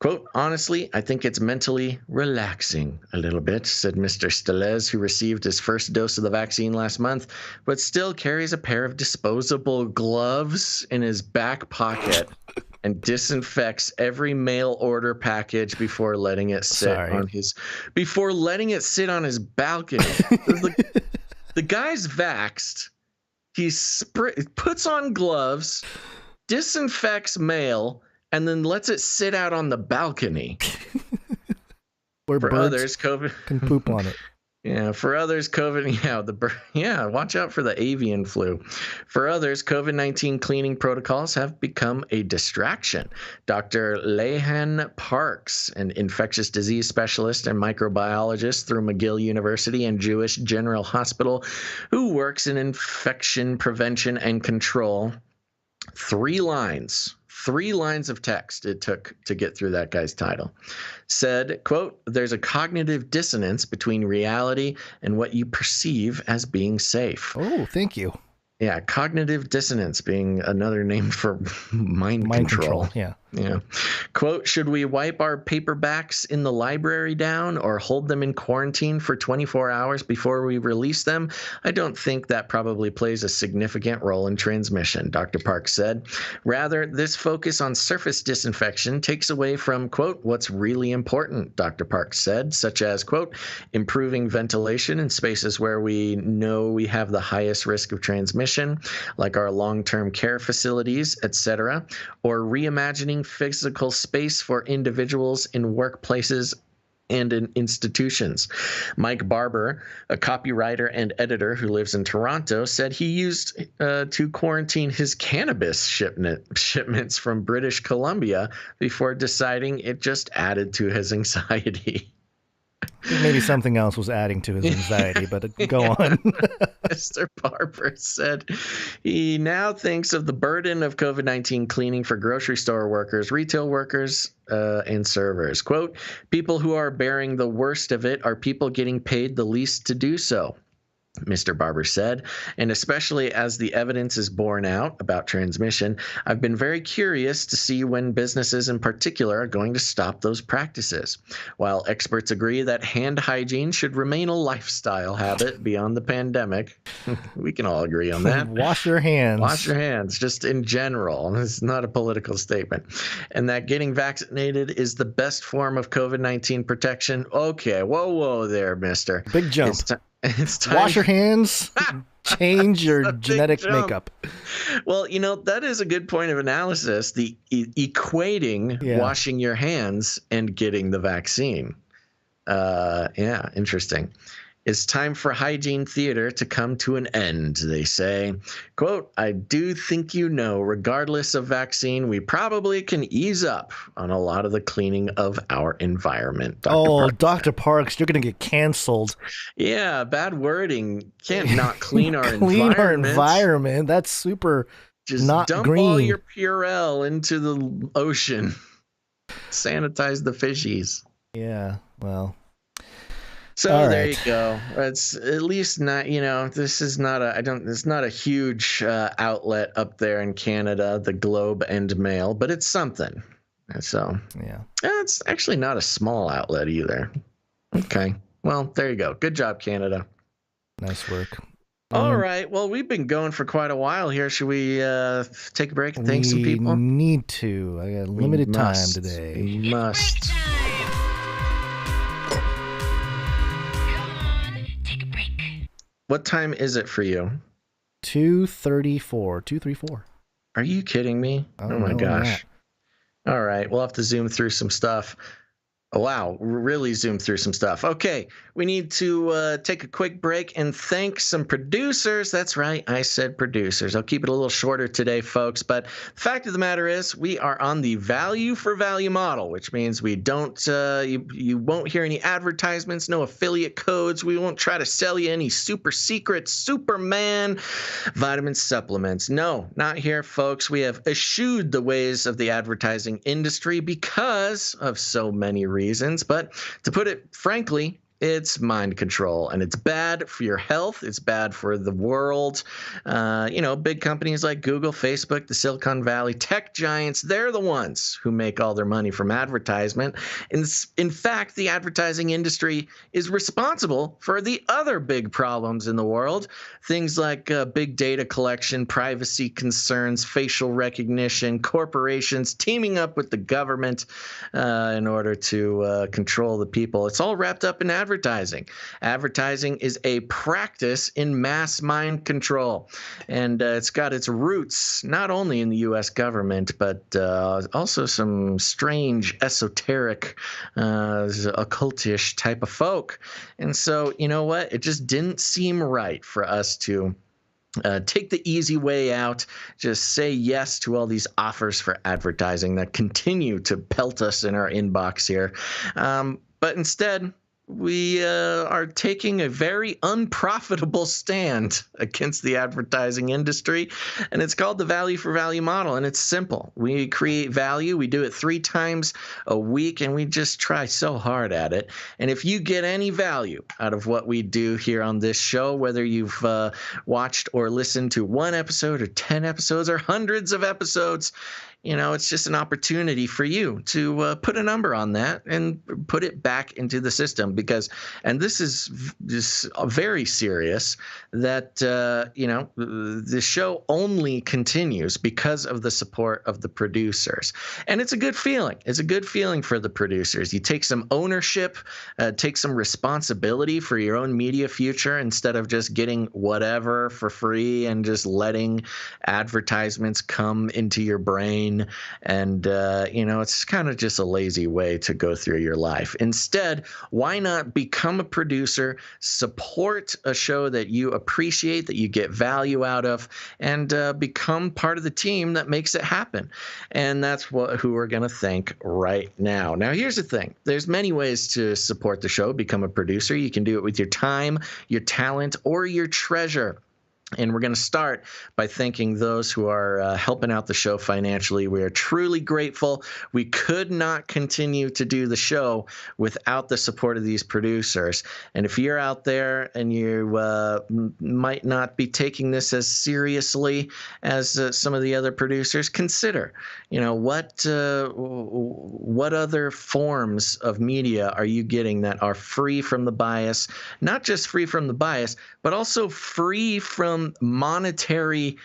Quote, honestly, I think it's mentally relaxing a little bit, said Mr. Stelez, who received his first dose of the vaccine last month, but still carries a pair of disposable gloves in his back pocket and disinfects every mail order package before letting it sit on his balcony. The guy's vaxxed. He puts on gloves, disinfects mail, and then lets it sit out on the balcony. Where for birds others, COVID can poop on it. Yeah, for others, COVID, watch out for the avian flu. For others, COVID-19 cleaning protocols have become a distraction. Dr. Lehan Parks, an infectious disease specialist and microbiologist through McGill University and Jewish General Hospital, who works in infection prevention and control, 3 lines 3 lines of text it took to get through that guy's title. Said, quote, "There's a cognitive dissonance between reality and what you perceive as being safe." Oh, thank you. Yeah, cognitive dissonance being another name for mind control. Yeah. Yeah. Quote, "Should we wipe our paperbacks in the library down or hold them in quarantine for 24 hours before we release them? I don't think that probably plays a significant role in transmission," Dr. Park said. "Rather, this focus on surface disinfection takes away from, quote, what's really important," Dr. Park said, such as, quote, "improving ventilation in spaces where we know we have the highest risk of transmission, like our long-term care facilities, etc., or reimagining physical space for individuals in workplaces and in institutions." Mike Barber, a copywriter and editor who lives in Toronto, said he used to quarantine his cannabis shipments from British Columbia before deciding it just added to his anxiety. Maybe something else was adding to his anxiety, but go on. Mr. Barber said he now thinks of the burden of COVID-19 cleaning for grocery store workers, retail workers, and servers. Quote, "People who are bearing the worst of it are people getting paid the least to do so," Mr. Barber said, "and especially as the evidence is borne out about transmission, I've been very curious to see when businesses in particular are going to stop those practices. While experts agree that hand hygiene should remain a lifestyle habit beyond the pandemic," we can all agree on that. Wash your hands. Wash your hands, just in general. It's not a political statement. "And that getting vaccinated is the best form of COVID-19 protection." Okay, whoa there, mister. Big jump. It's time. Wash your hands, change your genetic makeup. Well, that is a good point of analysis, the equating washing your hands and getting the vaccine. Yeah, interesting. "It's time for hygiene theater to come to an end," they say. Quote, "I do think regardless of vaccine, we probably can ease up on a lot of the cleaning of our environment." Dr. Parks, you're going to get canceled. Yeah, bad wording. Can't not clean our clean our environment. That's super Just not dump green. all your Purell into the ocean. Sanitize the fishies. Yeah, well... So all there right. you go. It's at least not, this is not it's not a huge outlet up there in Canada, the Globe and Mail, but it's something. So yeah, it's actually not a small outlet either. Okay. Well, there you go. Good job, Canada. Nice work. All right. Well, we've been going for quite a while here. Should we take a break and thank some people? We need to. I got limited time today. We must. What time is it for you? 2:34. Are you kidding me? Oh my gosh. All right. We'll have to zoom through some stuff. Wow, really zoomed through some stuff. Okay, we need to take a quick break and thank some producers. That's right, I said producers. I'll keep it a little shorter today, folks. But the fact of the matter is we are on the value for value model, which means we don't, you won't hear any advertisements, no affiliate codes. We won't try to sell you any super secret Superman vitamin supplements. No, not here, folks. We have eschewed the ways of the advertising industry because of so many reasons. But to put it frankly, it's mind control, and it's bad for your health. It's bad for the world. Big companies like Google, Facebook, the Silicon Valley tech giants, they're the ones who make all their money from advertisement. In fact, the advertising industry is responsible for the other big problems in the world. Things like big data collection, privacy concerns, facial recognition, corporations teaming up with the government in order to control the people. It's all wrapped up in advertising. Advertising is a practice in mass mind control, and it's got its roots not only in the U.S. government, but also some strange, esoteric, occultish type of folk. And so, you know what? It just didn't seem right for us to take the easy way out, just say yes to all these offers for advertising that continue to pelt us in our inbox here. But instead, we are taking a very unprofitable stand against the advertising industry, and it's called the value for value model, and it's simple. We create value. We do it 3 times a week, and we just try so hard at it. And if you get any value out of what we do here on this show, whether you've watched or listened to 1 episode or 10 episodes or hundreds of episodes, it's just an opportunity for you to put a number on that and put it back into the system and this is just very serious, that, the show only continues because of the support of the producers. And it's a good feeling. It's a good feeling for the producers. You take some ownership, take some responsibility for your own media future instead of just getting whatever for free and just letting advertisements come into your brain. And, it's kind of just a lazy way to go through your life. Instead, why not become a producer, support a show that you appreciate, that you get value out of, and become part of the team that makes it happen? And that's who we're going to thank right now. Now, here's the thing. There's many ways to support the show, become a producer. You can do it with your time, your talent, or your treasure. And we're going to start by thanking those who are helping out the show financially. We are truly grateful. We could not continue to do the show without the support of these producers. And if you're out there and you might not be taking this as seriously as some of the other producers, consider, what other forms of media are you getting that are free from the bias? Not just free from the bias, but also free from monetary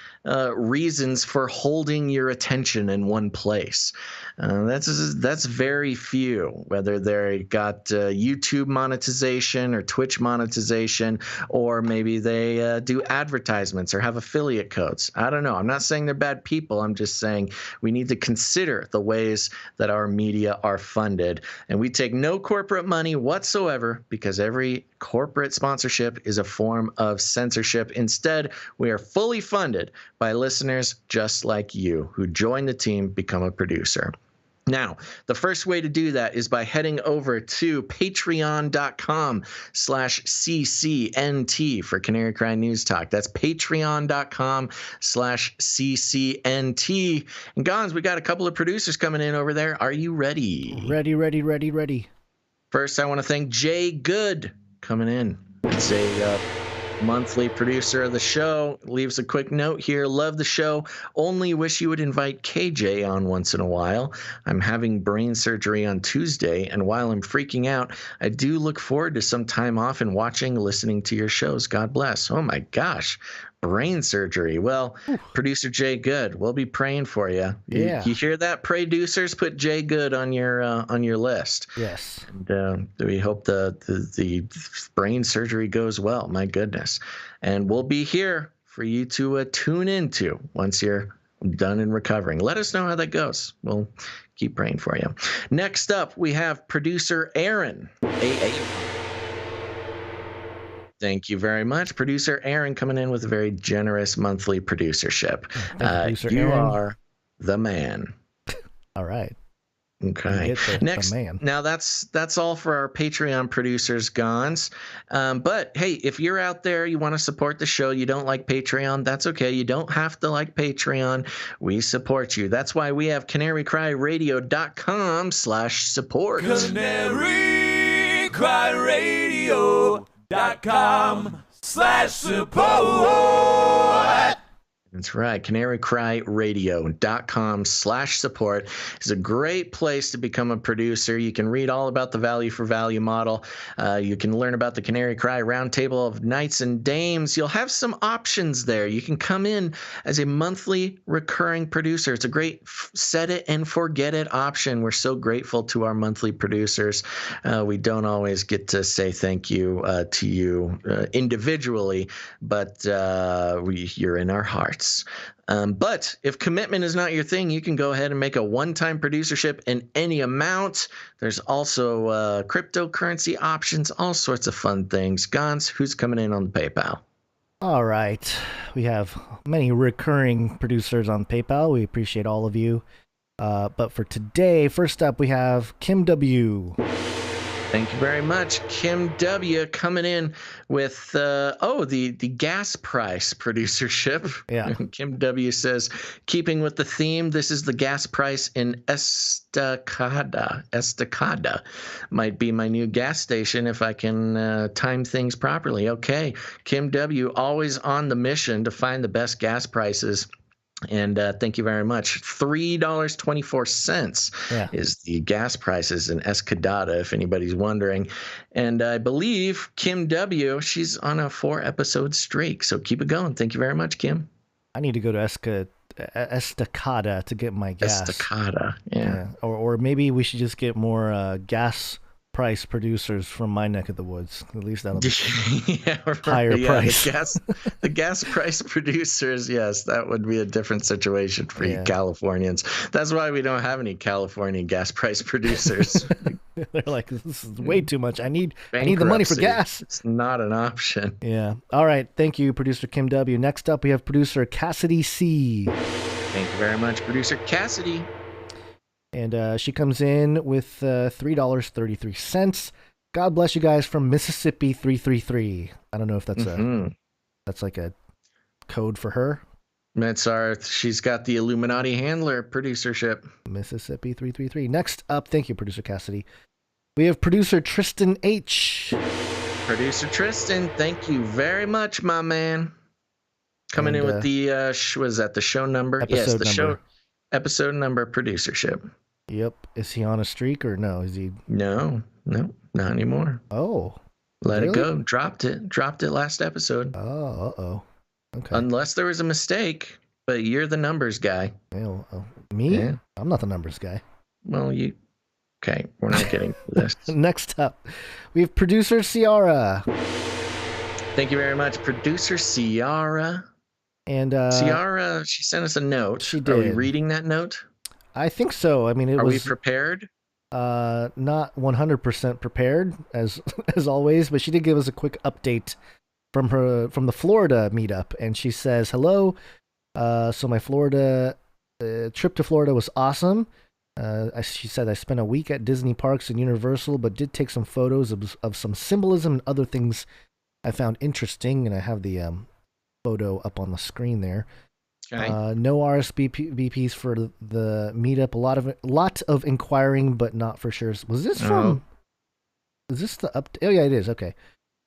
reasons for holding your attention in one place. That's very few, whether they got YouTube monetization or Twitch monetization, or maybe they do advertisements or have affiliate codes. I don't know. I'm not saying they're bad people. I'm just saying we need to consider the ways that our media are funded. And we take no corporate money whatsoever, because every corporate sponsorship is a form of censorship. Instead, we are fully funded by listeners just like you who join the team, become a producer. Now, the first way to do that is by heading over to patreon.com/CCNT for Canary Cry News Talk. That's patreon.com/CCNT. And Gons, we got a couple of producers coming in over there. Are you ready? Ready. First, I want to thank Jay Good coming in. It's a monthly producer of the show. Leaves a quick note here. Love the show. Only wish you would invite KJ on once in a while. I'm having brain surgery on Tuesday, and while I'm freaking out, I do look forward to some time off and listening to your shows. God bless. Oh my gosh. Brain surgery. Well, Producer Jay Good, we'll be praying for you. Yeah. You hear that, producers? Put Jay Good on your list. Yes. And we hope the brain surgery goes well. My goodness. And we'll be here for you to tune into once you're done and recovering. Let us know how that goes. We'll keep praying for you. Next up, we have producer Aaron. Thank you very much. Producer Aaron coming in with a very generous monthly producership. You are the man. All right. Okay. Next, now that's all for our Patreon producers, Gons. But hey, if you're out there, you want to support the show, you don't like Patreon, that's okay. You don't have to like Patreon. We support you. That's why we have canarycryradio.com/support. canarycryradio.com/support. That's right. canarycryradio.com/support is a great place to become a producer. You can read all about the value for value model. You can learn about the Canary Cry Roundtable of Knights and Dames. You'll have some options there. You can come in as a monthly recurring producer. It's a great set it and forget it option. We're so grateful to our monthly producers. We don't always get to say thank you to you individually, but you're in our hearts. But if commitment is not your thing, you can go ahead and make a one-time producership in any amount. There's also cryptocurrency options, all sorts of fun things. Gons, who's coming in on the PayPal? All right. We have many recurring producers on PayPal. We appreciate all of you. But for today, first up, we have Kim W. Thank you very much. Kim W. coming in with, the gas price producership. Yeah. Kim W. says, keeping with the theme, this is the gas price in Estacada. Estacada might be my new gas station if I can time things properly. Okay. Kim W. always on the mission to find the best gas prices. And thank you very much. $3.24 is the gas prices in Escadada, if anybody's wondering. And I believe Kim W., she's on a 4-episode streak. So keep it going. Thank you very much, Kim. I need to go to Estacada to get my gas. Estacada, yeah. Or maybe we should just get more gas price producers from my neck of the woods. At least that'll be higher price. The gas price producers, yes, that would be a different situation for you Californians. That's why we don't have any California gas price producers. They're like, this is way too much. I need the money for gas. It's not an option. Yeah. All right. Thank you, producer Kim W. Next up, we have producer Cassidy C. Thank you very much, producer Cassidy. And she comes in with $3.33. God bless you guys from Mississippi 333. I don't know if that's that's like a code for her. She's got the Illuminati handler producership. Mississippi 333. Next up, thank you, producer Cassidy. We have producer Tristan H. Producer Tristan, thank you very much, my man. Coming in with the was that the show number? Show episode number producership. Yep. Is he on a streak or no? Is he? No, not anymore. Oh. Let it go. Dropped it last episode. Oh, okay. Unless there was a mistake, but you're the numbers guy. Me? Yeah. I'm not the numbers guy. Well, okay, we're not getting to this. Next up, we have producer Ciara. Thank you very much, producer Ciara. And Ciara, she sent us a note. She did. Are we reading that note? I think so. I mean, Are we prepared? Not 100% prepared as always, but she did give us a quick update from the Florida meetup, and she says, "Hello. So my Florida trip to Florida was awesome. She said I spent a week at Disney parks and Universal, but did take some photos of some symbolism and other things I found interesting, and I have the photo up on the screen there. Okay. No RSVPs for the meetup. A lot of inquiring, but not for sure. Was this from? Is this the update? Oh yeah, it is. Okay.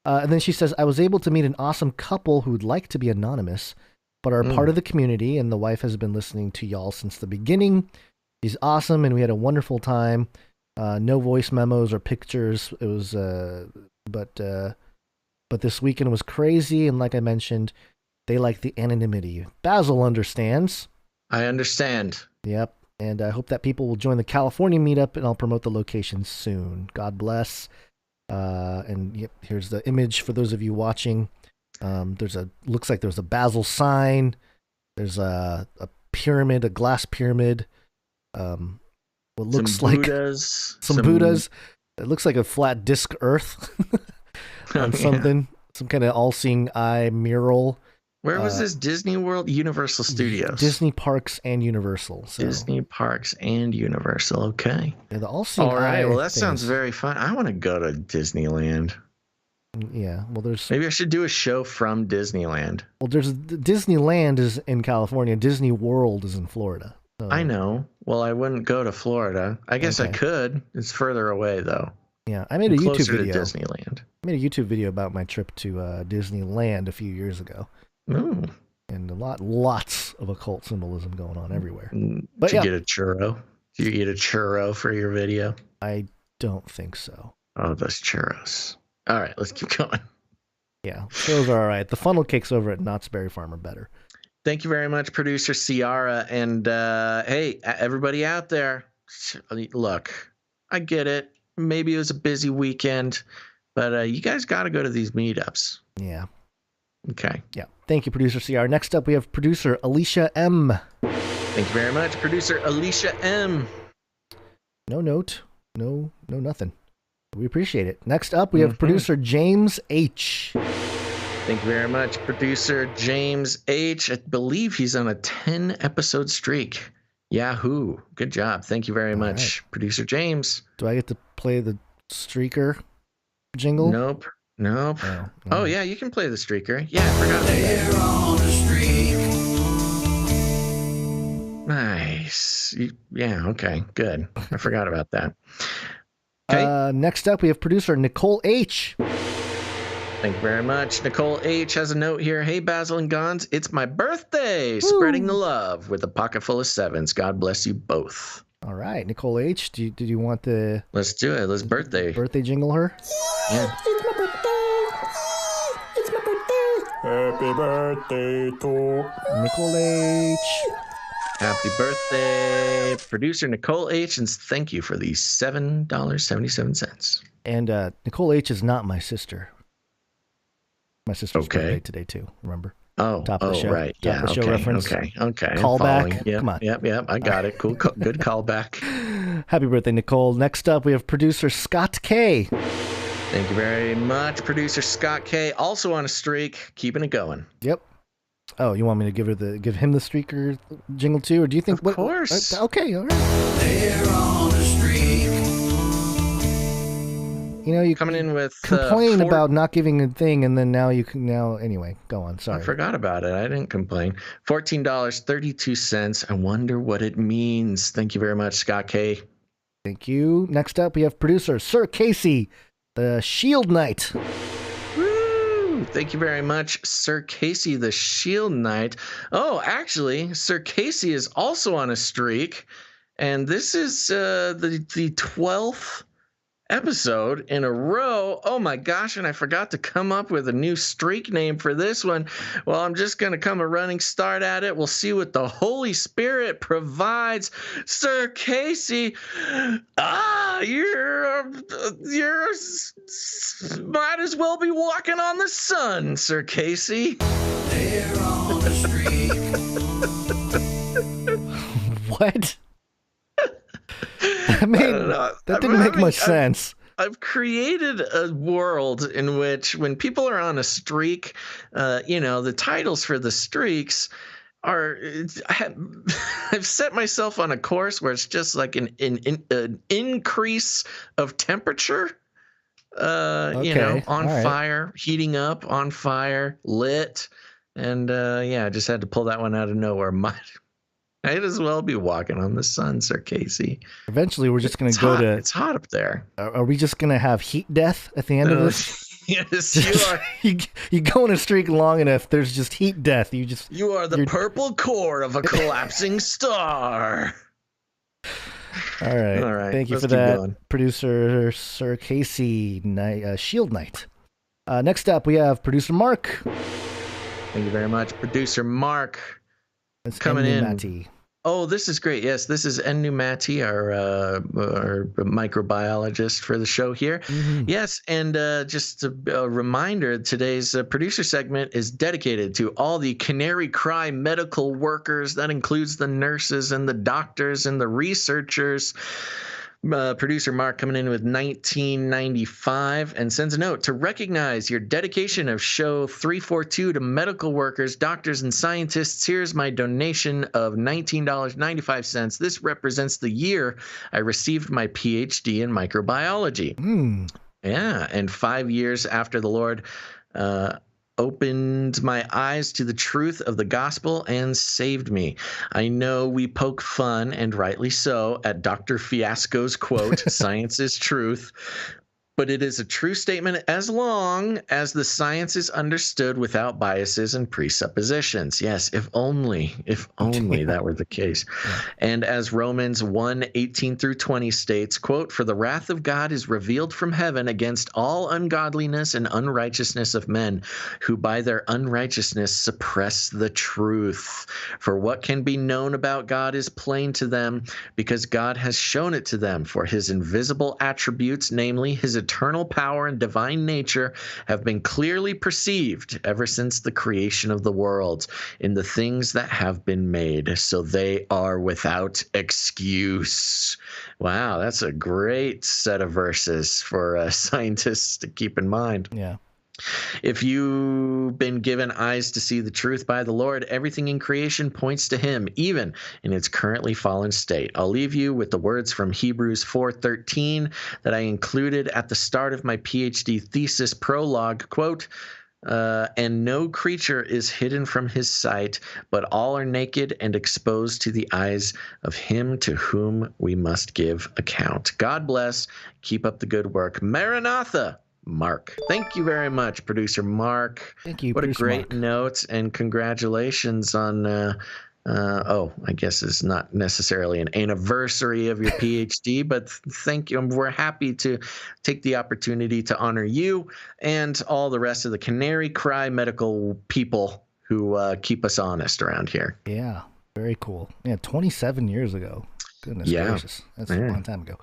And then she says, I was able to meet an awesome couple who would like to be anonymous, but are part of the community, and the wife has been listening to y'all since the beginning. She's awesome, and we had a wonderful time. No voice memos or pictures. It was, but this weekend was crazy, and like I mentioned, they like the anonymity. Basil understands. I understand. Yep. And I hope that people will join the California meetup, and I'll promote the location soon. God bless. And yep, here's the image for those of you watching. Looks like there's a Basil sign. There's a pyramid, a glass pyramid. What looks some like Buddhas, some Buddhas. It looks like a flat disc Earth on something. Some kind of all-seeing eye mural. Where was this? Disney World? Universal Studios. Disney Parks and Universal. So. Disney Parks and Universal. Okay. Yeah, the all-seeing eye. All right. Well, that sounds very fun. I want to go to Disneyland. Yeah. Well, maybe I should do a show from Disneyland. Well, Disneyland is in California. Disney World is in Florida. So. I know. Well, I wouldn't go to Florida. I guess I could. It's further away, though. Yeah, I made a YouTube video. To Disneyland. I made a YouTube video about my trip to Disneyland a few years ago. Ooh. And lots of occult symbolism going on everywhere. But Did you get a churro? Did you eat a churro for your video? I don't think so. Oh, those churros. All right, let's keep going. Yeah, those are all right. The funnel cakes over at Knott's Berry Farm are better. Thank you very much, producer Ciara. And hey, everybody out there, look, I get it. Maybe it was a busy weekend, but you guys got to go to these meetups. Yeah. Okay. Yeah. Thank you, producer CR. Next up, we have producer Alicia M. Thank you very much, producer Alicia M. No note. No nothing. We appreciate it. Next up, we have producer James H. Thank you very much, producer James H. I believe he's on a 10-episode streak. Yahoo. Good job. Thank you very much, producer James. Do I get to play the streaker jingle? Nope. Oh, Oh, yeah, you can play the streaker. Yeah, I forgot about that. On the streak. Nice. Yeah, okay, good. I forgot about that. Okay. Next up, we have producer Nicole H. Thank you very much. Nicole H. has a note here. Hey, Basil and Gons, it's my birthday. Woo. Spreading the love with a pocket full of sevens. God bless you both. All right, Nicole H. Did you want the... Let's do it. Let's birthday jingle her? Yeah. It's my birthday. It's my birthday. Happy birthday to Nicole H. Happy birthday, producer Nicole H. And thank you for the $7.77. And Nicole H. is not my sister. My sister's birthday today too. Remember? Top of the show. Right. Top of the show reference. Okay. Callback. Yep, Come on. Yep. I got it. Cool. Good callback. Happy birthday, Nicole. Next up, we have producer Scott K. Thank you very much, producer Scott K. Also on a streak, keeping it going. Yep. Oh, you want me to give him the streaker jingle too, or do you think? Of course. Okay. All right. They're on a streak. You know, you coming in with complain about not giving a thing, and then now anyway, go on. Sorry. I forgot about it. I didn't complain. $14.32. I wonder what it means. Thank you very much, Scott K. Thank you. Next up, we have producer Sir Casey, the Shield Knight. Woo! Thank you very much, Sir Casey, the Shield Knight. Oh, actually, Sir Casey is also on a streak, and this is the 12th episode in a row. Oh my gosh, and I forgot to come up with a new streak name for this one. Well, I'm just going to come a running start at it. We'll see what the Holy Spirit provides. Sir Casey, you're might as well be walking on the sun, Sir Casey. They're on the streak. What? That didn't make much sense. I've created a world in which when people are on a streak, the titles for the streaks are, I've set myself on a course where it's just like an increase of temperature, on right. Fire, heating up, on fire, lit. And I just had to pull that one out of nowhere. Might as well be walking on the sun, Sir Casey. Eventually, we're just going to go to... It's hot up there. Are we just going to have heat death at the end of this? Yes, you are. You go on a streak long enough, there's just heat death. You are the purple core of a collapsing star. All right. Thank you for that, producer Sir Casey, Shield Knight. Next up, we have producer Mark. Thank you very much, producer Mark. It's coming in. Matti. Oh, this is great. Yes, this is NW Matti, our microbiologist for the show here. Mm-hmm. Yes, and just a reminder, today's producer segment is dedicated to all the Canary Cry medical workers. That includes the nurses and the doctors and the researchers. Producer Mark coming in with 1995 and sends a note to recognize your dedication of show 342 to medical workers, doctors, and scientists. Here's my donation of $19.95. This represents the year I received my PhD in microbiology. Yeah, and 5 years after the Lord opened my eyes to the truth of the gospel and saved me. I know we poke fun, and rightly so, at Dr. Fiasco's quote, "Science is truth," but it is a true statement as long as the science is understood without biases and presuppositions. Yes, if only that were the case. Yeah. And as Romans 1:18-20 states, quote, "For the wrath of God is revealed from heaven against all ungodliness and unrighteousness of men, who by their unrighteousness suppress the truth. For what can be known about God is plain to them, because God has shown it to them. For his invisible attributes, namely his eternal power and divine nature, have been clearly perceived ever since the creation of the world in the things that have been made, so they are without excuse." Wow, that's a great set of verses for scientists to keep in mind. Yeah. If you've been given eyes to see the truth by the Lord, everything in creation points to him, even in its currently fallen state. I'll leave you with the words from Hebrews 4:13 that I included at the start of my PhD thesis prologue, quote, and no creature is hidden from his sight, but all are naked and exposed to the eyes of him to whom we must give account. God bless. Keep up the good work. Maranatha. Mark. Thank you very much, producer Mark. Thank you. What Producer a great Mark. note, and congratulations on I guess it's not necessarily an anniversary of your PhD, but thank you. We're happy to take the opportunity to honor you and all the rest of the Canary Cry medical people who keep us honest around here. Yeah, very cool. Yeah, 27 years ago. Goodness gracious. That's a long time ago.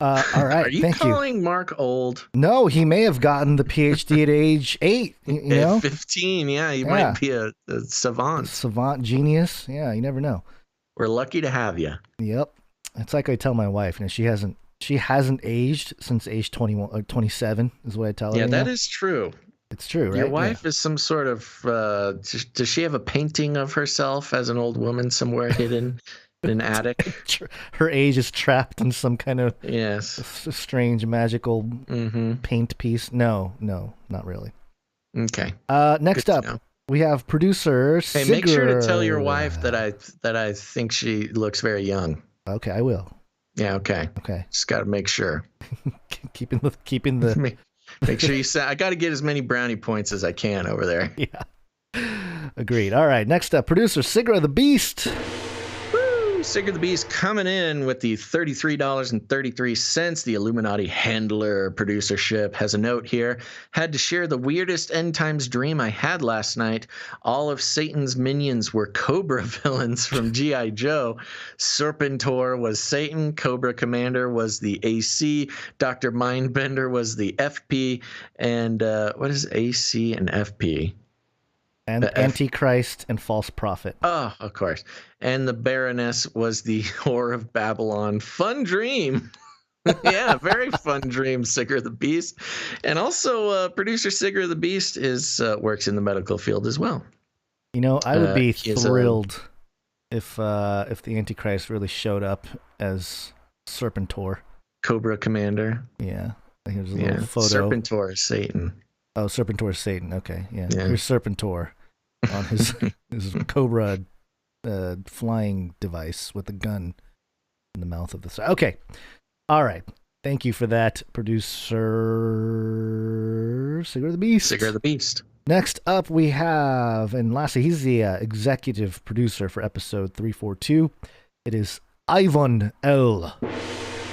All right, Are you thank calling Mark old? No, he may have gotten the PhD at age 8. You know, 15. Yeah, he might be a savant. Savant genius. Yeah, you never know. We're lucky to have you. Yep. It's like I tell my wife, and she hasn't aged since age 21 or 27 is what I tell her. Yeah, that is true. It's true, right? Your wife is some sort of does she have a painting of herself as an old woman somewhere hidden in an attic? Her age is trapped in some kind of strange magical paint piece. No, not really. Okay. Next up, we have producer Hey, make sure to tell your wife that I think she looks very young. Okay, I will. Yeah, okay. Okay. Just got to make sure. keeping the Make sure you say I got to get as many brownie points as I can over there. Yeah. Agreed. All right, next up, producer Sigra the Beast. Sigurd the Beast coming in with the $33.33. The Illuminati handler producership has a note here. Had to share the weirdest end times dream I had last night. All of Satan's minions were Cobra villains from G.I. Joe. Serpentor was Satan. Cobra Commander was the AC. Dr. Mindbender was the FP. And what is AC and FP? And Antichrist and False Prophet. Oh, of course. And the Baroness was the Whore of Babylon. Fun dream. Yeah, very fun dream, Sigurd the Beast. And also, producer Sigurd the Beast works in the medical field as well. You know, I would be thrilled if the Antichrist really showed up as Serpentor. Cobra Commander. Yeah. Here's a little photo. Serpentor is Satan. Oh, Serpentor is Satan. Okay, yeah. Here's Serpentor on his Cobra flying device with a gun in the mouth of the side. Okay, all right. Thank you for that, producer Sigurd the Beast. Sigurd the Beast. Next up, we have, and lastly, he's the executive producer for episode 342. It is Ivan L.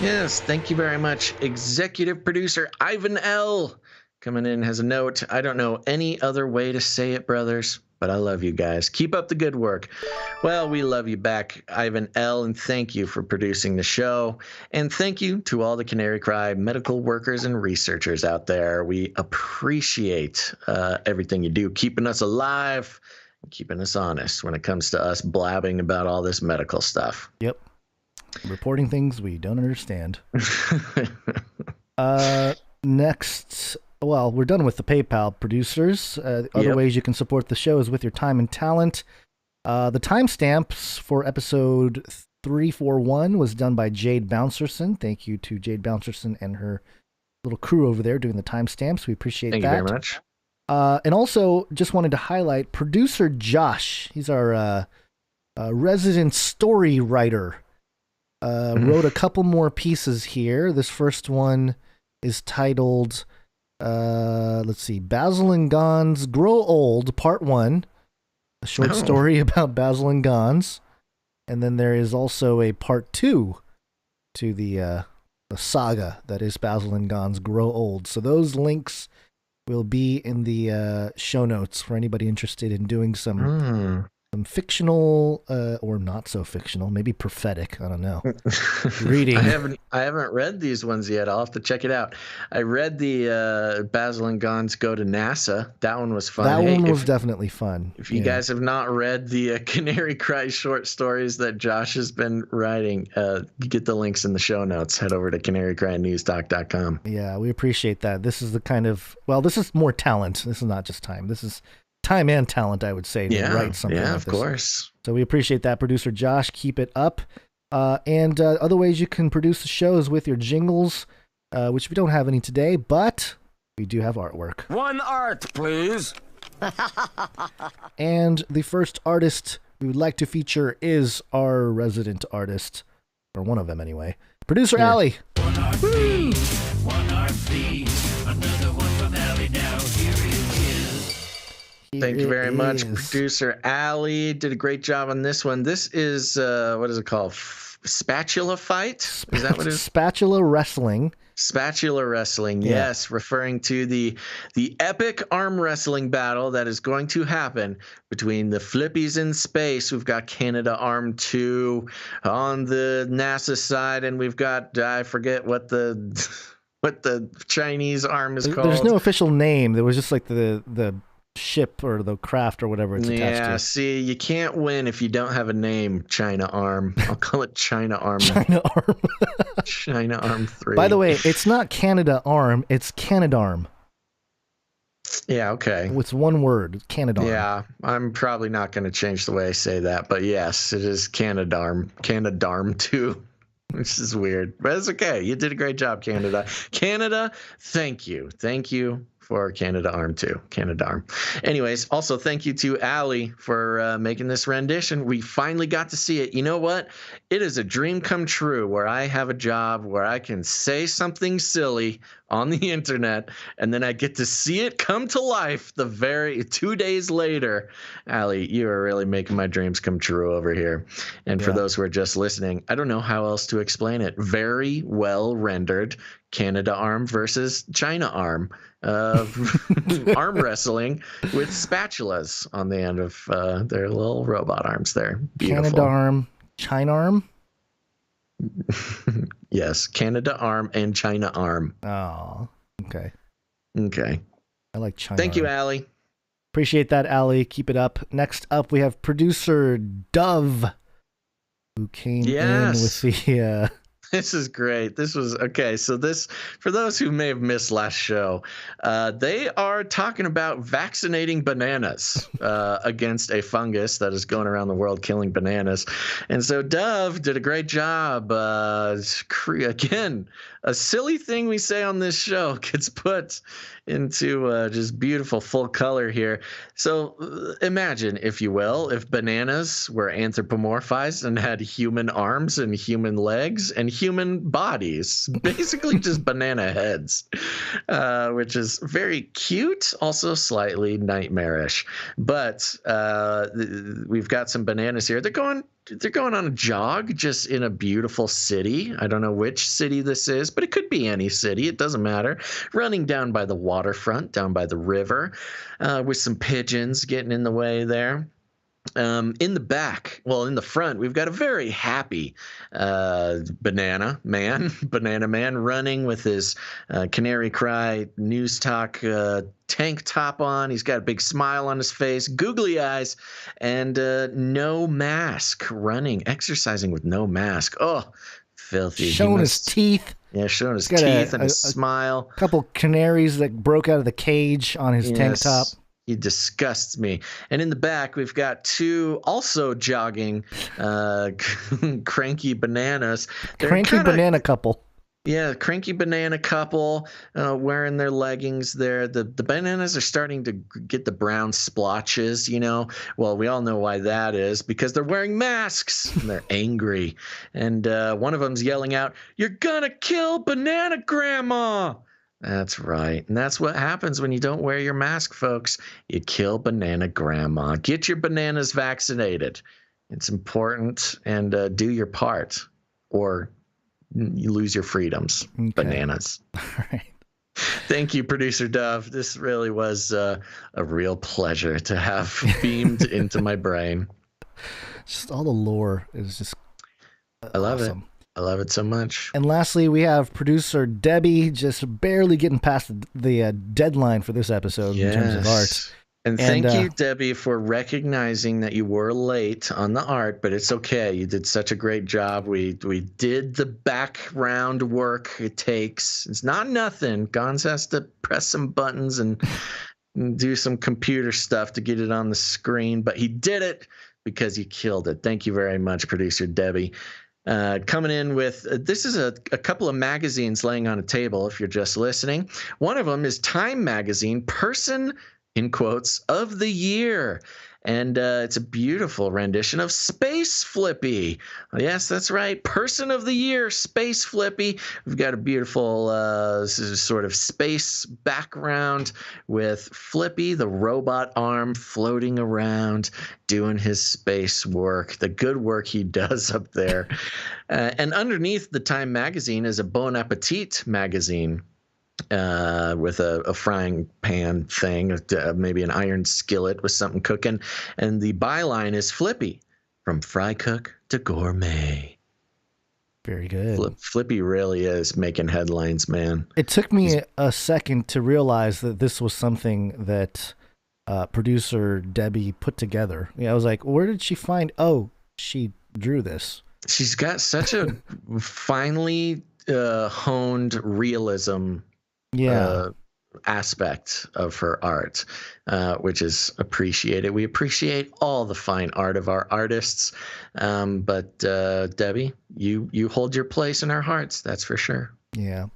Yes, thank you very much, executive producer Ivan L. Coming in has a note. I don't know any other way to say it, brothers, but I love you guys. Keep up the good work. Well, we love you back, Ivan L., and thank you for producing the show. And thank you to all the Canary Cry medical workers and researchers out there. We appreciate everything you do, keeping us alive and keeping us honest when it comes to us blabbing about all this medical stuff. Yep. Reporting things we don't understand. Next... Well, we're done with the PayPal producers. Other ways you can support the show is with your time and talent. The timestamps for episode 341 was done by Jade Bouncerson. Thank you to Jade Bouncerson and her little crew over there doing the timestamps. We appreciate that. Thank you very much. And also, just wanted to highlight producer Josh. He's our resident story writer. Wrote a couple more pieces here. This first one is titled... let's see, Basil and Gons Grow Old, Part 1, a short story about Basil and Gons. And then there is also a Part 2 to the saga that is Basil and Gons Grow Old. So those links will be in the show notes for anybody interested in doing some some fictional or not so fictional, maybe prophetic, I don't know, reading. I haven't read these ones yet. I'll have to check it out. I read the Basil and Gons Go to NASA. That one was fun. That one was definitely fun. If you guys have not read the Canary Cry short stories that Josh has been writing, get the links in the show notes. Head over to canarycrynewstalk.com. Yeah, we appreciate that. This is the kind of, well, this is more talent. This is not just time. This is time and talent, I would say, to write something like this. Yeah, of course. So we appreciate that, producer Josh. Keep it up. And other ways you can produce the show is with your jingles, which we don't have any today, but we do have artwork. One art, please. And the first artist we would like to feature is our resident artist, or one of them anyway, producer Alie. One art fee, another one from Alie now. Here it is. Thank you very much, producer Alie. Did a great job on this one. This is what is it called? Spatula fight? Is that what it is? Spatula wrestling. Spatula wrestling, yes, referring to the epic arm wrestling battle that is going to happen between the Flippies in space. We've got Canada Arm 2 on the NASA side, and we've got, I forget what the Chinese arm is called. There's no official name. There was just like the ship or the craft or whatever it's attached to. Yeah, see, you can't win if you don't have a name, China Arm. I'll call it China Arm. China Arm. China Arm 3. By the way, it's not Canada Arm, it's Canadarm. Yeah, okay. It's one word, Canadarm. Yeah, I'm probably not going to change the way I say that, but yes, it is Canadarm. Canadarm 2. Which is weird, but it's okay. You did a great job, Canada. Canada, thank you. Thank you for Canada Arm 2, Canadarm. Anyways, also thank you to Alie for making this rendition. We finally got to see it. You know what? It is a dream come true where I have a job where I can say something silly on the internet, and then I get to see it come to life the very 2 days later. Alie, you are really making my dreams come true over here. And for those who are just listening, I don't know how else to explain it. Very well rendered Canada Arm versus China Arm. Arm wrestling with spatulas on the end of their little robot arms there. Beautiful. Canada Arm, China Arm? Yes, Canada Arm and China Arm. Oh, okay. Okay. I like China Thank Arm. you, Alie. Appreciate that, Alie. Keep it up. Next up, we have producer Dove, who came in with the... This is great. This was okay. So this, for those who may have missed last show, they are talking about vaccinating bananas against a fungus that is going around the world killing bananas. And so Dove did a great job. Again, a silly thing we say on this show gets put into just beautiful full color here. So imagine, if you will, if bananas were anthropomorphized and had human arms and human legs and human bodies, basically just banana heads, which is very cute, also slightly nightmarish. But we've got some bananas here. They're going on a jog just in a beautiful city. I don't know which city this is, but it could be any city. It doesn't matter. Running down by the waterfront, down by the river, with some pigeons getting in the way there. In the front, we've got a very happy banana man running with his Canary Cry News Talk tank top on. He's got a big smile on his face, googly eyes, and no mask, exercising with no mask. Oh, filthy. Showing his teeth. Yeah, showing his teeth and a smile. A couple canaries that broke out of the cage on his tank top. He disgusts me. And in the back, we've got two also jogging cranky bananas. Cranky banana couple. Yeah, cranky banana couple wearing their leggings there. The bananas are starting to get the brown splotches, you know. Well, we all know why that is, because they're wearing masks and they're angry. And one of them's yelling out, "You're gonna kill Banana Grandma!" That's right. And that's what happens when you don't wear your mask, folks. You kill Banana Grandma. Get your bananas vaccinated. It's important, and do your part, or you lose your freedoms. Okay. Bananas. All right. Thank you, Producer Dove. This really was a real pleasure to have beamed into my brain. Just all the lore is just I love awesome. it. I love it so much. And lastly, we have producer Debbie just barely getting past the deadline for this episode in terms of art. And thank you, Debbie, for recognizing that you were late on the art, but it's okay. You did such a great job. We did the background work it takes. It's not nothing. Gons has to press some buttons and do some computer stuff to get it on the screen, but he did it because he killed it. Thank you very much, producer Debbie. Coming in with this is a couple of magazines laying on a table if you're just listening. One of them is Time Magazine Person, in quotes, of the Year. And it's a beautiful rendition of Space Flippy. Yes, that's right. Person of the Year, Space Flippy. We've got a beautiful sort of space background with Flippy, the robot arm, floating around, doing his space work, the good work he does up there. And underneath the Time magazine is a Bon Appetit magazine. With a frying pan thing, maybe an iron skillet with something cooking. And the byline is Flippy, from fry cook to gourmet. Very good. Flippy really is making headlines, man. It took me a second to realize that this was something that producer Debbie put together. I was like, where did she find? Oh, she drew this. She's got such a finely honed realism aspect of her art, which is appreciated. We appreciate all the fine art of our artists, but Debbie, you hold your place in our hearts, that's for sure. Yeah.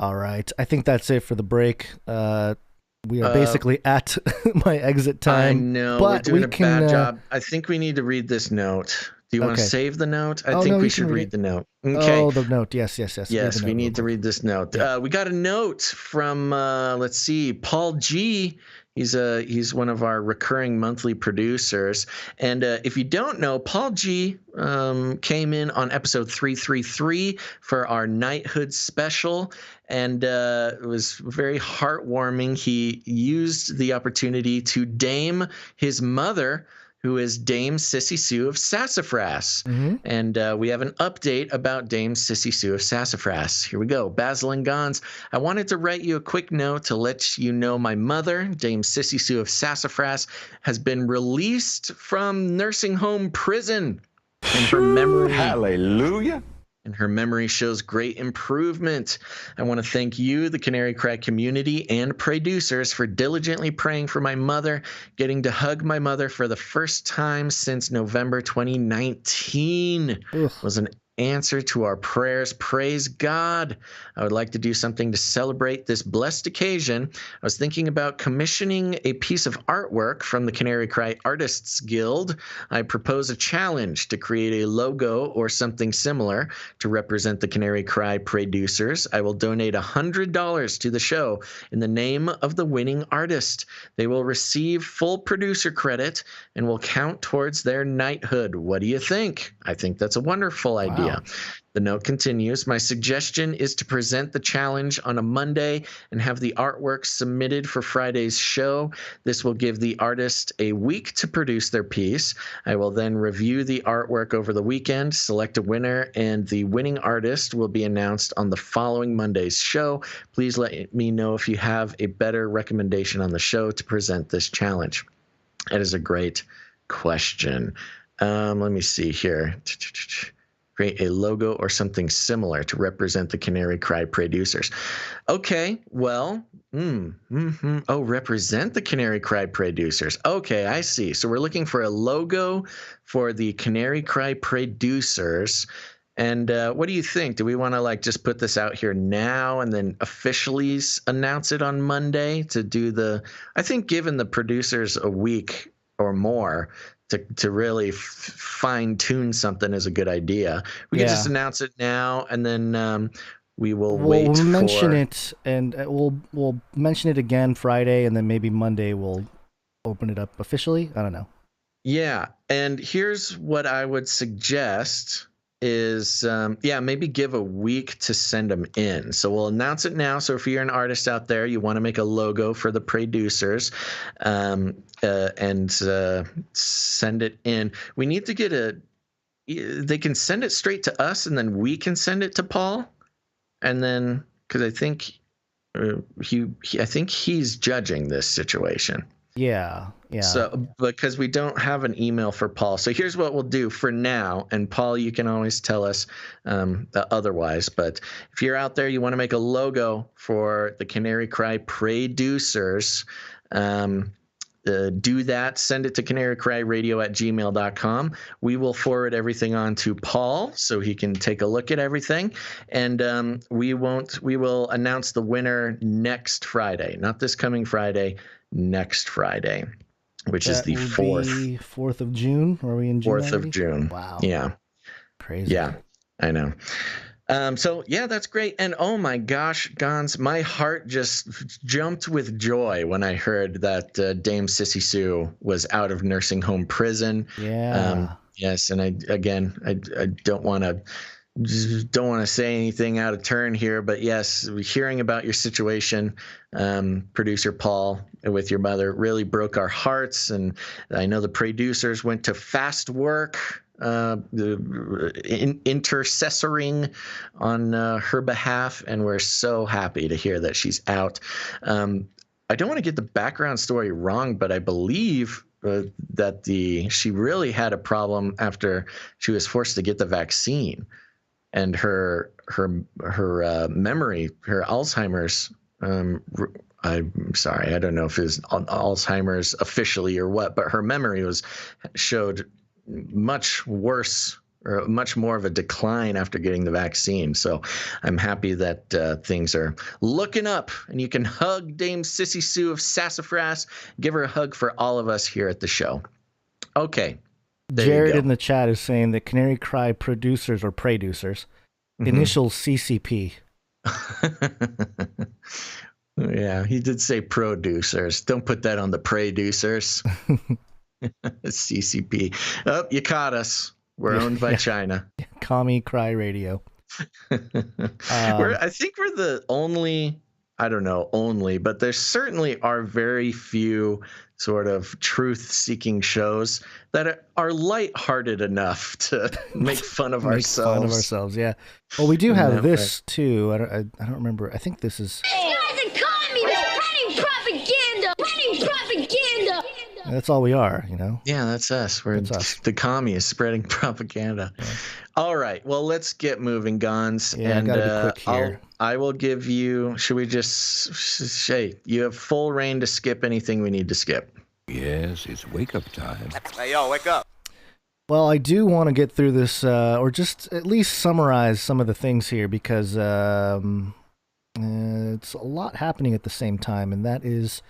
All right, I think that's it for the break. We are basically at my exit time. I know, but we're doing a bad job. I think we need to read this note. Do you want to save the note? I think we should read the note. Okay. Oh, the note. Yes. Yes, we need to read this note. Yeah. We got a note from, let's see, Paul G. He's one of our recurring monthly producers. And if you don't know, Paul G came in on episode 333 for our Knighthood special. And it was very heartwarming. He used the opportunity to dame his mother, who is Dame Sissy Sue of Sassafras. Mm-hmm. And we have an update about Dame Sissy Sue of Sassafras. Here we go. Basil and Gons, I wanted to write you a quick note to let you know my mother, Dame Sissy Sue of Sassafras, has been released from nursing home prison. And her memory... Hallelujah. And her memory shows great improvement. I want to thank you, the Canary Cry community, and producers for diligently praying for my mother. Getting to hug my mother for the first time since November 2019 was an answer to our prayers. Praise God. I would like to do something to celebrate this blessed occasion. I was thinking about commissioning a piece of artwork from the Canary Cry Artists Guild. I propose a challenge to create a logo or something similar to represent the Canary Cry producers. I will donate $100 to the show in the name of the winning artist. They will receive full producer credit and will count towards their knighthood. What do you think? I think that's a wonderful idea. Wow. The note continues, my suggestion is to present the challenge on a Monday and have the artwork submitted for Friday's show. This will give the artist a week to produce their piece. I will then review the artwork over the weekend, select a winner, and the winning artist will be announced on the following Monday's show. Please let me know if you have a better recommendation on the show to present this challenge. That is a great question. Let me see here. Create a logo or something similar to represent the Canary Cry producers. Okay, well, represent the Canary Cry producers. Okay, I see. So we're looking for a logo for the Canary Cry producers. And what do you think? Do we want to just put this out here now and then officially announce it on Monday to do I think giving the producers a week or more to really fine tune something is a good idea. We can just announce it now, and then we'll mention it, and we'll mention it again Friday, and then maybe Monday we'll open it up officially. I don't know. Yeah, and here's what I would suggest. is, maybe give a week to send them in. So we'll announce it now. So if you're an artist out there, you want to make a logo for the producers, and send it in. We need to get they can send it straight to us, and then we can send it to Paul. And then, because I think I think he's judging this situation. Yeah. So, because we don't have an email for Paul. So here's what we'll do for now. And Paul, you can always tell us otherwise. But if you're out there, you want to make a logo for the Canary Cry producers, do that. Send it to canarycryradio@gmail.com. We will forward everything on to Paul so he can take a look at everything. And we will announce the winner next Friday, not this coming Friday, next Friday, which is the 4th. 4th of June? Are we in June? 4th of June. Wow. Yeah. Crazy. Yeah, I know. So yeah, that's great. And oh my gosh, Gons, my heart just jumped with joy when I heard that Dame Sissy Sue was out of nursing home prison. Yeah. Yes, and I don't want to say anything out of turn here, but yes, hearing about your situation, producer Paul, with your mother really broke our hearts. And I know the producers went to fast work, intercessoring on her behalf, and we're so happy to hear that she's out. I don't want to get the background story wrong, but I believe that she really had a problem after she was forced to get the vaccine, and her memory, her Alzheimer's. I'm sorry, I don't know if it's Alzheimer's officially or what, but her memory showed much worse, or much more of a decline after getting the vaccine. So I'm happy that things are looking up, and you can hug Dame Sissy Sue of Sassafras. Give her a hug for all of us here at the show. Okay. Jared in the chat is saying that Canary Cry producers or producers, initials CCP. Yeah, he did say producers. Don't put that on the producers. CCP. Oh, you caught us. We're owned by China. Commie Cry Radio. I think we're the only, I don't know, but there certainly are very few sort of truth-seeking shows that are lighthearted enough to make fun of ourselves. Fun of ourselves, yeah. Well, we do have this too. I don't remember. I think this is. That's all we are, you know? Yeah, that's us. That's us. The commie is spreading propaganda. Yeah. All right. Well, let's get moving, Gons. Yeah, and gotta be quick here. I will give you, should we just say, you have full reign to skip anything we need to skip. Yes, it's wake-up time. Hey, yo, wake up. Well, I do want to get through this, or just at least summarize some of the things here, because it's a lot happening at the same time, and that is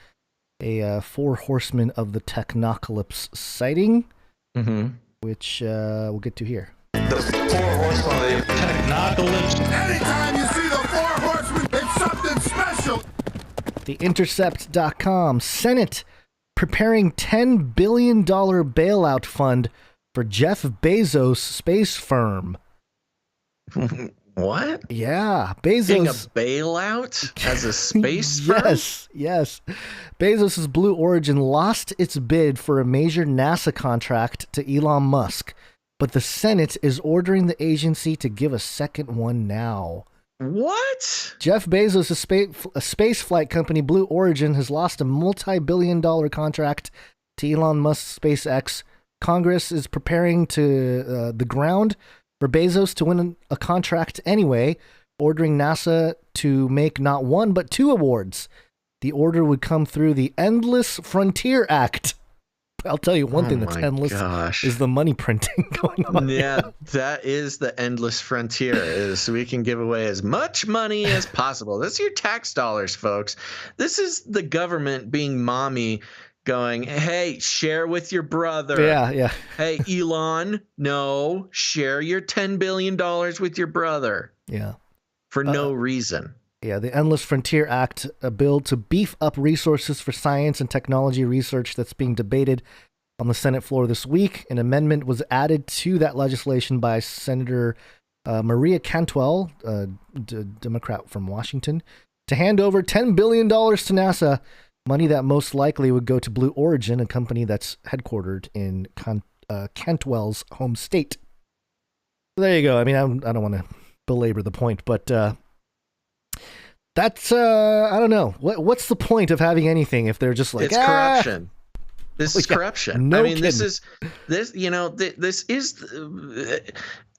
a 4 Horsemen of the Technocalypse sighting, which we'll get to here. The 4 Horsemen of the Technocalypse. Anytime you see the 4 Horsemen, it's something special. The Intercept.com. Senate preparing $10 billion bailout fund for Jeff Bezos' space firm. What? Yeah, Bezos. Getting a bailout as a space firm? Yes. Bezos' Blue Origin lost its bid for a major NASA contract to Elon Musk, but the Senate is ordering the agency to give a second one now. What? Jeff Bezos' space flight company Blue Origin has lost a multi-billion-dollar contract to Elon Musk's SpaceX. Congress is preparing to the ground for Bezos to win a contract anyway, ordering NASA to make not 1 but 2 awards. The order would come through the Endless Frontier Act. I'll tell you one thing that's endless is the money printing going on. Yeah, that is the endless frontier, is we can give away as much money as possible. That's your tax dollars, folks. This is the government being mommy, going, hey, share with your brother. Yeah. Hey, Elon, no, share your $10 billion with your brother. Yeah. For no reason. Yeah, the Endless Frontier Act, a bill to beef up resources for science and technology research that's being debated on the Senate floor this week. An amendment was added to that legislation by Senator Maria Cantwell, a Democrat from Washington, to hand over $10 billion to NASA, money that most likely would go to Blue Origin, a company that's headquartered in Cantwell's home state. So there you go. I mean, I don't want to belabor the point, but that's I don't know. What's the point of having anything if they're just like, it's corruption. This is yeah, corruption. No I mean, kidding. this is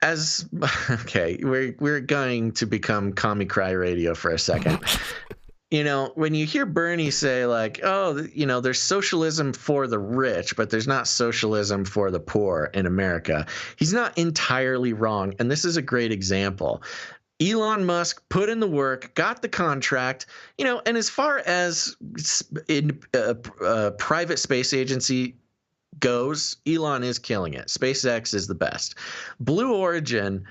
as okay. We're going to become Commie Cry Radio for a second. When you hear Bernie say like, oh, there's socialism for the rich, but there's not socialism for the poor in America, he's not entirely wrong. And this is a great example. Elon Musk put in the work, got the contract, and as far as in private space agency goes, Elon is killing it. SpaceX is the best. Blue Origin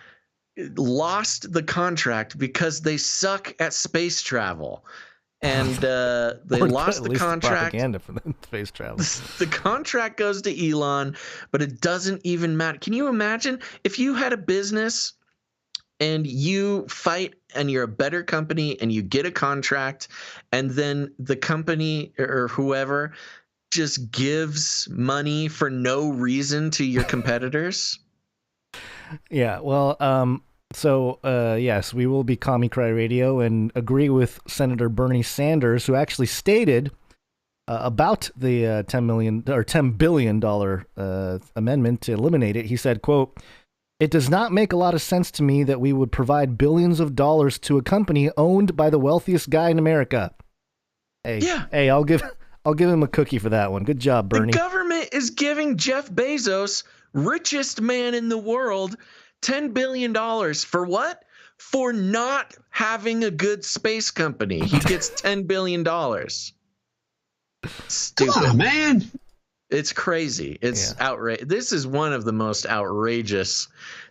lost the contract because they suck at space travel. And they lost the contract. Propaganda for the space travel. The contract goes to Elon, but it doesn't even matter. Can you imagine if you had a business and you fight and you're a better company and you get a contract and then the company or whoever just gives money for no reason to your competitors? Yeah, well, So, yes, we will be Commie Cry Radio and agree with Senator Bernie Sanders, who actually stated about the $10 billion amendment to eliminate it. He said, quote, "It does not make a lot of sense to me that we would provide billions of dollars to a company owned by the wealthiest guy in America." Hey, I'll give him a cookie for that one. Good job, Bernie. The government is giving Jeff Bezos, richest man in the world, $10 billion for what? For not having a good space company. He gets $10 billion. Stupid. Come on, man. It's crazy. It's outrageous. This is one of the most outrageous.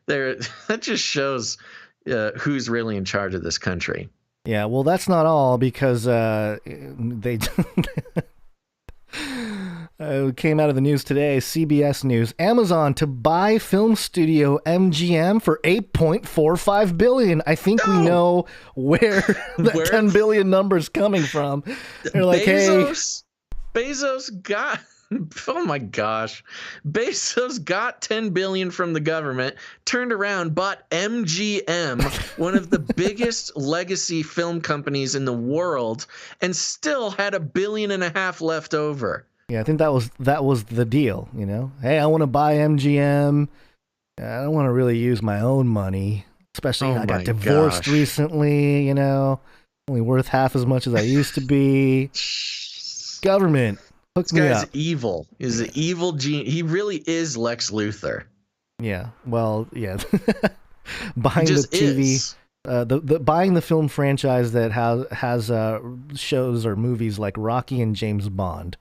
That just shows who's really in charge of this country. Yeah, well, that's not all, because they it came out of the news today, CBS News. Amazon to buy film studio MGM for $8.45 billion. I think we know where the 10 billion number's coming from. They're like, Bezos got, oh my gosh, Bezos got 10 billion from the government, turned around, bought MGM, one of the biggest legacy film companies in the world, and still had $1.5 billion left over. Yeah, I think that was the deal, Hey, I want to buy MGM. I don't want to really use my own money, especially I got divorced recently, only worth half as much as I used to be. Government, hook me up. This guy's evil. He's an evil genius. He really is Lex Luthor. Yeah, well, yeah. Buying the TV, buying the film franchise that has shows or movies like Rocky and James Bond.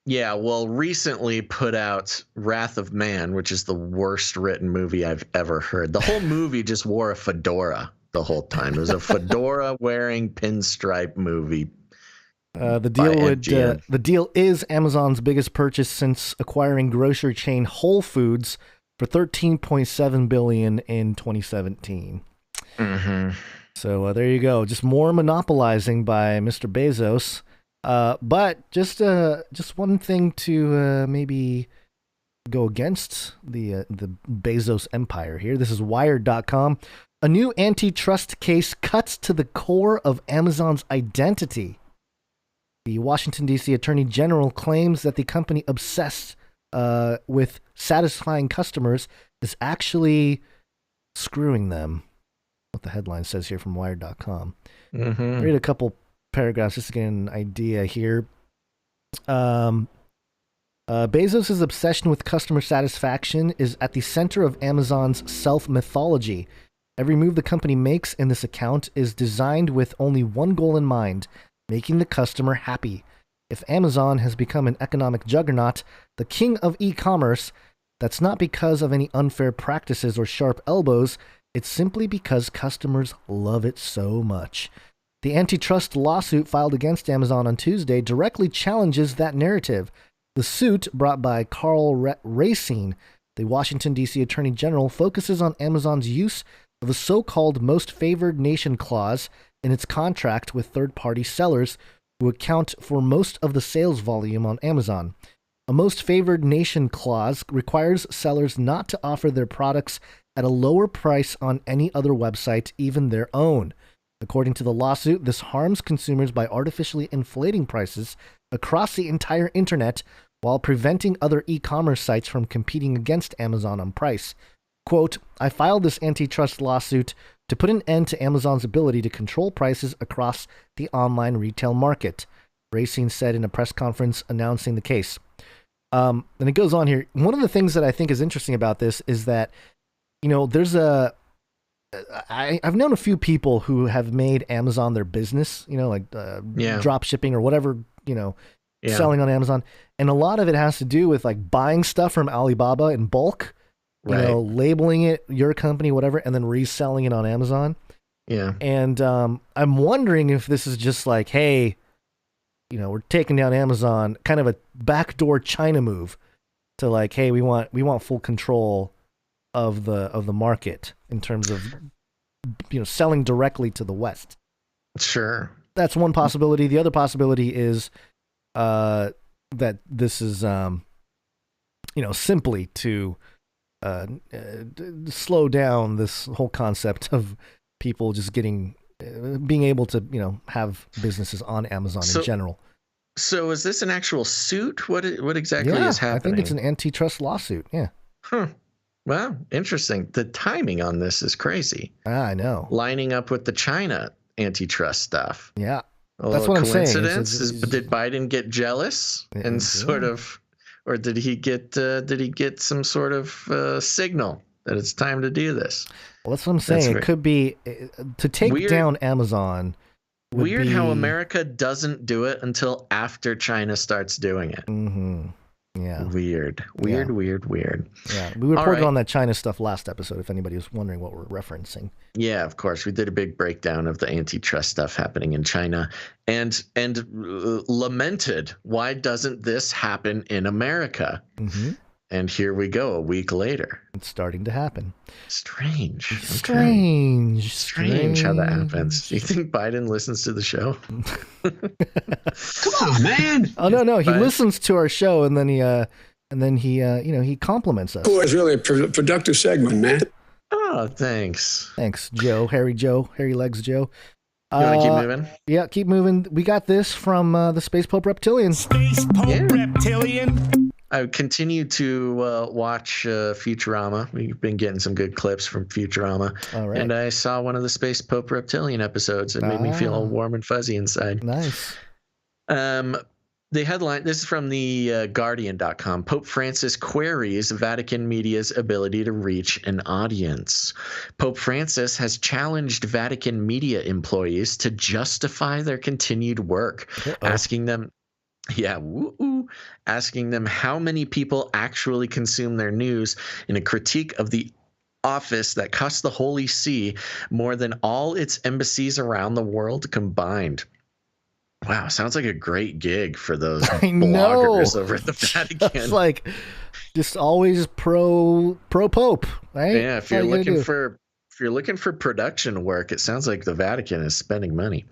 Yeah, well, recently put out Wrath of Man, which is the worst written movie I've ever heard. The whole movie just wore a fedora the whole time. It was a fedora wearing pinstripe movie. The deal is Amazon's biggest purchase since acquiring grocery chain Whole Foods for $13.7 billion in 2017. Mm-hmm. So there you go. Just more monopolizing by Mr. Bezos. But just one thing to maybe go against the Bezos empire here. This is Wired.com. A new antitrust case cuts to the core of Amazon's identity. The Washington, D.C. Attorney General claims that the company obsessed with satisfying customers is actually screwing them. What the headline says here from Wired.com. Mm-hmm. Read a couple paragraphs just to get an idea here. Bezos' obsession with customer satisfaction is at the center of Amazon's self-mythology. Every move the company makes in this account is designed with only one goal in mind: making the customer happy. If Amazon has become an economic juggernaut, the king of e-commerce, that's not because of any unfair practices or sharp elbows. It's simply because customers love it so much. The antitrust lawsuit filed against Amazon on Tuesday directly challenges that narrative. The suit, brought by Carl Racine, the Washington, D.C. Attorney General, focuses on Amazon's use of a so-called most favored nation clause in its contract with third-party sellers who account for most of the sales volume on Amazon. A most favored nation clause requires sellers not to offer their products at a lower price on any other website, even their own. According to the lawsuit, this harms consumers by artificially inflating prices across the entire internet while preventing other e-commerce sites from competing against Amazon on price. Quote, I filed this antitrust lawsuit to put an end to Amazon's ability to control prices across the online retail market, Racine said in a press conference announcing the case. And it goes on here. One of the things that I think is interesting about this is that, you know, I've known a few people who have made Amazon their business, you know, like drop shipping or whatever, you know, selling on Amazon. And a lot of it has to do with like buying stuff from Alibaba in bulk, you know, labeling it your company, whatever, and then reselling it on Amazon. Yeah. And I'm wondering if this is just like, hey, you know, we're taking down Amazon, kind of a backdoor China move to like, hey, we want full control of the market in terms of, you know, selling directly to the West. Sure. That's one possibility. The other possibility is that this is, you know, simply to slow down this whole concept of people just being able to, you know, have businesses on Amazon in general. So is this an actual suit? What exactly is happening? I think it's an antitrust lawsuit. Yeah. Huh. Wow. Interesting. The timing on this is crazy. I know. Lining up with the China antitrust stuff. Yeah. That's what I'm saying. Coincidence? Did Biden get jealous and sort of, or did he get some sort of signal that it's time to do this? Well, that's what I'm saying. It could be to take down Amazon. Weird how America doesn't do it until after China starts doing it. Mm-hmm. Yeah. Weird. Yeah, we reported on that China stuff last episode, if anybody was wondering what we're referencing. Yeah, of course. We did a big breakdown of the antitrust stuff happening in China and lamented, why doesn't this happen in America? Mm-hmm. And here we go, a week later. It's starting to happen. Strange how that happens. Do you think Biden listens to the show? Come on, man. Oh, no. He listens to our show and then he compliments us. Oh, it's really a productive segment, man. Oh, thanks. Thanks, Joe. Hairy Legs Joe. You want to keep moving? Yeah, keep moving. We got this from the Space Pope Reptilian. Space Pope Reptilian. I continue to watch Futurama. We've been getting some good clips from Futurama. All right. And I saw one of the Space Pope Reptilian episodes. It made me feel all warm and fuzzy inside. Nice. The headline, this is from the Guardian.com. Pope Francis queries Vatican Media's ability to reach an audience. Pope Francis has challenged Vatican Media employees to justify their continued work, asking them how many people actually consume their news in a critique of the office that costs the Holy See more than all its embassies around the world combined. Wow, sounds like a great gig for those bloggers over at the Vatican. It's like just always pro Pope, right? Yeah, if you're looking for production work, it sounds like the Vatican is spending money.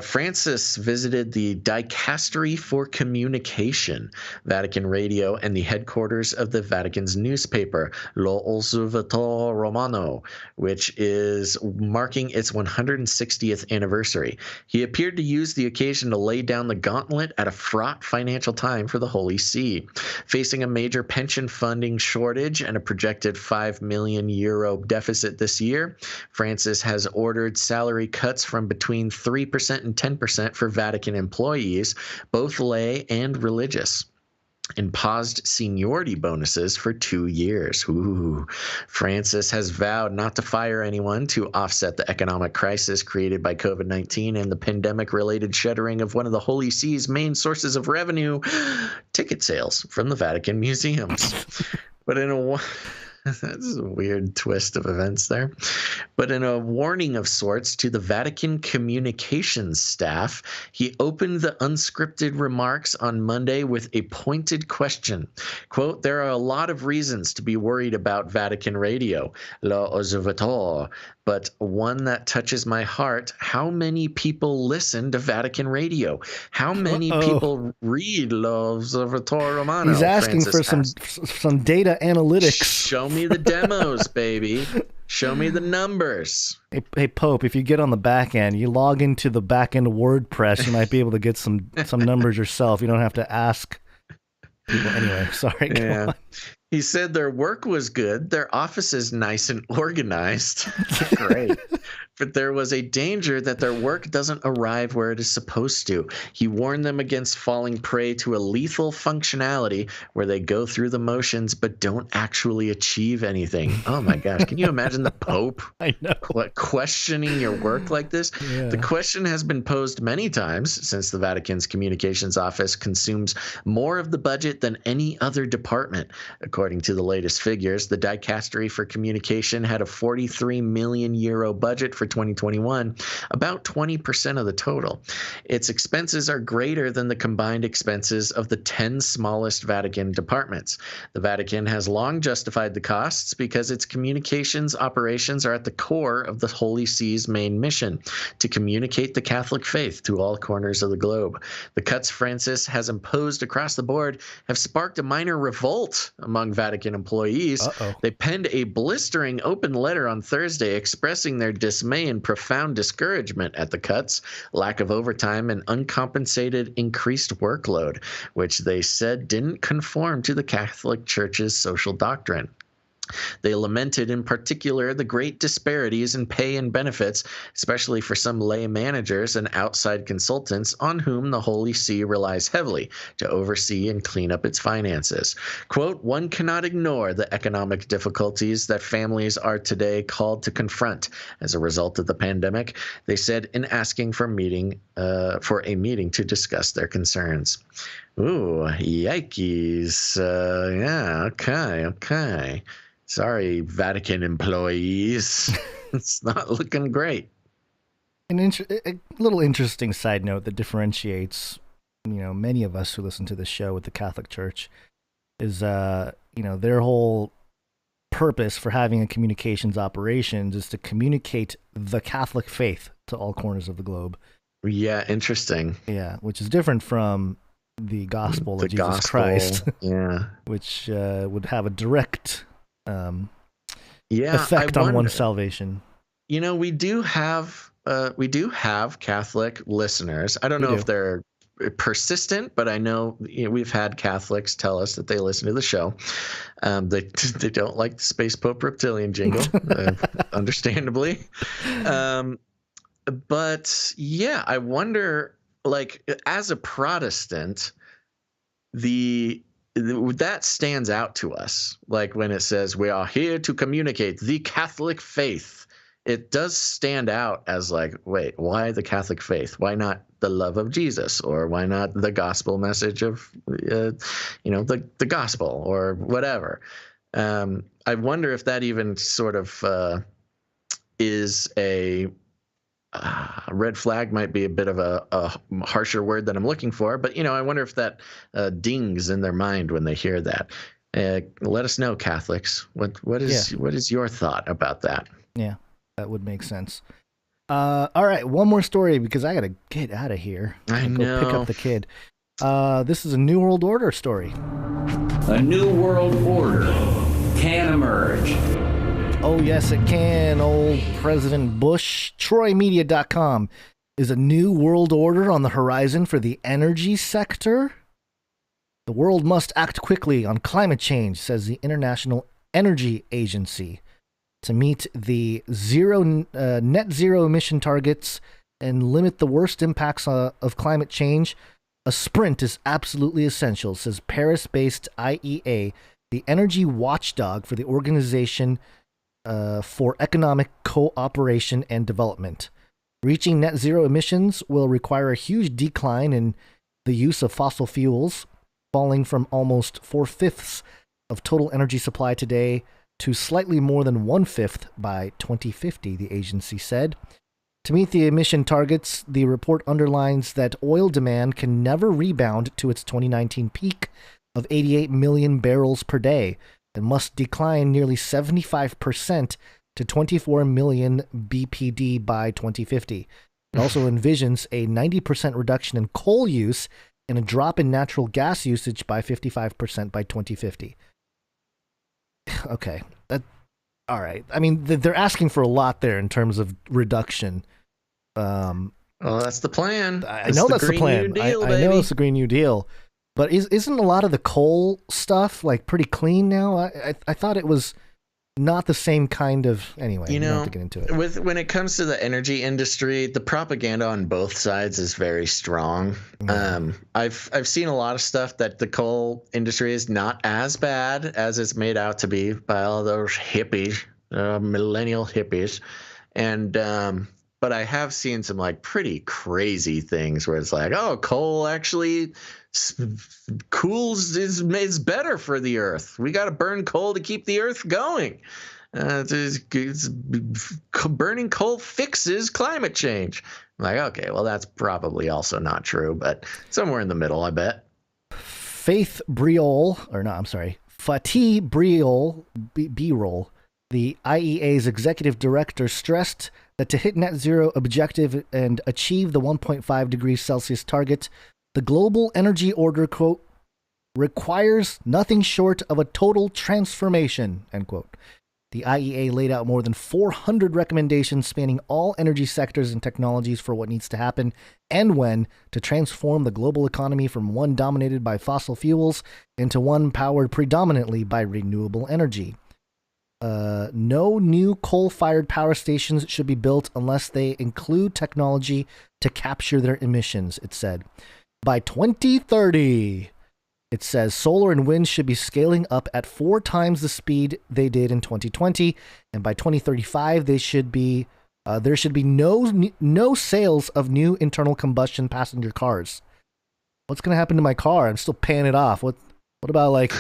Francis visited the Dicastery for Communication, Vatican Radio, and the headquarters of the Vatican's newspaper, L'Osservatore Romano, which is marking its 160th anniversary. He appeared to use the occasion to lay down the gauntlet at a fraught financial time for the Holy See. Facing a major pension funding shortage and a projected €5 million deficit this year, Francis has ordered salary cuts from between 3% and 10% for Vatican employees, both lay and religious, and paused seniority bonuses for 2 years. Ooh. Francis has vowed not to fire anyone to offset the economic crisis created by COVID-19 and the pandemic-related shuttering of one of the Holy See's main sources of revenue, ticket sales from the Vatican museums. But in a That's a weird twist of events there. But in a warning of sorts to the Vatican communications staff, he opened the unscripted remarks on Monday with a pointed question. Quote, "There are a lot of reasons to be worried about Vatican radio, l'osservatore, but one that touches my heart, how many people listen to Vatican radio? How many people read l'osservatore romano?" He's asking Francis for some data analytics. Show me the demos, baby. Show me the numbers. Hey, Pope, if you get on the back end, you log into the back end of WordPress, you might be able to get some numbers yourself. You don't have to ask people. Anyway, sorry. Go on. He said their work was good, their office is nice and organized. Great. But there was a danger that their work doesn't arrive where it is supposed to. He warned them against falling prey to a lethal functionality where they go through the motions but don't actually achieve anything. Oh my gosh, can you imagine the Pope I know. questioning your work like this? Yeah. The question has been posed many times since the Vatican's communications office consumes more of the budget than any other department. According to the latest figures, the Dicastery for Communication had a 43 million euro budget for 2021, about 20% of the total. Its expenses are greater than the combined expenses of the 10 smallest Vatican departments. The Vatican has long justified the costs because its communications operations are at the core of the Holy See's main mission, to communicate the Catholic faith to all corners of the globe. The cuts Francis has imposed across the board have sparked a minor revolt among Vatican employees. Uh-oh. They penned a blistering open letter on Thursday expressing their dismay and profound discouragement at the cuts, lack of overtime, and uncompensated increased workload, which they said didn't conform to the Catholic Church's social doctrine. They lamented in particular the great disparities in pay and benefits, especially for some lay managers and outside consultants on whom the Holy See relies heavily to oversee and clean up its finances. Quote, "One cannot ignore the economic difficulties that families are today called to confront as a result of the pandemic," they said in asking for a meeting to discuss their concerns. Ooh, yikes. Yeah, okay. Sorry, Vatican employees. It's not looking great. A little interesting side note that differentiates, many of us who listen to this show with the Catholic Church is, their whole purpose for having a communications operations is to communicate the Catholic faith to all corners of the globe. Yeah, interesting. Yeah, which is different from the gospel of Jesus Christ. Yeah. Which would have a direct Yeah, effect on one's salvation. You know, we do have Catholic listeners. I don't know if they're persistent, but I know, we've had Catholics tell us that they listen to the show. They don't like the Space Pope Reptilian jingle, understandably. But yeah, I wonder, like, as a Protestant, that stands out to us. Like when it says we are here to communicate the Catholic faith, it does stand out as like, wait, why the Catholic faith? Why not the love of Jesus? Or why not the gospel message of, the gospel or whatever? I wonder if that even sort of is a red flag. Might be a bit of a harsher word than I'm looking for, but I wonder if that dings in their mind when they hear that. Let us know, Catholics. What is your thought about that? Yeah, that would make sense. All right, one more story because I gotta get out of here. I know. Go pick up the kid. This is a New World Order story. A new world order can emerge. Oh, yes, it can, old President Bush. TroyMedia.com. Is a new world order on the horizon for the energy sector? The world must act quickly on climate change, says the International Energy Agency. To meet the net zero emission targets and limit the worst impacts of climate change, a sprint is absolutely essential, says Paris-based IEA, the energy watchdog for the Organization for Economic Cooperation and Development. Reaching net zero emissions will require a huge decline in the use of fossil fuels, falling from almost 4/5 of total energy supply today to slightly more than 1/5 by 2050, the agency said. To meet the emission targets, the report underlines that oil demand can never rebound to its 2019 peak of 88 million barrels per day and must decline nearly 75% to 24 million BPD by 2050. It also envisions a 90% reduction in coal use and a drop in natural gas usage by 55% by 2050. Okay, all right. I mean, they're asking for a lot there in terms of reduction. Well, that's the plan. I know that's the plan. I know it's the Green New Deal. But isn't a lot of the coal stuff like pretty clean now? I thought it was not the same kind of. Anyway, you don't have to get into it. When it comes to the energy industry, the propaganda on both sides is very strong. I've seen a lot of stuff that the coal industry is not as bad as it's made out to be by all those hippies, millennial hippies, and but I have seen some like pretty crazy things where it's like, oh, coal actually cools is better for the earth. We got to burn coal to keep the earth going. Burning coal fixes climate change. I'm like, okay, well, that's probably also not true, but somewhere in the middle, I bet. Fatih Birol, the IEA's executive director, stressed that to hit net zero objective and achieve the 1.5 degrees Celsius target, the global energy order, quote, requires nothing short of a total transformation, end quote. The IEA laid out more than 400 recommendations spanning all energy sectors and technologies for what needs to happen and when to transform the global economy from one dominated by fossil fuels into one powered predominantly by renewable energy. No new coal-fired power stations should be built unless they include technology to capture their emissions, it said. By 2030, it says solar and wind should be scaling up at 4 times the speed they did in 2020, and by 2035 there should be no sales of new internal combustion passenger cars. What's going to happen to my car? I'm still paying it off. What about like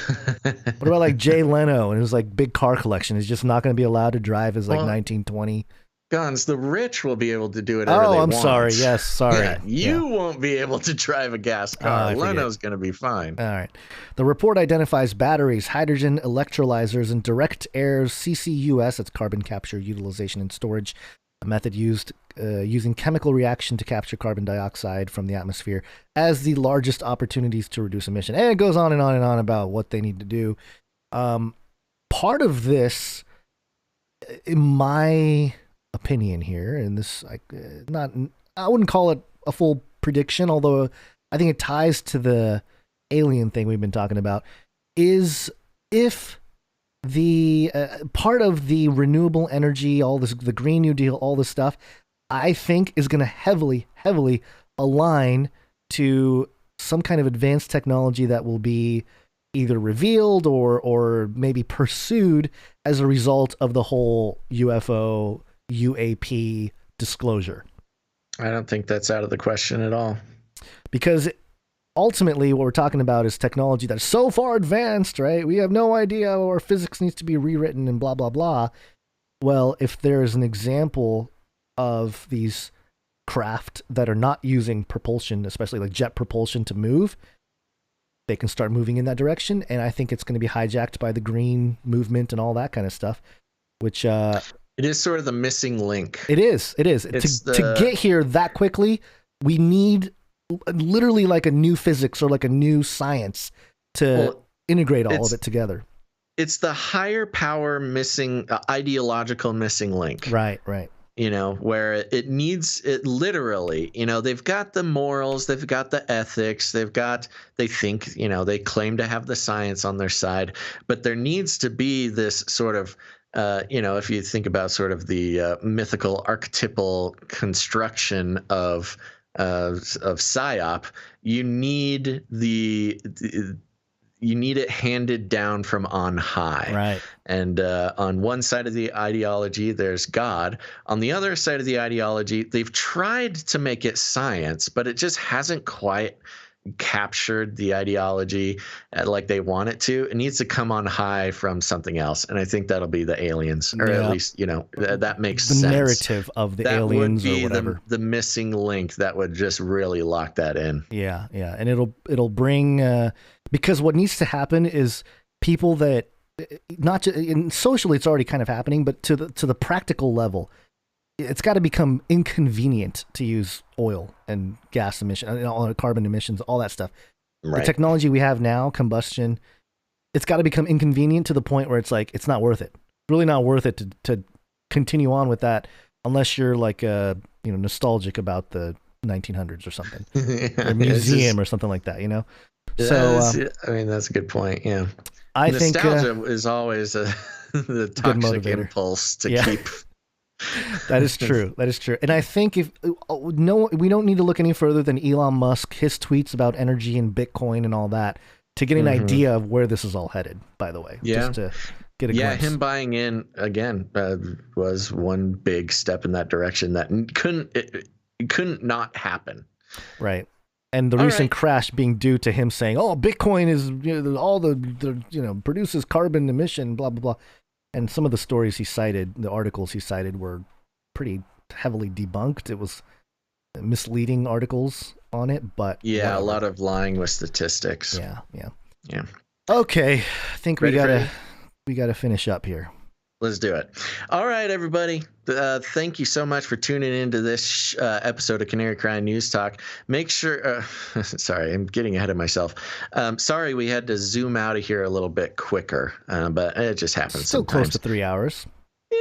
Jay Leno and his like big car collection? Is just not going to be allowed to drive his like 1920. Guns, the rich will be able to do whatever they want. Oh, I'm sorry. Yes, sorry. Yeah, you won't be able to drive a gas car. Leno's going to be fine. All right. The report identifies batteries, hydrogen electrolyzers, and direct air CCUS, that's carbon capture, utilization, and storage, a method used using chemical reaction to capture carbon dioxide from the atmosphere as the largest opportunities to reduce emission. And it goes on and on and on about what they need to do. Part of this, in my opinion here, and this I wouldn't call it a full prediction, although I think it ties to the alien thing we've been talking about, is if the part of the renewable energy, all this, the Green New Deal, all this stuff, I think is going to heavily align to some kind of advanced technology that will be either revealed or maybe pursued as a result of the whole UFO UAP disclosure. I don't think that's out of the question at all. Because ultimately what we're talking about is technology that's so far advanced, right? We have no idea, or physics needs to be rewritten and blah, blah, blah. Well, if there's an example of these craft that are not using propulsion, especially like jet propulsion, to move, they can start moving in that direction. And I think it's going to be hijacked by the green movement and all that kind of stuff, which... it is sort of the missing link. It is. To get here that quickly, we need literally like a new physics or like a new science to integrate all of it together. It's the higher power missing, ideological missing link. Right. You know, where it needs it literally, you know, they've got the morals, they've got the ethics, they think, you know, they claim to have the science on their side, but there needs to be this sort of, you know, if you think about sort of the mythical archetypal construction of PSYOP, you need you need it handed down from on high. Right. And on one side of the ideology, there's God. On the other side of the ideology, they've tried to make it science, but it just hasn't quite captured the ideology like they want it to. It needs to come on high from something else, and I think that'll be the aliens, or at least that makes sense. The narrative of the aliens or whatever. The missing link that would just really lock that in. Yeah, and it'll bring because what needs to happen is people that not to, and socially it's already kind of happening, but to the practical level, it's got to become inconvenient to use oil and gas emission, all carbon emissions, all that stuff. Right. The technology we have now, combustion, it's got to become inconvenient to the point where it's like, it's not worth it. Really not worth it to continue on with that unless you're like nostalgic about the 1900s or something, or a museum or something like that, So I mean, that's a good point. Yeah, I think nostalgia is always the toxic impulse to keep. That is true. And I think we don't need to look any further than Elon Musk, his tweets about energy and Bitcoin and all that to get an idea of where this is all headed, by the way. Yeah. Just to get a glimpse. Him buying in again was one big step in that direction that couldn't not happen. Right. And the recent crash being due to him saying, "Oh, Bitcoin is all the produces carbon emission, blah blah blah." And some of the stories he cited, the articles he cited, were pretty heavily debunked. It was misleading articles on it, but whatever. A lot of lying with statistics. Yeah. Okay, I think we gotta finish up here. Let's do it. All right, everybody. Thank you so much for tuning into this episode of Canary Cry News Talk. Make sure, sorry, I'm getting ahead of myself. Sorry, we had to zoom out of here a little bit quicker, but it just happens Still sometimes. Close to 3 hours.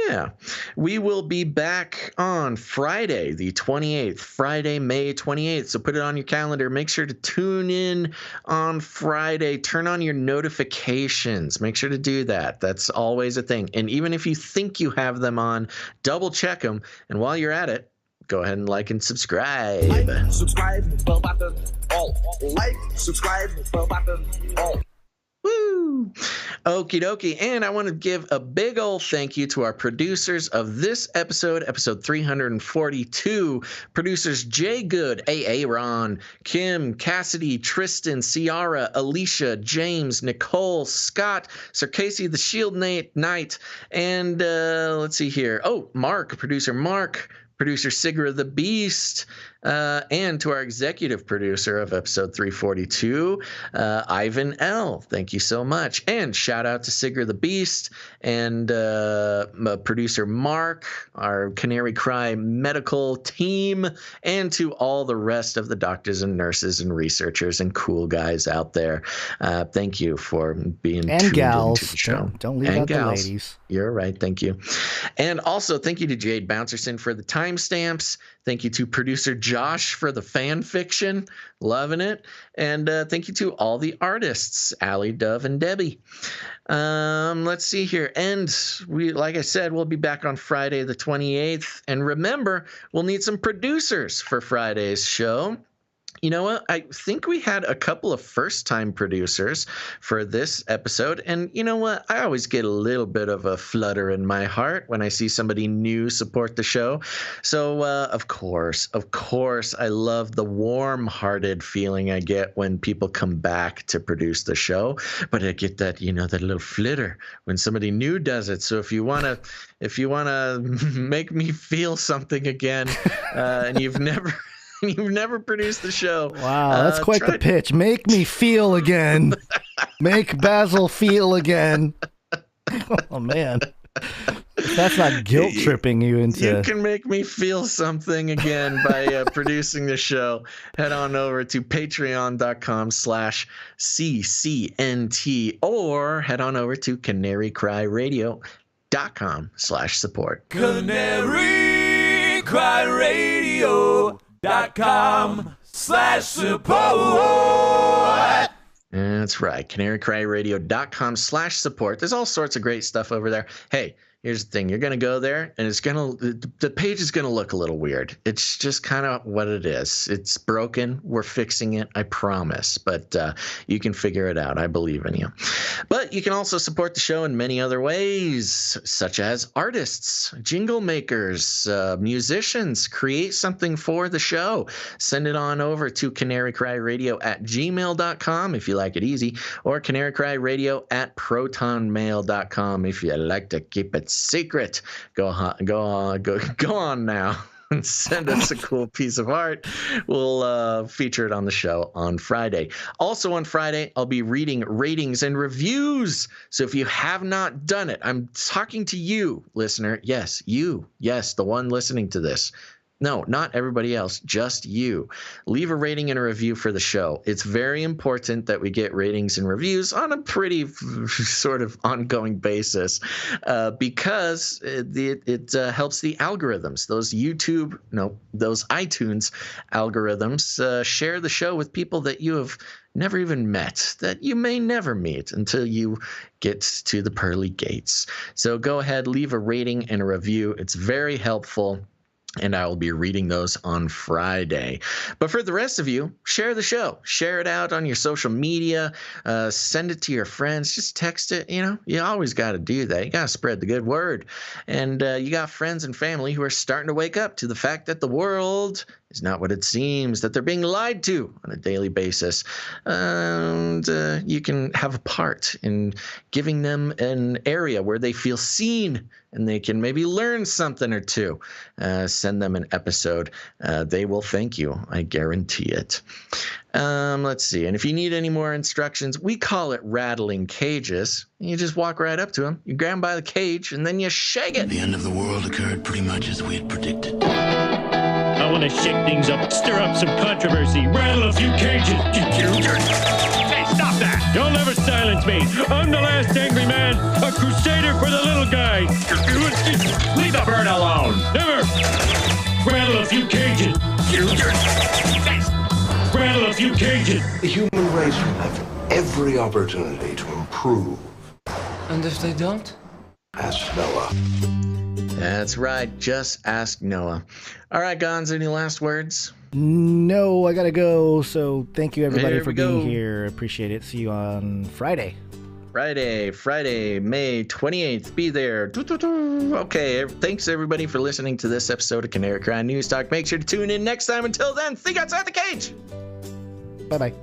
Yeah. We will be back on Friday, the 28th, Friday, May 28th. So put it on your calendar. Make sure to tune in on Friday. Turn on your notifications. Make sure to do that. That's always a thing. And even if you think you have them on, double check them. And while you're at it, go ahead and like and subscribe. Subscribe, bell button, all. Like, subscribe, bell button, all. Woo! Okie dokie. And I want to give a big old thank you to our producers of this episode 342. Producers Jay Good, A.A. Ron, Kim, Cassidy, Tristan, Ciara, Alicia, James, Nicole, Scott, Circasey the Shield Knight, and let's see here. Oh, Mark, producer Sigra the Beast, and to our executive producer of episode 342, Ivan L. Thank you so much. And shout out to Sigra the Beast and producer Mark, our Canary Cry medical team, and to all the rest of the doctors and nurses and researchers and cool guys out there. Thank you for being tuned into the show. Don't leave out the ladies. You're right. Thank you. And also thank you to Jade Bouncerson for the timestamps. Thank you to producer Josh for the fan fiction. Loving it. And thank you to all the artists, Alie, Dove, and Debbie. Let's see here. And like I said, we'll be back on Friday the 28th. And remember, we'll need some producers for Friday's show. You know what? I think we had a couple of first-time producers for this episode. And you know what? I always get a little bit of a flutter in my heart when I see somebody new support the show. So, of course, I love the warm-hearted feeling I get when people come back to produce the show. But I get that, that little flitter when somebody new does it. So if you want to make me feel something again, and you've never produced the show. Wow, that's quite the pitch. Make me feel again. Make Basil feel again. Oh, man. That's not guilt tripping you into... You can make me feel something again by producing the show. Head on over to patreon.com/CCNT or head on over to canarycryradio.com/support. canarycryradio.com/support. That's right. canarycryradio.com/support. There's all sorts of great stuff over there. Hey, here's the thing. You're going to go there and the page is going to look a little weird. It's just kind of what it is. It's broken. We're fixing it. I promise. But you can figure it out. I believe in you. But you can also support the show in many other ways, such as artists, jingle makers, musicians. Create something for the show. Send it on over to canarycryradio@gmail.com if you like it easy, or canarycryradio@protonmail.com if you like to keep it secret. Go on now and send us a cool piece of art. We'll feature it on the show on Friday. Also on Friday, I'll be reading ratings and reviews. So if you have not done it, I'm talking to you, listener. Yes, you. Yes, the one listening to this. No, not everybody else, just you. Leave a rating and a review for the show. It's very important that we get ratings and reviews on a pretty sort of ongoing basis because it helps the algorithms. Those iTunes algorithms share the show with people that you have never even met, that you may never meet until you get to the pearly gates. So go ahead, leave a rating and a review. It's very helpful. And I will be reading those on Friday. But for the rest of you, share the show. Share it out on your social media. Send it to your friends. Just text it. You always got to do that. You got to spread the good word. And you got friends and family who are starting to wake up to the fact that the world is not what it seems, that they're being lied to on a daily basis. And you can have a part in giving them an area where they feel seen and they can maybe learn something or two. Send them an episode. They will thank you. I guarantee it. Let's see. And if you need any more instructions, we call it rattling cages. You just walk right up to them. You grab them by the cage and then you shake it. The end of the world occurred pretty much as we had predicted. I want to shake things up, stir up some controversy, rattle a few cages. Hey, stop that! You'll never silence me. I'm the last angry man, a crusader for the little guy. Leave the bird alone. Never. Rattle a few cages. Rattle a few cages. The human race will have every opportunity to improve. And if they don't? Ask Noah. That's right. Just ask Noah. All right, Gons, any last words? No, I got to go. So thank you, everybody, for being here. Appreciate it. See you on Friday. Friday, May 28th. Be there. Okay, thanks, everybody, for listening to this episode of Canary Cry News Talk. Make sure to tune in next time. Until then, think outside the cage. Bye-bye.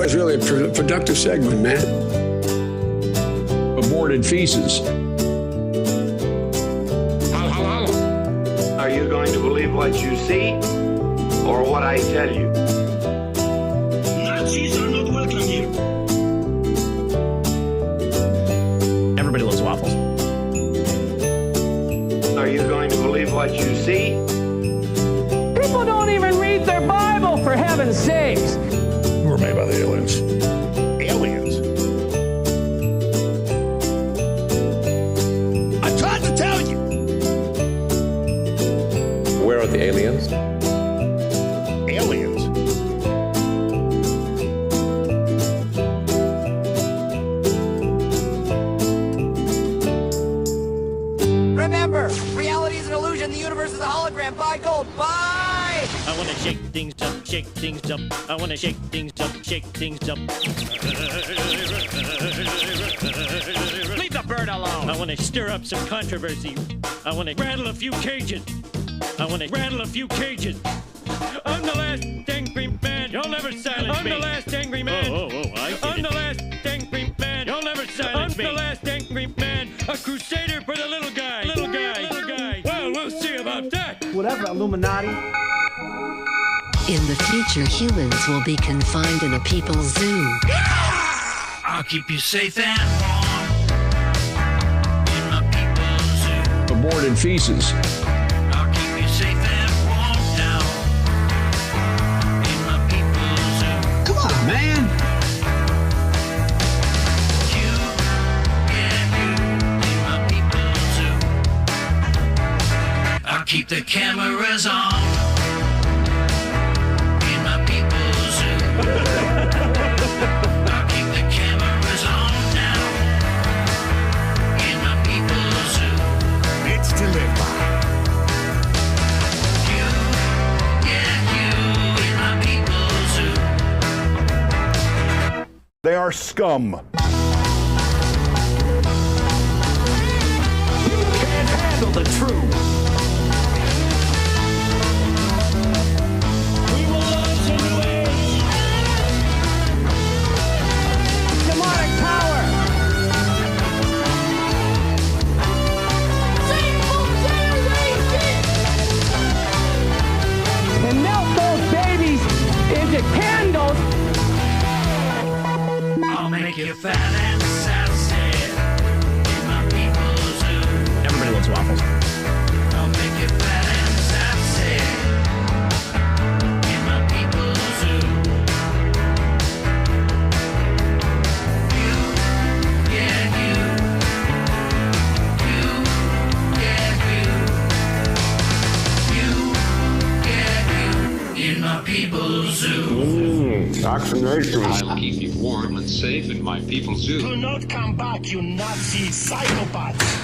It's really a productive segment, man. Aborted feces. Are you going to believe what you see or what I tell you? Nazis are not welcome here. Everybody loves waffles. Are you going to believe what you see? People don't even read their Bible, for heaven's sakes. We're made by the aliens. Aliens? I tried to tell you. Where are the aliens? Aliens? Remember, reality is an illusion. The universe is a hologram. Buy gold. Bye! I want to shake things up, shake things up. I want to shake things up, shake things up. Leave the bird alone. I want to stir up some controversy. I want to rattle a few cages. I'm the last angry man. You'll never silence me. I'm the last angry man. I'm the last angry man. You'll never silence me. I'm the last angry man. A crusader for the little guy. Well, we'll see about that. Whatever, Illuminati. In the future, humans will be confined in a people's zoo. I'll keep you safe and warm in my people's zoo. Aborted feces. I'll keep you safe and warm down in my people's zoo. Come on, man. You and you in my people's zoo. I'll keep keep the cameras on in my people's zoo. I'll keep the cameras on now in my people's zoo. It's to live by. You, yeah, you in my people's zoo. They are scum. Can't handle the truth. Candles. I'll make you fat and sassy in my people's zoo. Everybody loves waffles. I'll make you fat and sassy in my people's zoo. You, yeah, you. You, yeah, you. You, yeah, you in my people's zoo. Vaccination. I'll keep you warm and safe in my people's zoo. Do not come back, you Nazi psychopaths.